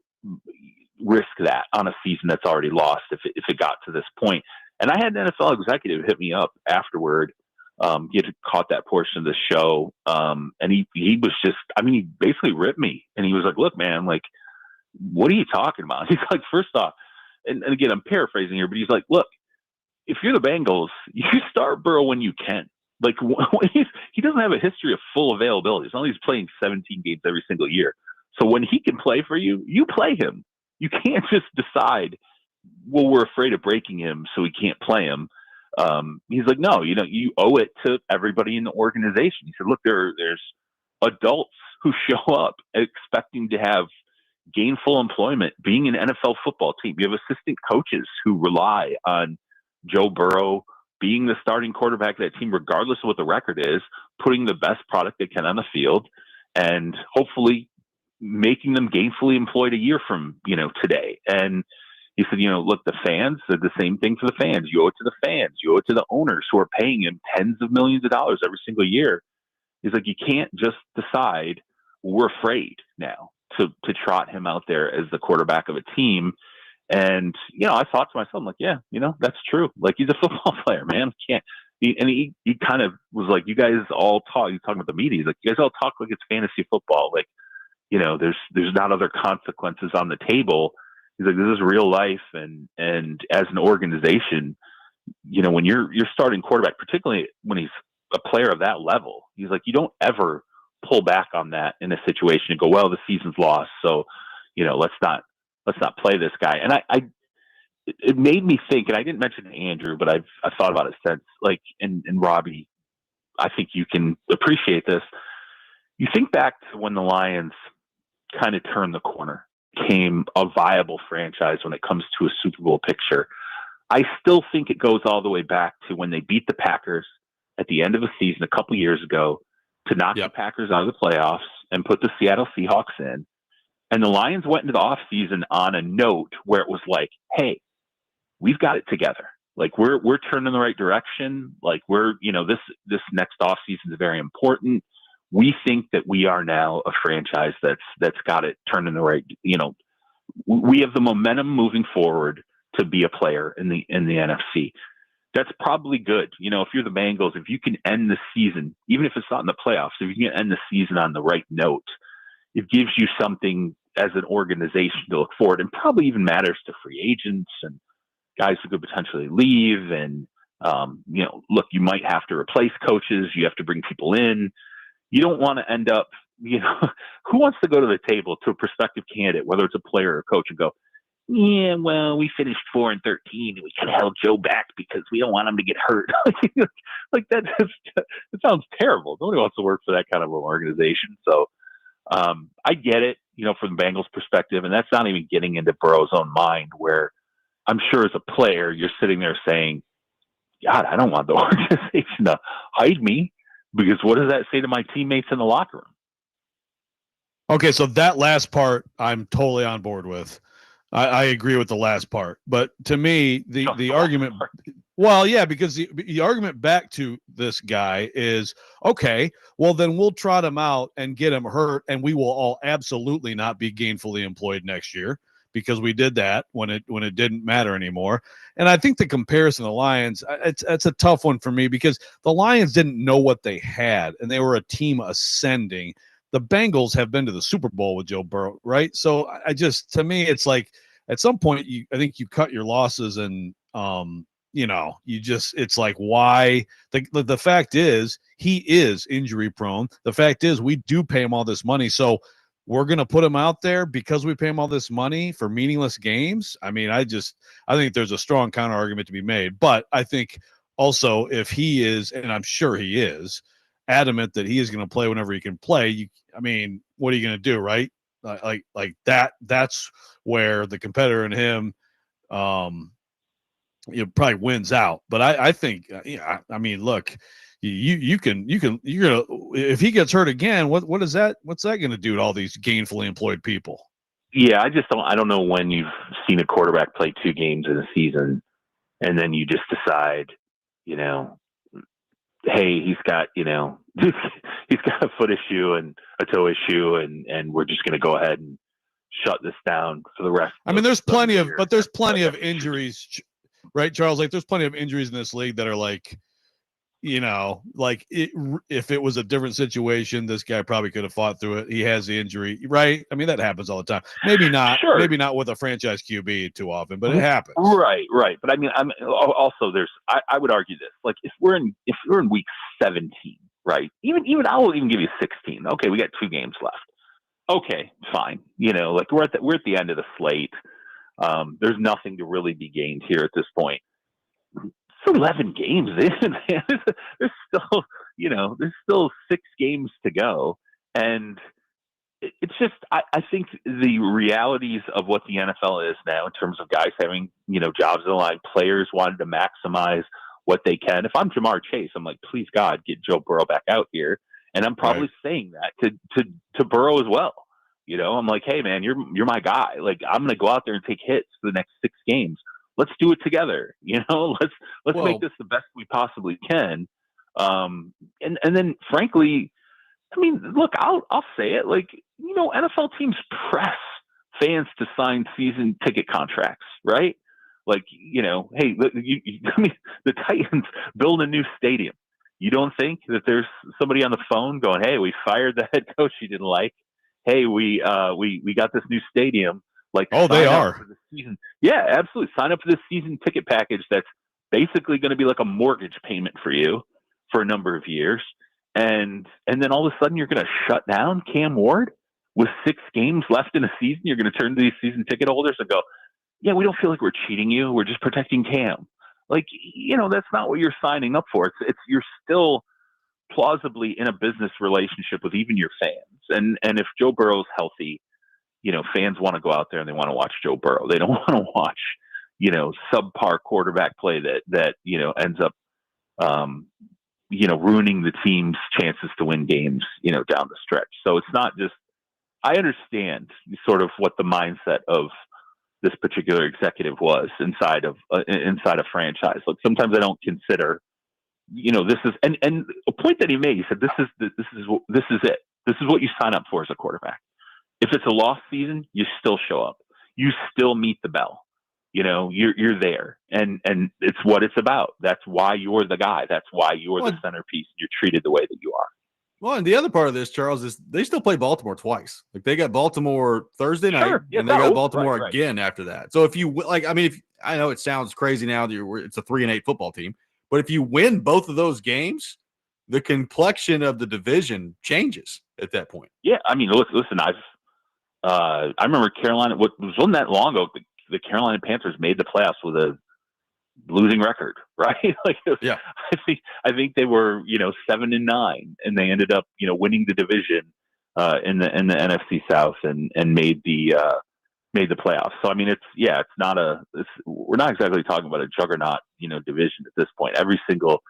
risk that on a season that's already lost if it got to this point? And I had an NFL executive hit me up afterward. He had caught that portion of the show. And he was just, he basically ripped me. And he was like, "Look, man, like, what are you talking about?" He's like, first off, and again, I'm paraphrasing here, but he's like, "Look, if you're the Bengals, you start Burrow when you can. Like, he doesn't have a history of full availability. It's not like he's playing 17 games every single year. So when he can play for you, you play him. You can't just decide, well, we're afraid of breaking him, so we can't play him." He's like, "No, you owe it to everybody in the organization." He said, "Look, there's adults who show up expecting to have gainful employment, being an NFL football team. You have assistant coaches who rely on Joe Burrow being the starting quarterback of that team, regardless of what the record is, putting the best product they can on the field, and hopefully making them gainfully employed a year from, today." And he said, "Look, the fans said the same thing for the fans. You owe it to the fans. You owe it to the owners who are paying him tens of millions of dollars every single year." He's like, "You can't just decide we're afraid now to trot him out there as the quarterback of a team." And, I thought to myself, I'm like, yeah, that's true. Like, he's a football player, man. He kind of was like, "You guys all talk," he's talking about the media. He's like, "You guys all talk like it's fantasy football. Like, there's not other consequences on the table." He's like, "This is real life." And as an organization, when you're starting quarterback, particularly when he's a player of that level, he's like, you don't ever pull back on that in a situation and go, "Well, the season's lost, so, let's not play this guy." And it made me think, and I didn't mention to Andrew, but I've thought about it since, like, and Robby, I think you can appreciate this. You think back to when the Lions kind of turned the corner, became a viable franchise when it comes to a Super Bowl picture. I still think it goes all the way back to when they beat the Packers at the end of the season a couple years ago to knock the Packers out of the playoffs and put the Seattle Seahawks in. And the Lions went into the offseason on a note where it was like, "Hey, we've got it together. Like, we're turning in the right direction. Like, we're, this next offseason is very important. We think that we are now a franchise that's got it turned in the right, we have the momentum moving forward to be a player in the NFC." That's probably good. If you're the Bengals, if you can end the season, even if it's not in the playoffs, if you can end the season on the right note, it gives you something as an organization to look forward, and probably even matters to free agents and guys who could potentially leave. And, look, you might have to replace coaches. You have to bring people in. You don't want to end up who wants to go to the table to a prospective candidate, whether it's a player or a coach, and go, yeah, well, we finished 4-13 and we could have held Joe back because we don't want him to get hurt. Like that sounds terrible. Nobody wants to work for that kind of an organization. So I get it, from the Bengals perspective, and that's not even getting into Burrow's own mind, where I'm sure as a player, you're sitting there saying, God, I don't want the organization to hide me, because what does that say to my teammates in the locker room? Okay, so that last part I'm totally on board with. I agree with the last part. But to me, the argument – well, yeah, because the argument back to this guy is, okay, well, then we'll trot him out and get him hurt, and we will all absolutely not be gainfully employed next year, because we did that when it didn't matter anymore. And I think the comparison to the Lions, it's a tough one for me, because the Lions didn't know what they had, and they were a team ascending. The Bengals have been to the Super Bowl with Joe Burrow, right? So to me, it's like at some point, I think you cut your losses, and it's like, why? The fact is, he is injury prone. The fact is, we do pay him all this money, so we're going to put him out there because we pay him all this money for meaningless games. I mean, I think there's a strong counter argument to be made, but I think also, if he is, and I'm sure he is, adamant that he is going to play whenever he can play, what are you going to do, right? Like that's where the competitor in him probably wins out. But I think look, you're gonna, if he gets hurt again, what's that going to do to all these gainfully employed people? Yeah, I don't know when you've seen a quarterback play 2 games in a season and then you just decide, hey, he's got a foot issue and a toe issue, and we're just going to go ahead and shut this down for the rest. There's plenty of injuries, right, Charles? Like, there's plenty of injuries in this league that are like, if it was a different situation, this guy probably could have fought through it. He has the injury, right? That happens all the time. Maybe not, sure. Maybe not with a franchise QB too often, but it happens. Right. But also I would argue this, like, if we're in week 17, right? Even I will even give you 16. Okay, we got 2 games left. Okay, fine. Like we're at the end of the slate. There's nothing to really be gained here at this point. It's 11 games in, man. There's still 6 games to go. And it's just, I think the realities of what the NFL is now, in terms of guys having, jobs in the line, players wanting to maximize what they can. If I'm Jamar Chase, I'm like, please God, get Joe Burrow back out here. And I'm probably saying that to Burrow as well. I'm like, hey man, you're my guy. Like, I'm going to go out there and take hits for the next 6 games. Let's do it together. Let's make this the best we possibly can. And then frankly, look, I'll say it. Like, NFL teams press fans to sign season ticket contracts, right? Like, hey, the Titans build a new stadium. You don't think that there's somebody on the phone going, hey, we fired the head coach you didn't like. Hey, we got this new stadium. Like, they are for the season. Yeah, absolutely. Sign up for this season ticket package that's basically going to be like a mortgage payment for you for a number of years. And then all of a sudden you're going to shut down Cam Ward with 6 games left in a season. You're going to turn to these season ticket holders and go, yeah, we don't feel like we're cheating you. We're just protecting Cam. Like, that's not what you're signing up for. It's you're still plausibly in a business relationship with even your fans. And if Joe Burrow's healthy, fans want to go out there and they want to watch Joe Burrow. They don't want to watch, subpar quarterback play that ends up, ruining the team's chances to win games, down the stretch. So it's not just, I understand sort of what the mindset of this particular executive was inside a franchise. Like, sometimes I don't consider, this is, and a point that he made, he said, this is it. This is what you sign up for as a quarterback. If it's a lost season, you still show up. You still meet the bell. You're there, and it's what it's about. That's why you're the guy. That's why you're the centerpiece. You're treated the way that you are. Well, and the other part of this, Charles, is they still play Baltimore twice. Like, they got Baltimore Thursday night, and they got Baltimore again after that. So if you if I know it sounds crazy now that it's a 3-8 football team, but if you win both of those games, the complexion of the division changes. at that point. Yeah, I mean, listen, I remember Carolina. Wasn't that long ago? The Carolina Panthers made the playoffs with a losing record, right? Like, yeah, I think they were 7-9, and they ended up winning the division in the NFC South and made the playoffs. So I mean, we're not exactly talking about a juggernaut division at this point. Every single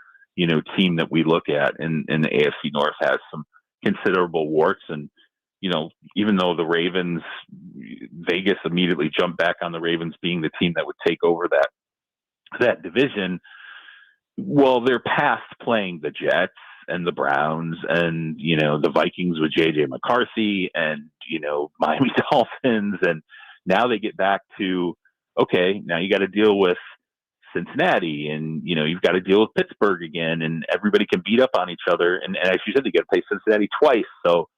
team that we look at in the AFC North has some considerable warts, and even though the Ravens, Vegas immediately jumped back on the Ravens being the team that would take over that division. Well, they're past playing the Jets and the Browns and the Vikings with JJ McCarthy and Miami Dolphins, and now they get back to, okay, now you got to deal with Cincinnati, and you've got to deal with Pittsburgh again, and everybody can beat up on each other, and as you said, they got to play Cincinnati twice, so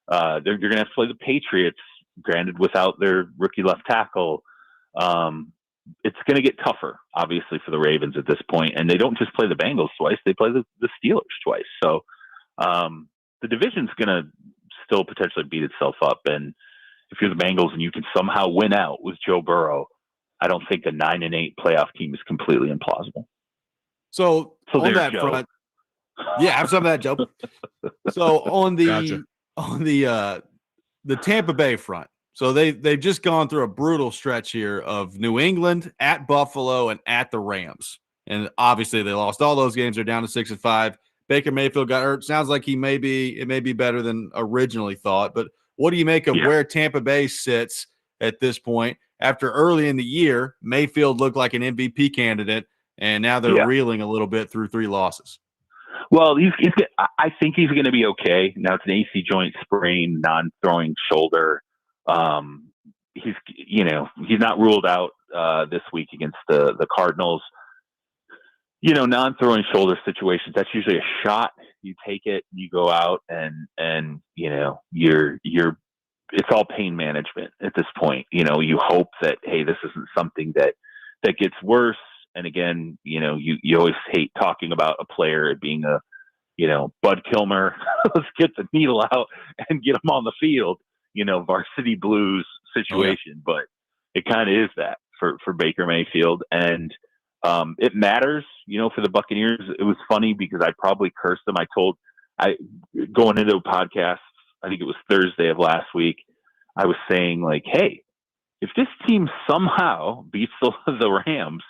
they're going to have to play the Patriots, granted without their rookie left tackle. It's going to get tougher, obviously, for the Ravens at this point, and they don't just play the Bengals twice; they play the Steelers twice. So the division's going to still potentially beat itself up, and if you're the Bengals and you can somehow win out with Joe Burrow, I don't think a 9-8 playoff team is completely implausible. So on that Joe. front, yeah, have some of that, Joe. So on the Gotcha. on the Tampa Bay front, so they've just gone through a brutal stretch here of New England, at Buffalo, and at the Rams, and obviously they lost all those games. They're down to 6-5. Baker Mayfield got hurt. Sounds like it may be better than originally thought, but what do you make of where Tampa Bay sits at this point? After early in the year, Mayfield looked like an MVP candidate, and now they're reeling a little bit through 3 losses. Well, I think he's going to be okay. Now it's an AC joint sprain, non-throwing shoulder. He's not ruled out this week against the Cardinals. Non-throwing shoulder situations, that's usually a shot. You take it, you go out, and you're it's all pain management at this point. You hope that, hey, this isn't something that gets worse. And again, you always hate talking about a player being a, Bud Kilmer, let's get the needle out and get him on the field, varsity blues situation. But it kind of is that for Baker Mayfield. And it matters, for the Buccaneers. It was funny because I probably cursed them. Going into a podcast, I think it was Thursday of last week, I was saying, like, hey, if this team somehow beats the Rams,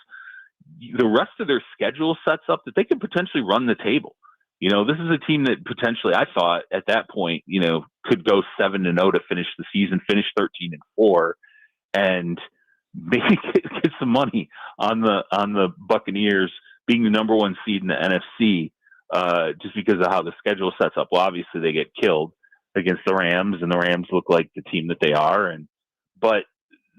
the rest of their schedule sets up that they could potentially run the table. This is a team that potentially, I thought at that point, could go 7-0 to finish the season, finish 13-4, and maybe get some money on the Buccaneers being the number 1 seed in the NFC, just because of how the schedule sets up. Well, obviously they get killed against the Rams, and the Rams look like the team that they are, but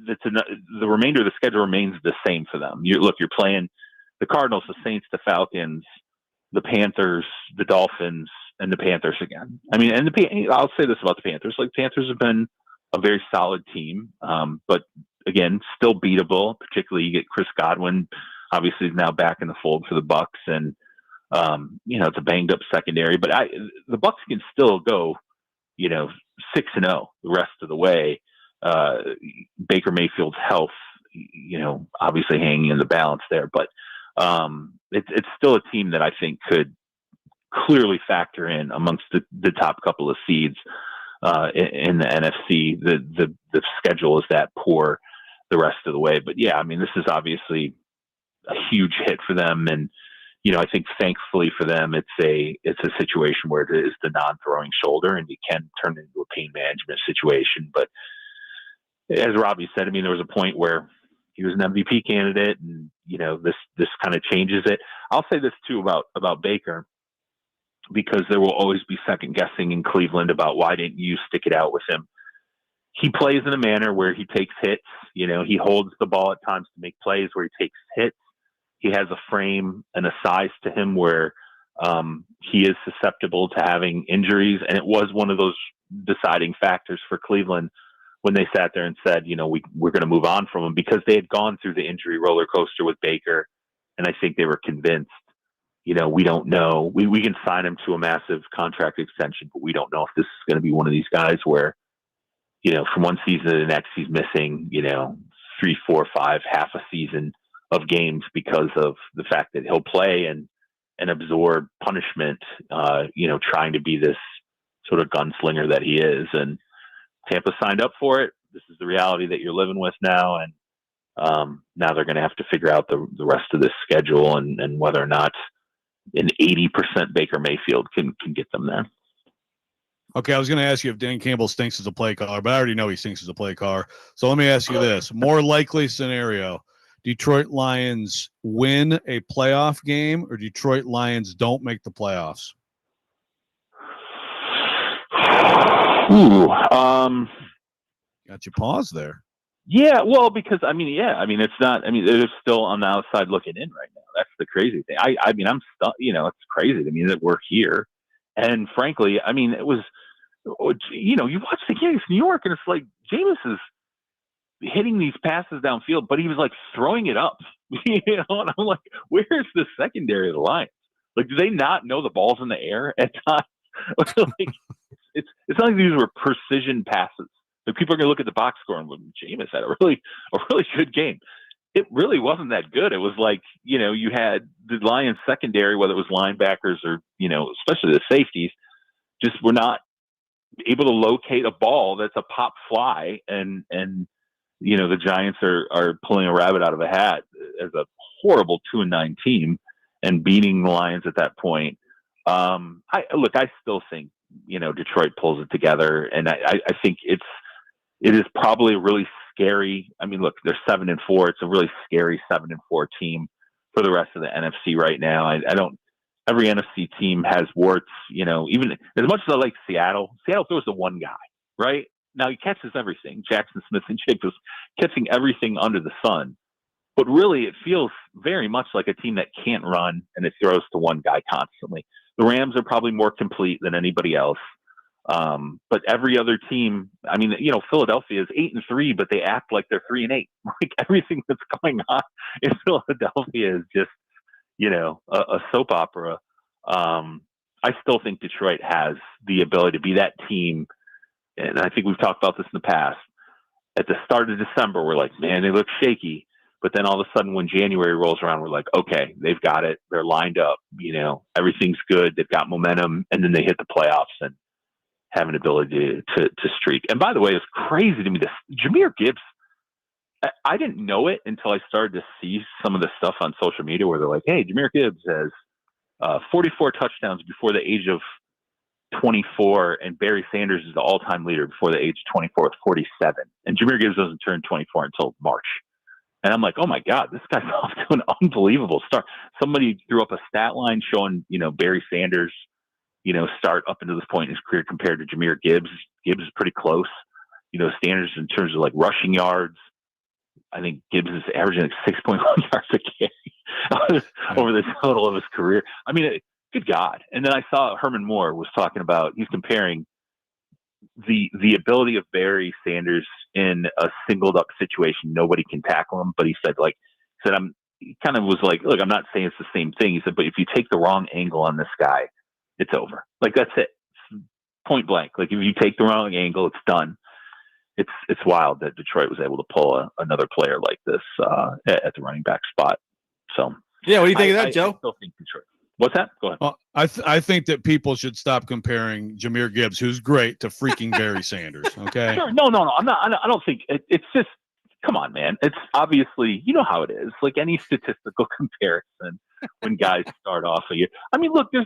the remainder of the schedule remains the same for them. You're playing the Cardinals, the Saints, the Falcons, the Panthers, the Dolphins, and the Panthers again. I mean, and I'll say this about the Panthers: like, Panthers have been a very solid team, but again, still beatable. Particularly, you get Chris Godwin, obviously is now back in the fold for the Bucs, and it's a banged up secondary, but the Bucs can still go, 6-0 the rest of the way. Baker Mayfield's health, obviously hanging in the balance there, but it's still a team that I think could clearly factor in amongst the top couple of seeds in the NFC. The schedule is that poor the rest of the way, but yeah, I mean, this is obviously a huge hit for them, and I think thankfully for them, it's a situation where it is the non-throwing shoulder, and you can turn it into a pain management situation. But as Robby said, I mean, there was a point where he was an MVP candidate, and this kind of changes it. I'll say this too about Baker, because there will always be second guessing in Cleveland about why didn't you stick it out with him. He plays in a manner where he takes hits. He holds the ball at times to make plays where he takes hits. He has a frame and a size to him where he is susceptible to having injuries. And it was one of those deciding factors for Cleveland when they sat there and said, we're going to move on from him, because they had gone through the injury roller coaster with Baker. And I think they were convinced we don't know. We can sign him to a massive contract extension, but we don't know if this is going to be one of these guys where, from one season to the next, he's missing, 3, 4, 5, half a season of games because of the fact that he'll play and absorb punishment, trying to be this sort of gunslinger that he is. And Tampa signed up for it. This is the reality that you're living with now. And now they're going to have to figure out the rest of this schedule and whether or not an 80% Baker Mayfield can get them there. Okay, I was going to ask you if Dan Campbell stinks as a play caller, but I already know he stinks as a play caller. So let me ask you this. More likely scenario, Detroit Lions win a playoff game or Detroit Lions don't make the playoffs? Ooh. Got you pause there. Yeah, well, because it's not. They're still on the outside looking in right now. That's the crazy thing. I'm stuck. It's crazy to me that we're here. And frankly, it was. You watch the game. It's New York, and it's like Jameis is hitting these passes downfield, but he was like throwing it up. And I'm like, where's the secondary of the Lions? Like, do they not know the ball's in the air at times? It's not like these were precision passes. Like, people are going to look at the box score and Jameis had a really good game. It really wasn't that good. It was like, you had the Lions secondary, whether it was linebackers or, especially the safeties, just were not able to locate a ball that's a pop fly. And the Giants are pulling a rabbit out of a hat as a horrible 2-9 team and beating the Lions at that point. I still think, Detroit pulls it together. And I think it is probably a really scary. They're 7-4. It's a really scary 7-4 team for the rest of the NFC right now. Every NFC team has warts, even as much as I like Seattle throws the one guy, right? Now he catches everything. Jackson Smith and Jacobs catching everything under the sun. But really, it feels very much like a team that can't run and it throws to one guy constantly. The Rams are probably more complete than anybody else. But every other team, Philadelphia is 8-3, but they act like they're 3-8. Like, everything that's going on in Philadelphia is just, a soap opera. I still think Detroit has the ability to be that team. And I think we've talked about this in the past. At the start of December, we're like, man, they look shaky. But then all of a sudden, when January rolls around, we're like, okay, they've got it. They're lined up. Everything's good. They've got momentum. And then they hit the playoffs and have an ability to streak. And by the way, it's crazy to me. This Jahmyr Gibbs, I didn't know it until I started to see some of the stuff on social media where they're like, hey, Jahmyr Gibbs has 44 touchdowns before the age of 24, and Barry Sanders is the all-time leader before the age of 24 with 47. And Jahmyr Gibbs doesn't turn 24 until March. And I'm like, oh my God, this guy's off to an unbelievable start. Somebody threw up a stat line showing, Barry Sanders, start up into this point in his career compared to Jahmyr Gibbs. Gibbs is pretty close. Sanders in terms of like rushing yards, I think Gibbs is averaging like 6.1 yards a carry over the total of his career. Good God. And then I saw Herman Moore was talking about, he's comparing the ability of Barry Sanders in a singled up situation. Nobody can tackle him, but he kind of was like, look, I'm not saying it's the same thing. He said, but if you take the wrong angle on this guy, it's over. Like, that's it. Point blank. Like, if you take the wrong angle, it's done. It's wild that Detroit was able to pull another player like this at the running back spot. So yeah, what do you think of that, Joe? I still think Detroit. What's that? Go ahead. Well, I think that people should stop comparing Jahmyr Gibbs, who's great, to freaking Barry Sanders. Okay. Sure. No. I'm not. I don't think it's just. Come on, man. It's obviously, how it is. Like any statistical comparison when guys start off a year. Look, there's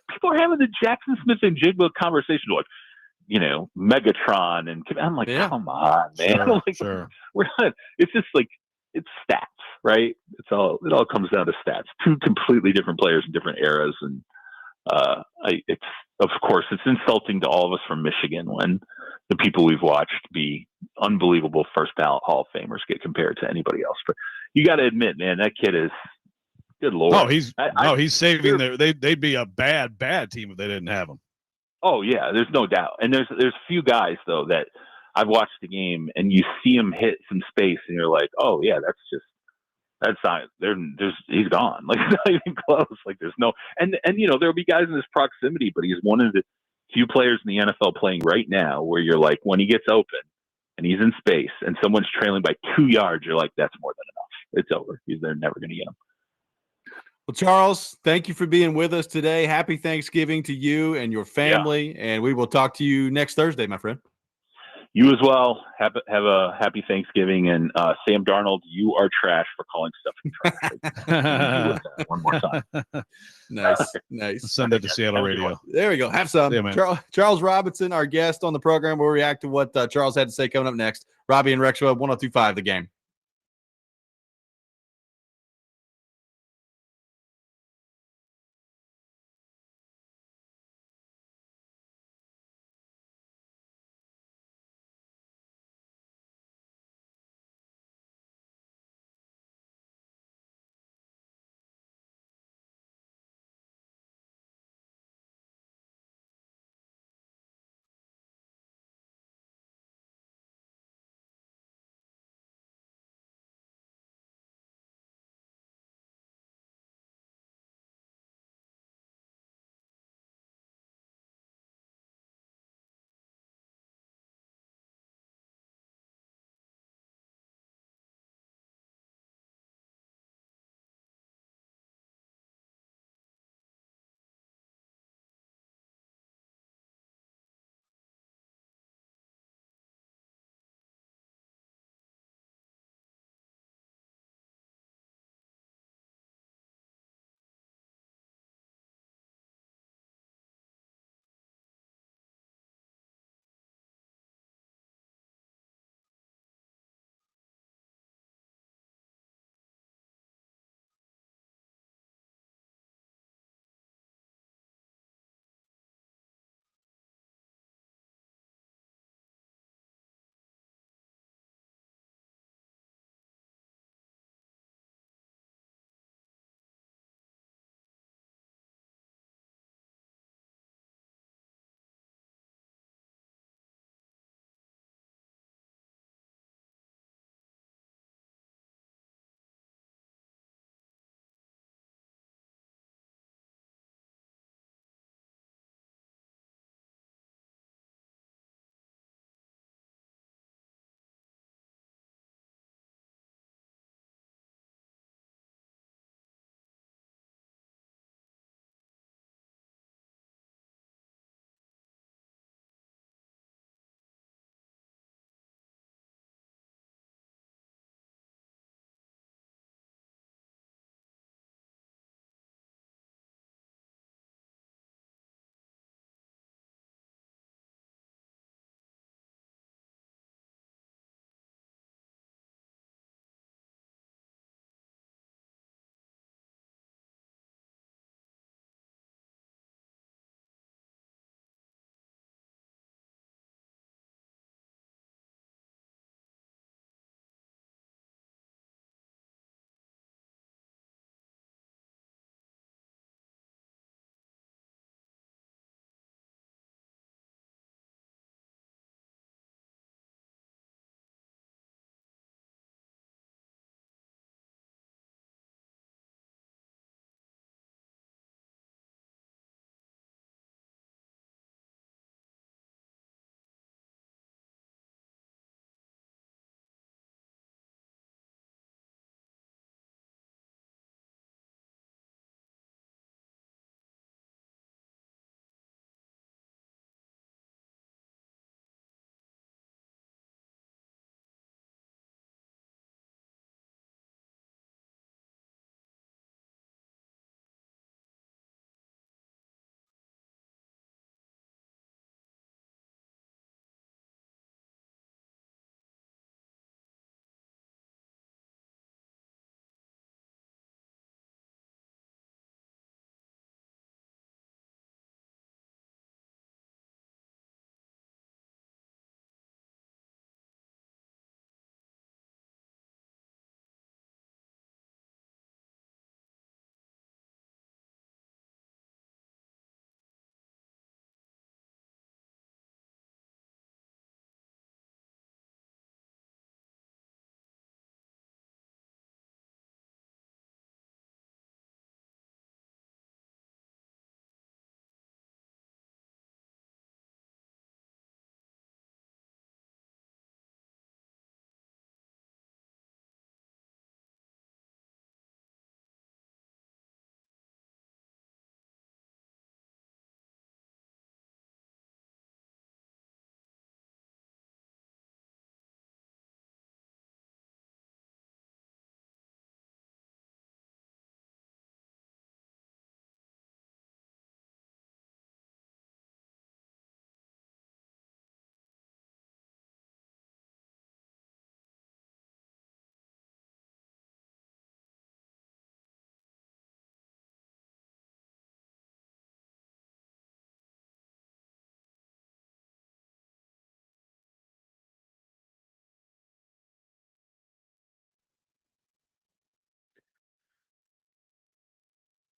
people are having the Jackson Smith and Jigba conversation, like, Megatron, and I'm like, come on, man. Sure, like, sure. We're not. It's just like it's stats, right? It all comes down to stats. Two completely different players in different eras, and it's of course it's insulting to all of us from Michigan when the people we've watched be unbelievable first ballot Hall of Famers get compared to anybody else. But you got to admit, man, that kid is. Good Lord. Oh, he's saving they'd be a bad team if they didn't have him. Oh yeah, there's no doubt. And there's few guys though that I've watched the game and you see him hit some space and you're like, oh yeah, that's just That's not he's gone. Like it's not even close. Like there's no and there'll be guys in his proximity, but he's one of the few players in the NFL playing right now where you're like when he gets open and he's in space and someone's trailing by 2 yards, you're like, that's more than enough. It's over. They're never gonna get him. Well, Charles, thank you for being with us today. Happy Thanksgiving to you and your family, and we will talk to you next Thursday, my friend. You as well. Have a happy Thanksgiving, and Sam Darnold, you are trash for calling stuff trash. One more time. Nice. Send that to Seattle Radio. There we go. Have some. Yeah, man. Charles Robinson, our guest on the program. We'll react to what Charles had to say coming up next. Robby and Rexrode, 102.5 The Game.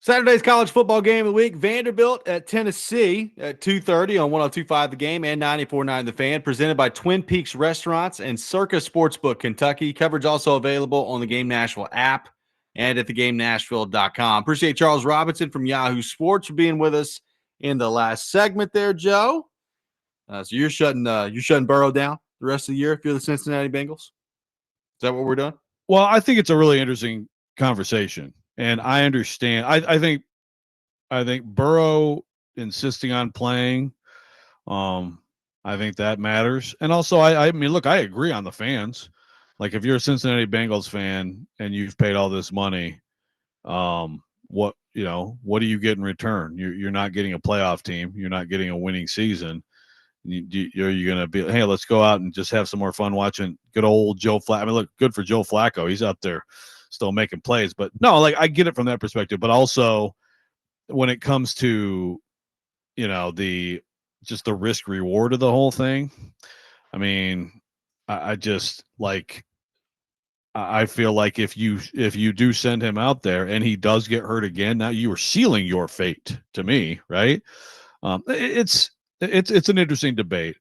Saturday's college football game of the week, Vanderbilt at Tennessee at 2:30 on 102.5 The Game and 94.9 The Fan, presented by Twin Peaks Restaurants and Circus Sportsbook Kentucky. Coverage also available on the Game Nashville app and at theGameNashville.com. Appreciate Charles Robinson from Yahoo Sports for being with us in the last segment there, Joe. So you're shutting Burrow down the rest of the year if you're the Cincinnati Bengals? Is that what we're doing? Well, I think it's a really interesting conversation. And I understand. I think Burrow insisting on playing, I think that matters. And also, I mean, look, I agree on the fans. Like, if you're a Cincinnati Bengals fan and you've paid all this money, what do you get in return? You're not getting a playoff team. You're not getting a winning season. You're going to be, hey, let's go out and just have some more fun watching good old Joe Flacco. I mean, look, good for Joe Flacco. He's out there still making plays. But no, like, I get it from that perspective. But also, when it comes to, the risk reward of the whole thing, I mean, I just like, I feel like if you do send him out there and he does get hurt again, now you are sealing your fate, to me, right? It's an interesting debate.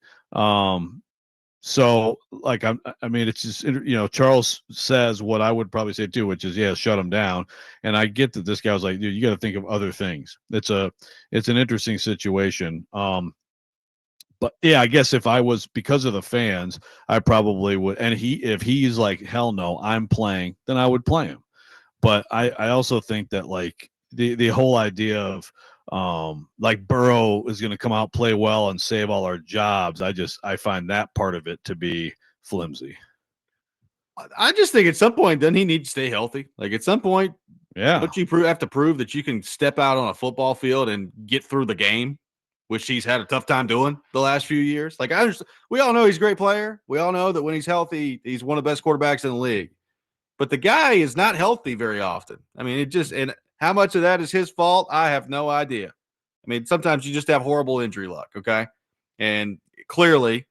So, like, I mean, it's just, Charles says what I would probably say too, which is, yeah, shut him down. And I get that this guy was like, dude, you got to think of other things. It's an interesting situation. But yeah, I guess if I was, because of the fans, I probably would. And if he's like, hell no, I'm playing, then I would play him. But I also think that, like, the whole idea of, like, Burrow is going to come out, play well, and save all our jobs, I find that part of it to be flimsy. I just think at some point, doesn't he need to stay healthy? Like, at some point, don't you have to prove that you can step out on a football field and get through the game, which he's had a tough time doing the last few years? Like, we all know he's a great player. We all know that when he's healthy, he's one of the best quarterbacks in the league. But the guy is not healthy very often. I mean, and how much of that is his fault? I have no idea. I mean, sometimes you just have horrible injury luck, okay? And clearly,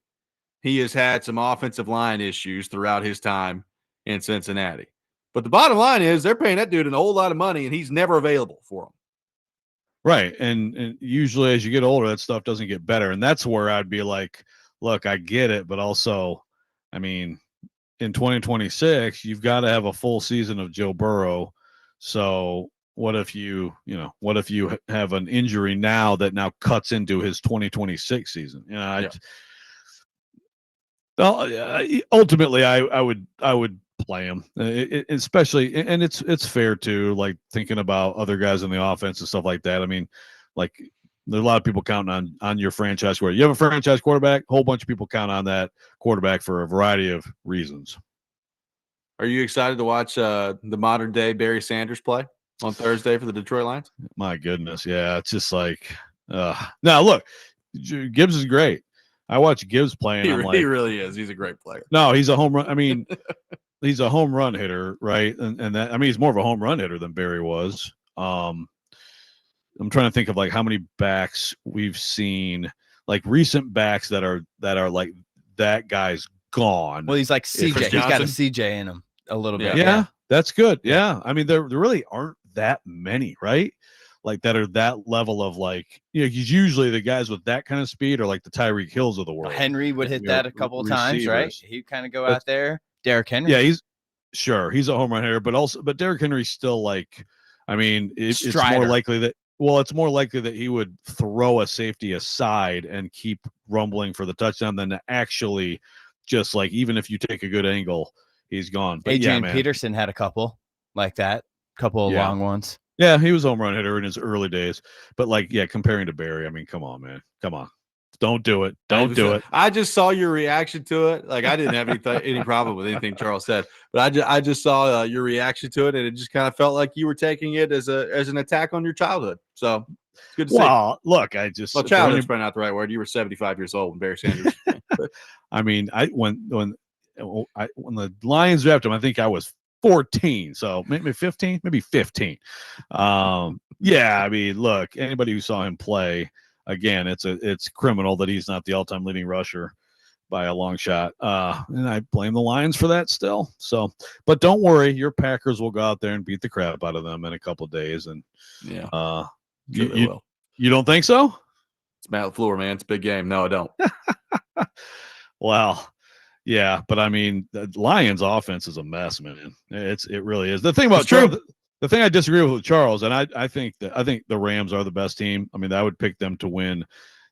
he has had some offensive line issues throughout his time in Cincinnati. But the bottom line is they're paying that dude a whole lot of money, and he's never available for them. Right. And usually as you get older, that stuff doesn't get better. And that's where I'd be like, look, I get it, but also, I mean, in 2026, you've got to have a full season of Joe Burrow. So what if you have an injury now that now cuts into his 2026 season? Ultimately, I would play him, especially, and it's fair too, like, thinking about other guys in the offense and stuff like that. I mean, like, there's a lot of people counting on your franchise quarterback. You have a franchise quarterback, a whole bunch of people count on that quarterback for a variety of reasons. Are you excited to watch the modern day Barry Sanders play on Thursday for the Detroit Lions? My goodness, yeah, it's just like, now look, Gibbs is great. I watch Gibbs play, and he really is. He's a great player. No, he's a home run. I mean, he's a home run hitter, right? And that, I mean, he's more of a home run hitter than Barry was. I'm trying to think of, like, how many backs we've seen, like, recent backs that are like, that guy's gone. Well, he's like CJ. He's got a CJ in him a little bit. Yeah, that's good. Yeah. I mean, there really aren't that many, right? Like, that are that level of, like, usually the guys with that kind of speed are like the Tyreek Hills of the world. Henry would hit that a couple of times, right? He'd kind of go out there. Derrick Henry. Yeah, he's a home run hitter, but Derrick Henry's still, like, I mean, it's more likely that he would throw a safety aside and keep rumbling for the touchdown than to actually just, like, even if you take a good angle, he's gone. But Adrian Peterson had a couple like that, couple of long ones. Yeah, he was a home run hitter in his early days. But, like, yeah, comparing to Barry, I mean, come on, man. Come on. Don't do it. Don't do it. I just saw your reaction to it. Like, I didn't have any problem with anything Charles said, but I just saw your reaction to it, and it just kind of felt like you were taking it as an attack on your childhood. So it's good to see. Well, look, childhood's probably not the right word. You were 75 years old when Barry Sanders. I mean, when the Lions drafted him, I think I was 14, so maybe 15, maybe 15. Yeah, I mean, look, anybody who saw him play, again, it's criminal that he's not the all-time leading rusher, by a long shot. And I blame the Lions for that still. So, but don't worry, your Packers will go out there and beat the crap out of them in a couple of days. And Yeah, you, they will. You don't think so? It's Matt LaFleur, man. It's a big game. No, I don't. Well, yeah, but I mean, the Lions' offense is a mess, man. It really is. The thing about the thing I disagree with Charles, and I think the Rams are the best team. I mean, I would pick them to win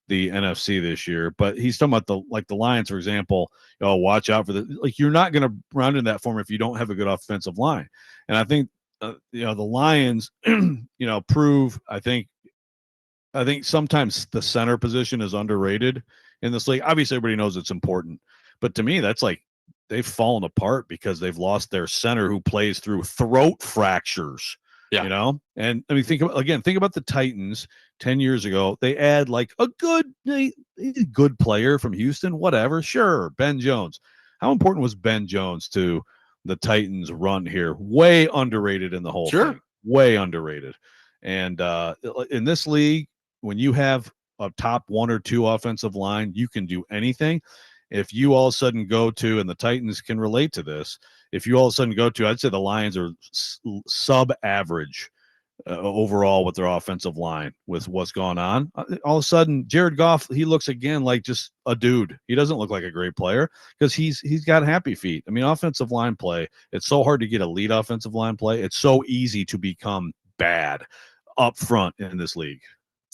the NFC this year. But he's talking about the Lions, for example. Watch out for you're not going to round in that form if you don't have a good offensive line. And I think the Lions, prove. I think sometimes the center position is underrated in this league. Obviously, everybody knows it's important, but to me, that's like they've fallen apart because they've lost their center who plays through throat fractures. Yeah. And I mean, think about the Titans 10 years ago. They add like a good player from Houston, whatever. Sure, Ben Jones. How important was Ben Jones to the Titans' run here? Way underrated in the whole thing. Way underrated. And in this league, when you have a top 1 or 2 offensive line, you can do anything. If you all of a sudden go to, and the Titans can relate to this, if you all of a sudden go to, I'd say the Lions are sub-average overall with their offensive line with what's going on. All of a sudden, Jared Goff, he looks again like just a dude. He doesn't look like a great player because he's got happy feet. I mean, offensive line play, it's so hard to get elite offensive line play. It's so easy to become bad up front in this league.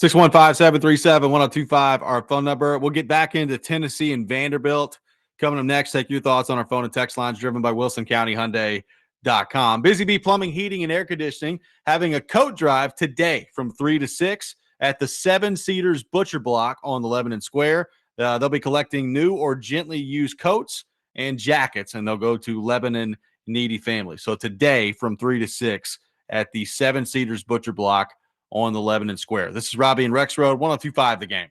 615-737-1025, our phone number. We'll get back into Tennessee and Vanderbilt. Coming up next, take your thoughts on our phone and text lines driven by WilsonCountyHyundai.com. Busy Bee Plumbing, Heating, and Air Conditioning having a coat drive today from 3 to 6 at the Seven Cedars Butcher Block on the Lebanon Square. They'll be collecting new or gently used coats and jackets, and they'll go to Lebanon needy families. So today from 3 to 6 at the Seven Cedars Butcher Block on the Lebanon Square. This is Robby and Rexrode, 102.5 The Game.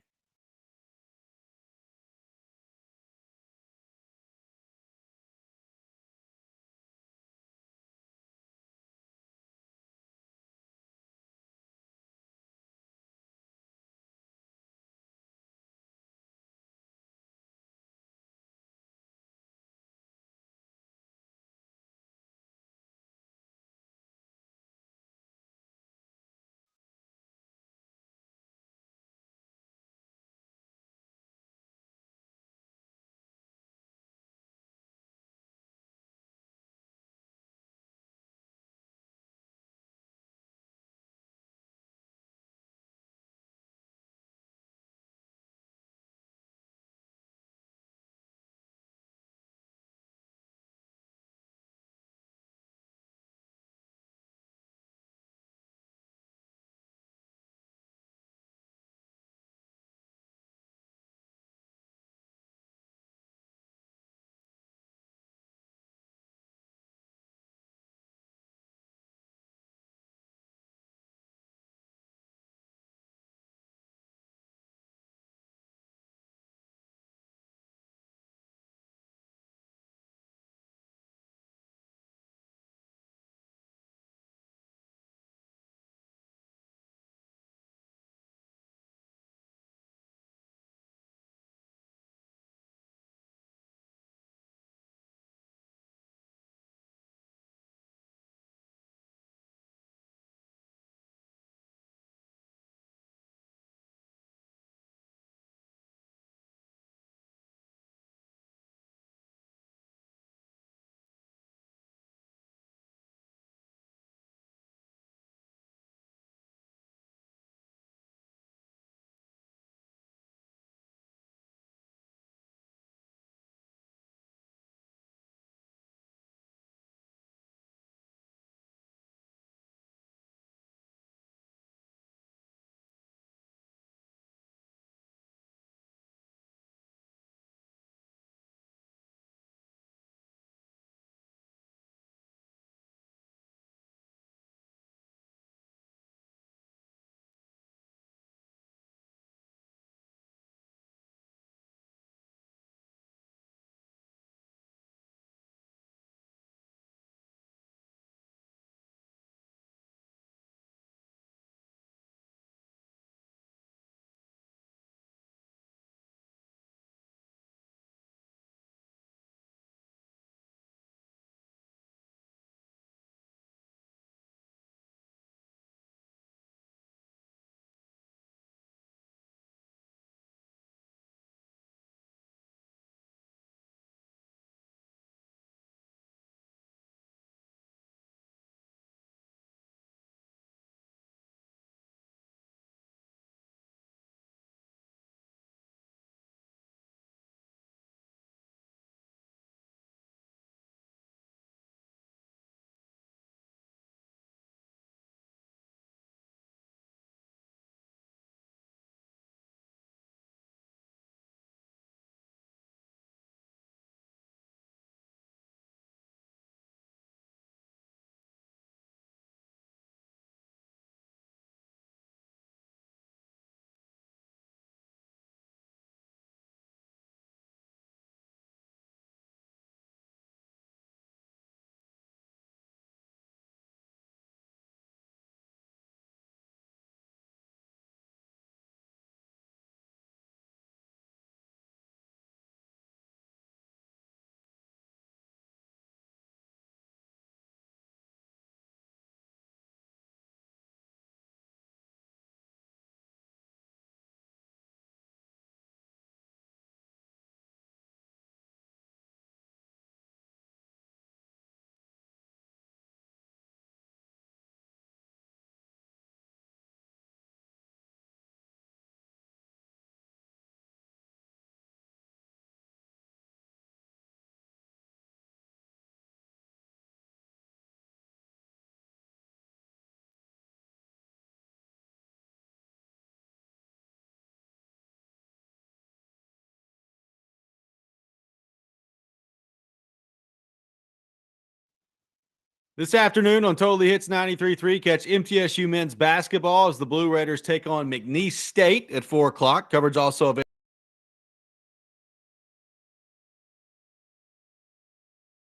This afternoon on Totally Hits 93.3, catch MTSU men's basketball as the Blue Raiders take on McNeese State at 4 o'clock. Coverage also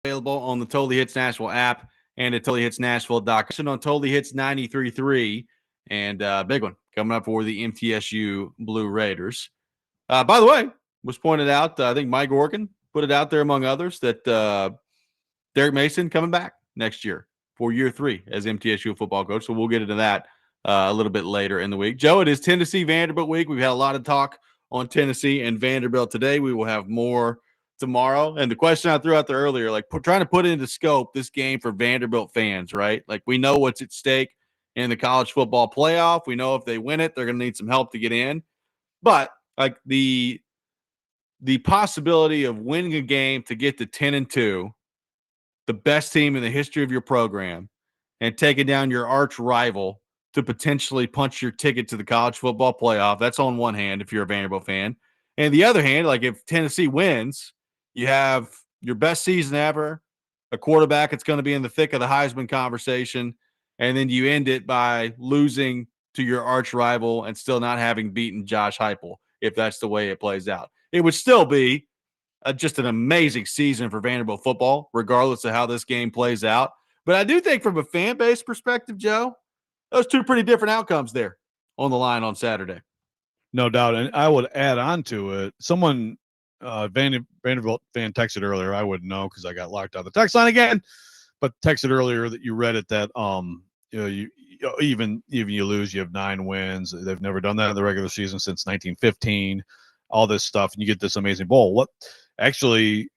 available on the Totally Hits Nashville app and at TotallyHitsNashville.com. On Totally Hits 93.3, and big one coming up for the MTSU Blue Raiders. By the way, was pointed out, I think Mike Orkin put it out there among others, that Derek Mason coming back next year for year 3 as MTSU football coach. So we'll get into that a little bit later in the week. Joe, it is Tennessee Vanderbilt week. We've had a lot of talk on Tennessee and Vanderbilt today. We will have more tomorrow. And the question I threw out there earlier, like trying to put into scope this game for Vanderbilt fans, right? Like we know what's at stake in the college football playoff. We know if they win it, they're going to need some help to get in. But like the possibility of winning a game to get to 10-2, the best team in the history of your program, and taking down your arch rival to potentially punch your ticket to the college football playoff. That's on one hand, if you're a Vanderbilt fan. And the other hand, like if Tennessee wins, you have your best season ever, a quarterback that's going to be in the thick of the Heisman conversation, and then you end it by losing to your arch rival and still not having beaten Josh Heupel, if that's the way it plays out. It would still be just an amazing season for Vanderbilt football, regardless of how this game plays out. But I do think from a fan base perspective, Joe, those two pretty different outcomes there on the line on Saturday. No doubt. And I would add on to it. Someone, Vanderbilt fan texted earlier. I wouldn't know because I got locked out of the text line again, but texted earlier that you read it that, even you lose, you have 9 wins. They've never done that in the regular season since 1915, all this stuff. And you get this amazing bowl. What actually,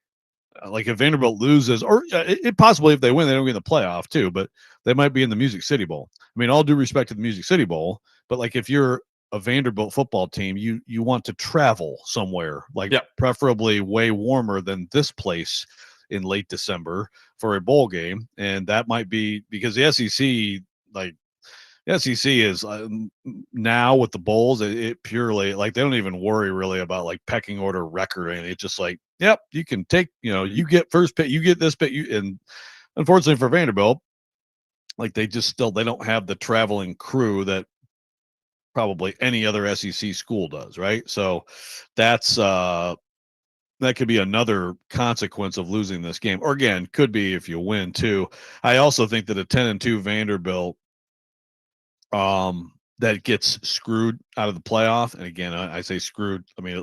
like if Vanderbilt loses, or it possibly if they win, they don't get in the playoff too, but they might be in the Music City Bowl. I mean, all due respect to the Music City Bowl, but like if you're a Vanderbilt football team, you want to travel somewhere, like preferably way warmer than this place in late December for a bowl game. And that might be because the SEC, like the SEC is now with the bowls, it purely like they don't even worry really about like pecking order record. And it's just like, yep, you can take, you get first pick, you get this pick. And unfortunately for Vanderbilt, like they don't have the traveling crew that probably any other SEC school does, right? So that's that could be another consequence of losing this game. Or again, could be if you win too. I also think that a 10-2 Vanderbilt that gets screwed out of the playoff. And again, I say screwed. I mean,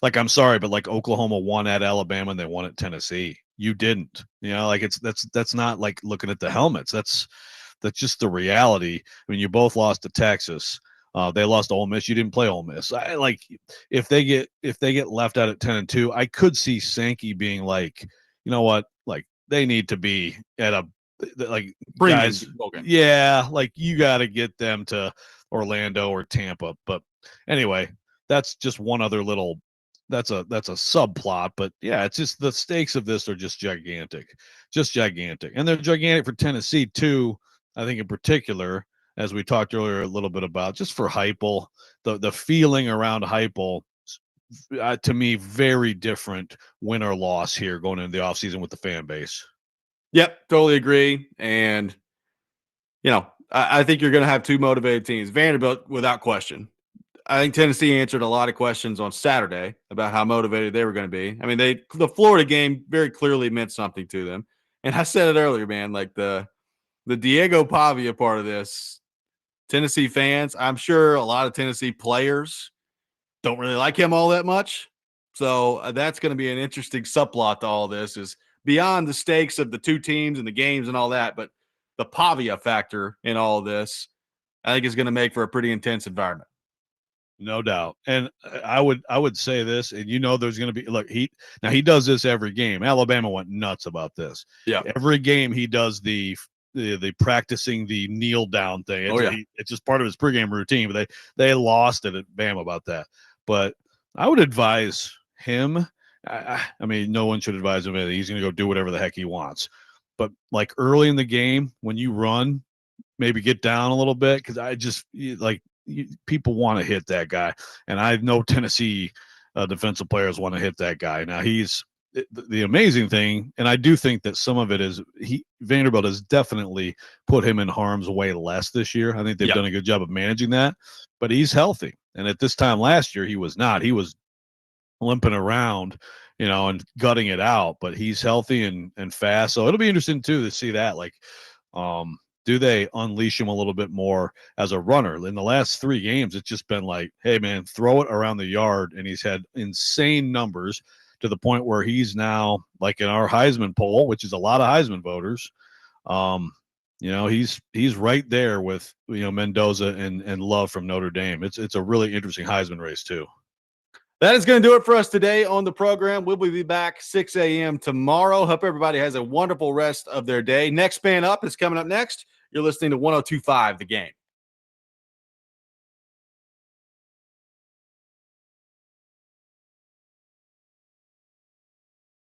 like I'm sorry, but like Oklahoma won at Alabama and they won at Tennessee. You didn't. Like that's not like looking at the helmets. That's just the reality. I mean, you both lost to Texas. They lost to Ole Miss. You didn't play Ole Miss. If they get left out at 10-2, I could see Sankey being like, you know what, like they need to be at a like guys, yeah, like you got to get them to Orlando or Tampa. But anyway, that's just one other little. That's a subplot. But yeah, it's just the stakes of this are just gigantic, and they're gigantic for Tennessee too. I think in particular, as we talked earlier a little bit about, just for Heupel, the feeling around Heupel, to me, very different win or loss here going into the offseason with the fan base. Yep, totally agree. And, I think you're going to have two motivated teams. Vanderbilt, without question. I think Tennessee answered a lot of questions on Saturday about how motivated they were going to be. I mean, the Florida game very clearly meant something to them. And I said it earlier, man, like the Diego Pavia part of this, Tennessee fans, I'm sure a lot of Tennessee players don't really like him all that much. So that's going to be an interesting subplot to all this, is beyond the stakes of the two teams and the games and all that, but the Pavia factor in all of this, I think is going to make for a pretty intense environment. No doubt. And I would say this, and there's going to be, look, he does this every game. Alabama went nuts about this. Yeah. Every game he does the practicing the kneel down thing. It's just part of his pregame routine, but they lost it at Bama about that. But I would advise him. I mean, no one should advise him. He's going to go do whatever the heck he wants. But like early in the game, when you run, maybe get down a little bit, because I just people want to hit that guy, and I know Tennessee defensive players want to hit that guy. Now he's the amazing thing, and I do think that some of it is Vanderbilt has definitely put him in harm's way less this year. I think they've done a good job of managing that, but he's healthy. And at this time last year, he was not. He was limping around, and gutting it out, but he's healthy and fast. So it'll be interesting too to see that, like, do they unleash him a little bit more as a runner? In the last 3 games, it's just been like, hey man, throw it around the yard. And he's had insane numbers to the point where he's now, like in our Heisman poll, which is a lot of Heisman voters, he's right there with, Mendoza and Love from Notre Dame. It's a really interesting Heisman race too. That is going to do it for us today on the program. We'll be back 6 a.m. tomorrow. Hope everybody has a wonderful rest of their day. Next Man Up is coming up next. You're listening to 102.5 The Game.